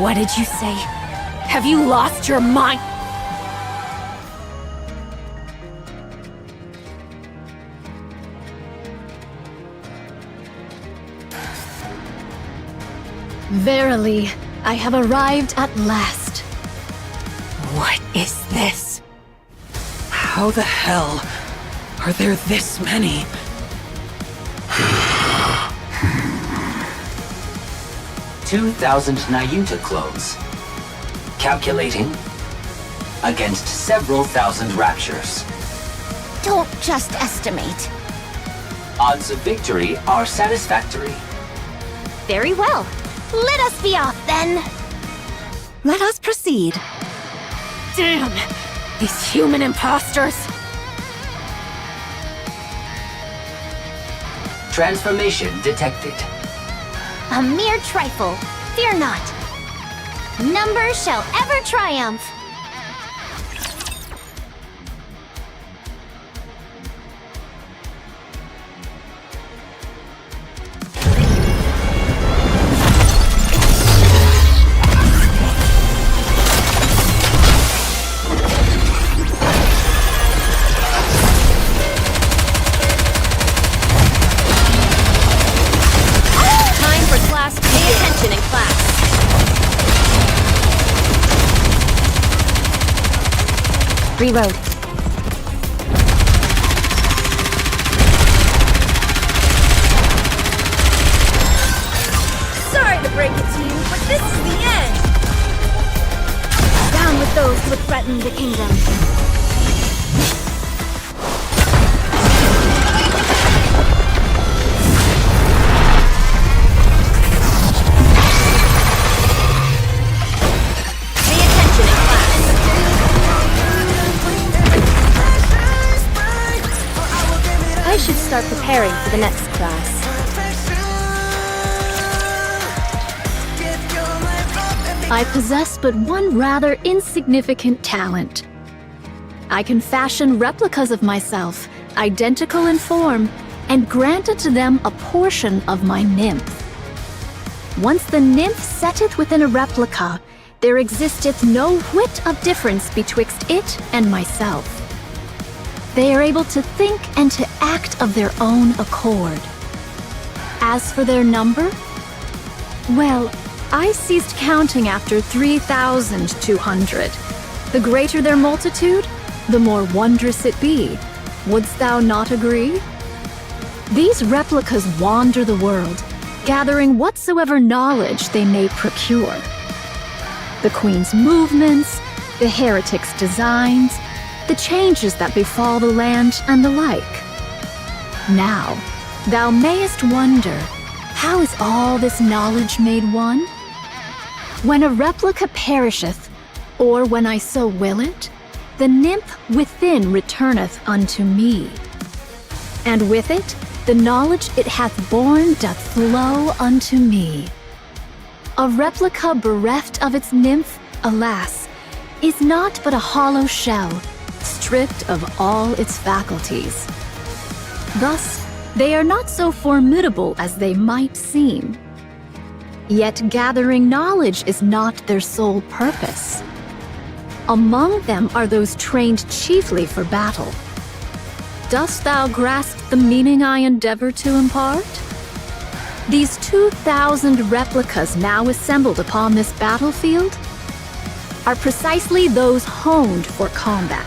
[SPEAKER 14] What did you say? Have you lost your mind?
[SPEAKER 6] Verily, I have arrived at last.
[SPEAKER 14] What is this?
[SPEAKER 11] How the hell are there this many?
[SPEAKER 12] 2,000 Nayuta clones. Calculating. Against several thousand raptures.
[SPEAKER 3] Don't just estimate.
[SPEAKER 12] Odds of victory are satisfactory.
[SPEAKER 3] Very well. Let us be off then.
[SPEAKER 9] Let us proceed.
[SPEAKER 14] Damn! These human imposters!
[SPEAKER 12] Transformation detected.
[SPEAKER 3] A mere trifle. Fear not. Numbers shall ever triumph.
[SPEAKER 14] Reload.
[SPEAKER 10] Sorry to break it to you, but this is the end!
[SPEAKER 2] Down with those who would threaten the kingdom.
[SPEAKER 14] I should start preparing for the next class.
[SPEAKER 6] I possess but one rather insignificant talent. I can fashion replicas of myself, identical in form, and grant unto them a portion of my nymph. Once the nymph setteth within a replica, there existeth no whit of difference betwixt it and myself. They are able to think and to act of their own accord. As for their number, well, I ceased counting after 3,200. The greater their multitude, the more wondrous it be. Wouldst thou not agree? These replicas wander the world, gathering whatsoever knowledge they may procure. The Queen's movements, the heretic's designs, the changes that befall the land and the like. Now, thou mayest wonder, how is all this knowledge made one? When a replica perisheth, or when I so will it, the nymph within returneth unto me. And with it, the knowledge it hath borne doth flow unto me. A replica bereft of its nymph, alas, is not but a hollow shell, stripped of all its faculties. Thus, they are not so formidable as they might seem. Yet gathering knowledge is not their sole purpose. Among them are those trained chiefly for battle. Dost thou grasp the meaning I endeavor to impart? These 2,000 replicas now assembled upon this battlefield are precisely those honed for combat.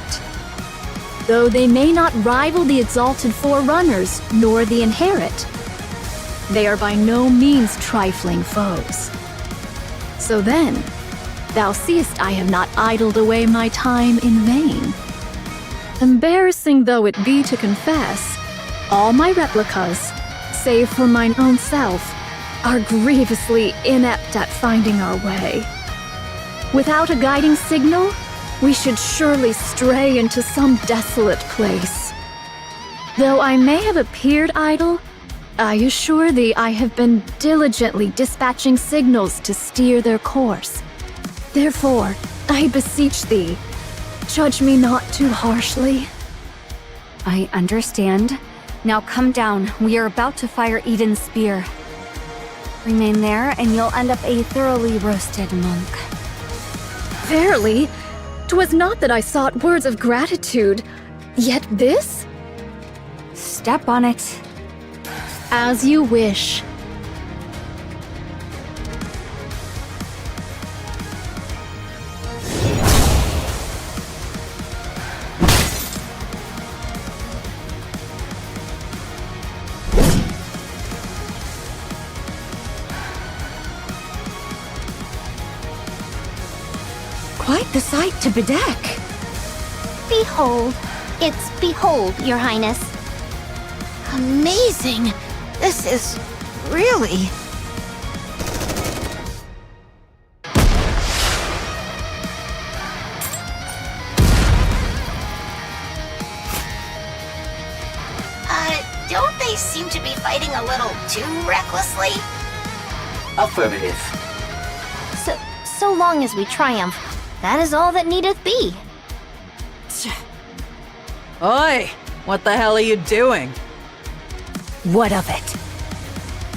[SPEAKER 6] Though they may not rival the exalted Forerunners nor the Inherit, they are by no means trifling foes. So then, thou seest I have not idled away my time in vain. Embarrassing though it be to confess, all my replicas, save for mine own self, are grievously inept at finding our way. Without a guiding signal, we should surely stray into some desolate place. Though I may have appeared idle, I assure thee I have been diligently dispatching signals to steer their course. Therefore, I beseech thee, judge me not too harshly.
[SPEAKER 2] I understand. Now come down. We are about to fire Eden's spear. Remain there, and you'll end up a thoroughly roasted monk.
[SPEAKER 6] Verily, 'twas not that I sought words of gratitude, yet this?
[SPEAKER 2] Step on it.
[SPEAKER 6] As you wish.
[SPEAKER 7] Quite the sight to bedeck.
[SPEAKER 3] Behold. It's behold, Your Highness.
[SPEAKER 7] Amazing. This is really...
[SPEAKER 3] Don't they seem to be fighting a little too recklessly?
[SPEAKER 12] Affirmative.
[SPEAKER 3] So long as we triumph, that is all that needeth be.
[SPEAKER 11] Oi! What the hell are you doing?
[SPEAKER 5] What of it?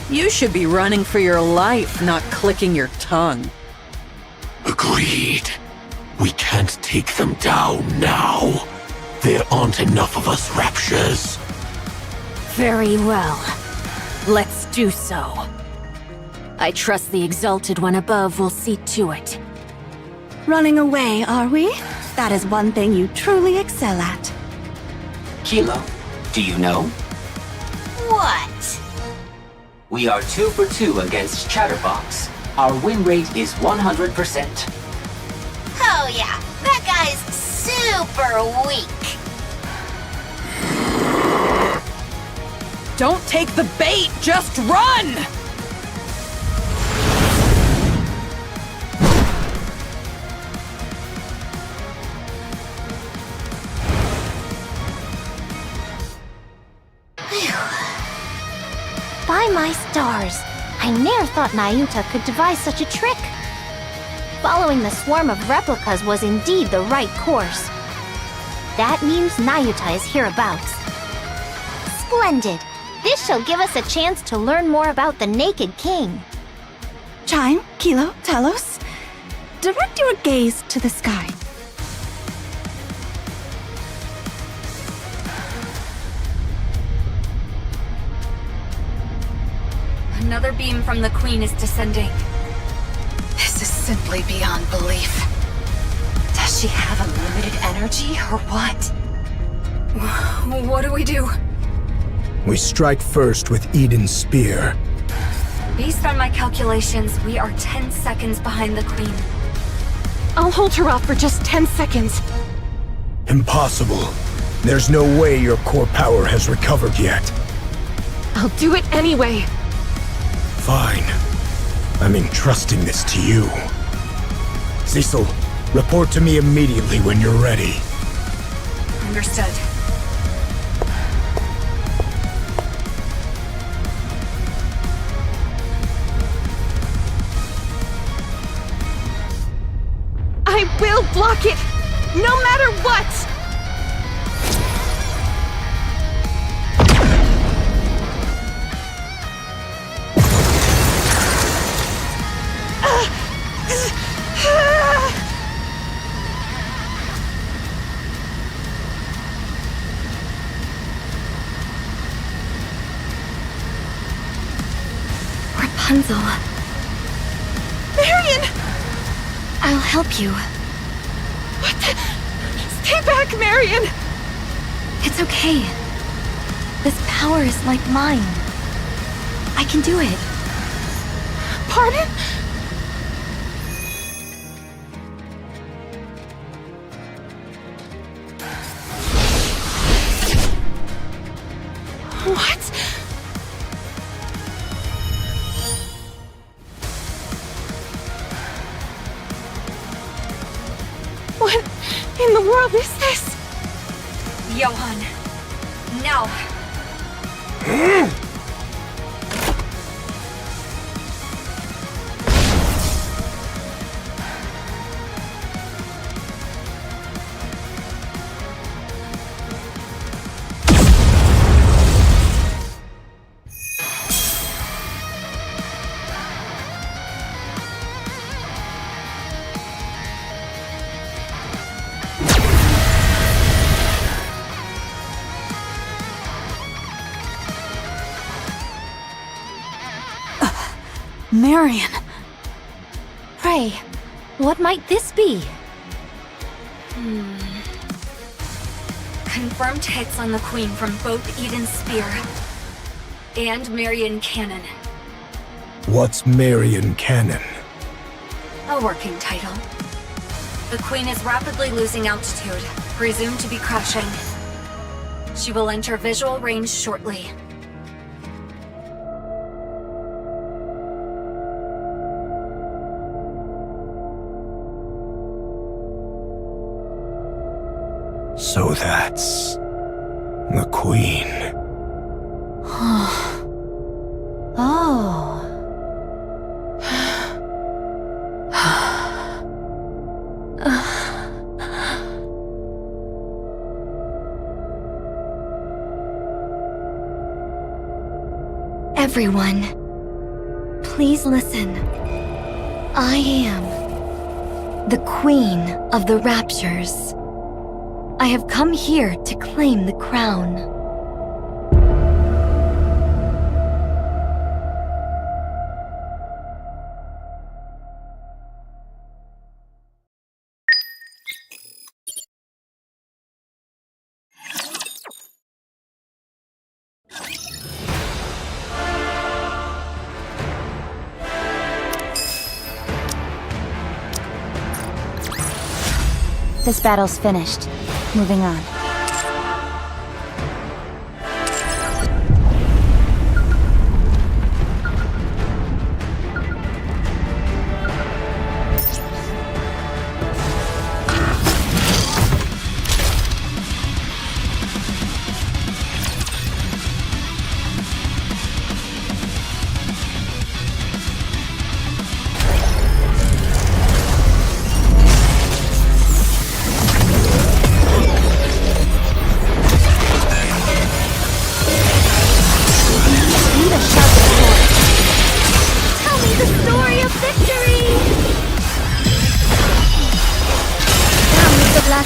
[SPEAKER 11] You should be running for your life, not clicking your tongue.
[SPEAKER 13] Agreed. We can't take them down now. There aren't enough of us Raptures.
[SPEAKER 5] Very well. Let's do so. I trust the Exalted One above will see to it.
[SPEAKER 9] Running away, are we? That is one thing you truly excel at.
[SPEAKER 12] Kilo, do you know?
[SPEAKER 3] What?
[SPEAKER 12] We are 2 for 2 against Chatterbox. Our win rate is 100%.
[SPEAKER 3] Oh yeah, that guy's super weak.
[SPEAKER 11] Don't take the bait, just run!
[SPEAKER 3] By my stars, I ne'er thought Nayuta could devise such a trick. Following the swarm of replicas was indeed the right course. That means Nayuta is hereabouts. Splendid! This shall give us a chance to learn more about the Naked King.
[SPEAKER 9] Chime, Kilo, Telos, direct your gaze to the sky.
[SPEAKER 2] Another beam from the Queen is descending.
[SPEAKER 16] This is simply beyond belief. Does she have unlimited energy, or what?
[SPEAKER 2] What do we do?
[SPEAKER 1] We strike first with Eden's spear.
[SPEAKER 2] Based on my calculations, we are 10 seconds behind the Queen.
[SPEAKER 8] I'll hold her off for just 10 seconds.
[SPEAKER 1] Impossible. There's no way your core power has recovered yet.
[SPEAKER 8] I'll do it anyway.
[SPEAKER 1] Fine. I'm entrusting this to you. Cecil, report to me immediately when you're ready.
[SPEAKER 2] Understood.
[SPEAKER 8] I will block it! No matter what!
[SPEAKER 2] Rapunzel.
[SPEAKER 8] Marion!
[SPEAKER 2] I'll help you.
[SPEAKER 8] What the? Stay back, Marion!
[SPEAKER 2] It's okay. This power is like mine. I can do it.
[SPEAKER 8] Pardon? What? What in the world is this?
[SPEAKER 2] Johan. Now.
[SPEAKER 9] Marion!
[SPEAKER 6] Pray, what might this be?
[SPEAKER 2] Confirmed hits on the Queen from both Eden's spear and Marion Cannon.
[SPEAKER 1] What's Marion Cannon?
[SPEAKER 2] A working title. The Queen is rapidly losing altitude, presumed to be crashing. She will enter visual range shortly.
[SPEAKER 1] So that's the Queen.
[SPEAKER 6] Oh.
[SPEAKER 2] Everyone, please listen. I am the Queen of the Raptures. I have come here to claim the crown.
[SPEAKER 9] This battle's finished. Moving on.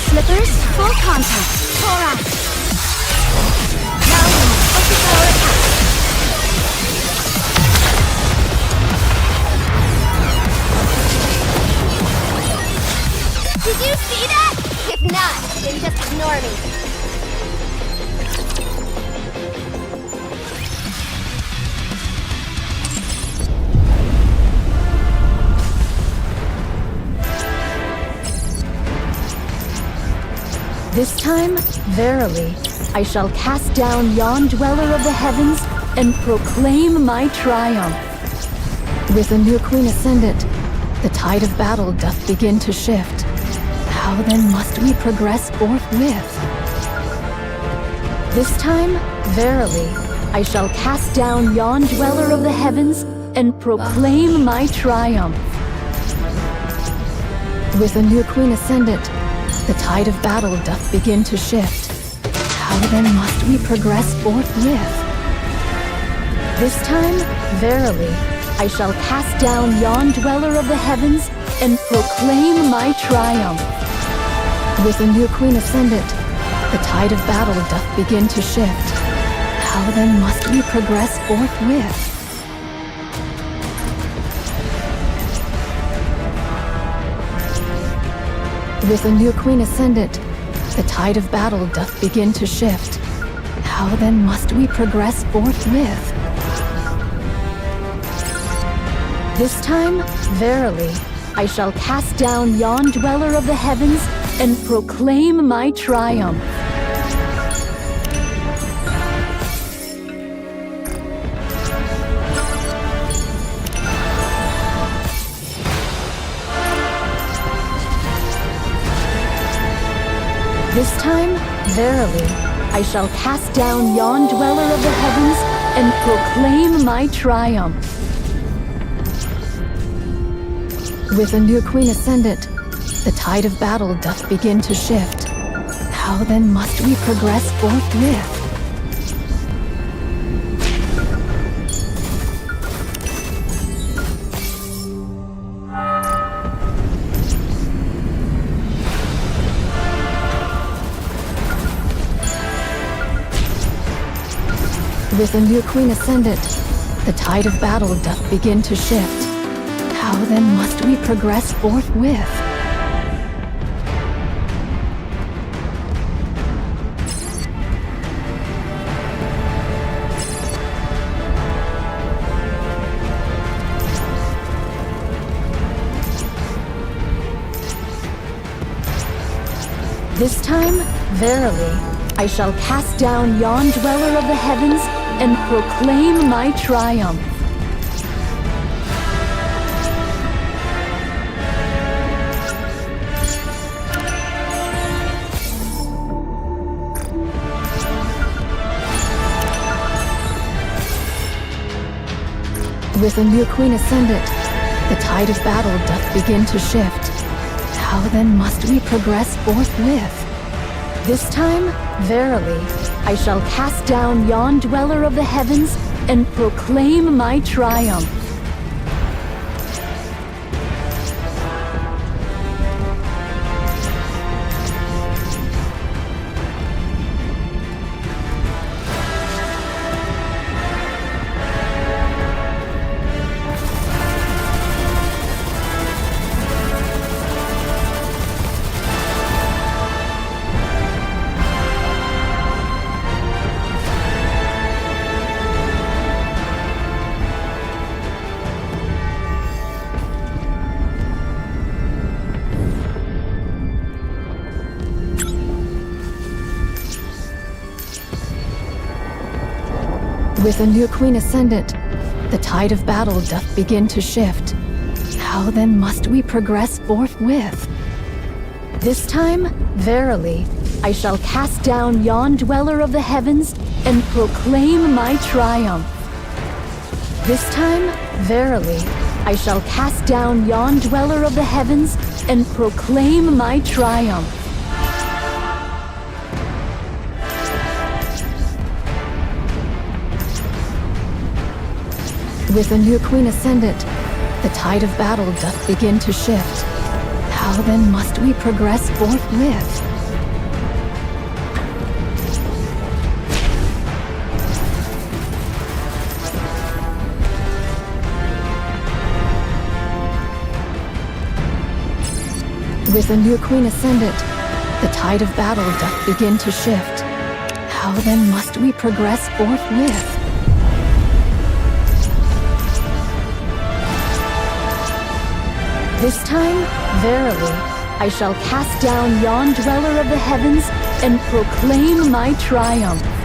[SPEAKER 2] Slippers, full contact. Pour out. Now we must focus our attack.
[SPEAKER 3] Did you see that? If not, then just ignore me.
[SPEAKER 6] This time, verily, I shall cast down yon dweller of the heavens and proclaim my triumph. With a new queen ascendant, the tide of battle doth begin to shift. How then must we progress forthwith? This time, verily, I shall cast down yon dweller of the heavens and proclaim my triumph. With a new queen ascendant, the tide of battle doth begin to shift. How then must we progress forthwith? This time, verily, I shall cast down yon dweller of the heavens and proclaim my triumph. With a new queen ascendant, the tide of battle doth begin to shift. How then must we progress forthwith? With a new queen ascendant, the tide of battle doth begin to shift. How then must we progress forthwith? This time, verily, I shall cast down yon dweller of the heavens and proclaim my triumph. This time, verily, I shall cast down yon dweller of the heavens and proclaim my triumph. With a new queen ascendant, the tide of battle doth begin to shift. How then must we progress forthwith? With a new queen ascendant, the tide of battle doth begin to shift. How then must we progress forthwith? This time, verily, I shall cast down yon dweller of the heavens and proclaim my triumph. With a new queen ascendant, the tide of battle doth begin to shift. How then must we progress forthwith? This time, verily, I shall cast down yon dweller of the heavens and proclaim my triumph. With a new queen ascendant, the tide of battle doth begin to shift. How then must we progress forthwith? This time, verily, I shall cast down yon dweller of the heavens and proclaim my triumph. This time, verily, I shall cast down yon dweller of the heavens and proclaim my triumph. With a new queen ascendant, the tide of battle doth begin to shift. How then must we progress forthwith? With a new queen ascendant, the tide of battle doth begin to shift. How then must we progress forthwith? This time, verily, I shall cast down yon dweller of the heavens and proclaim my triumph.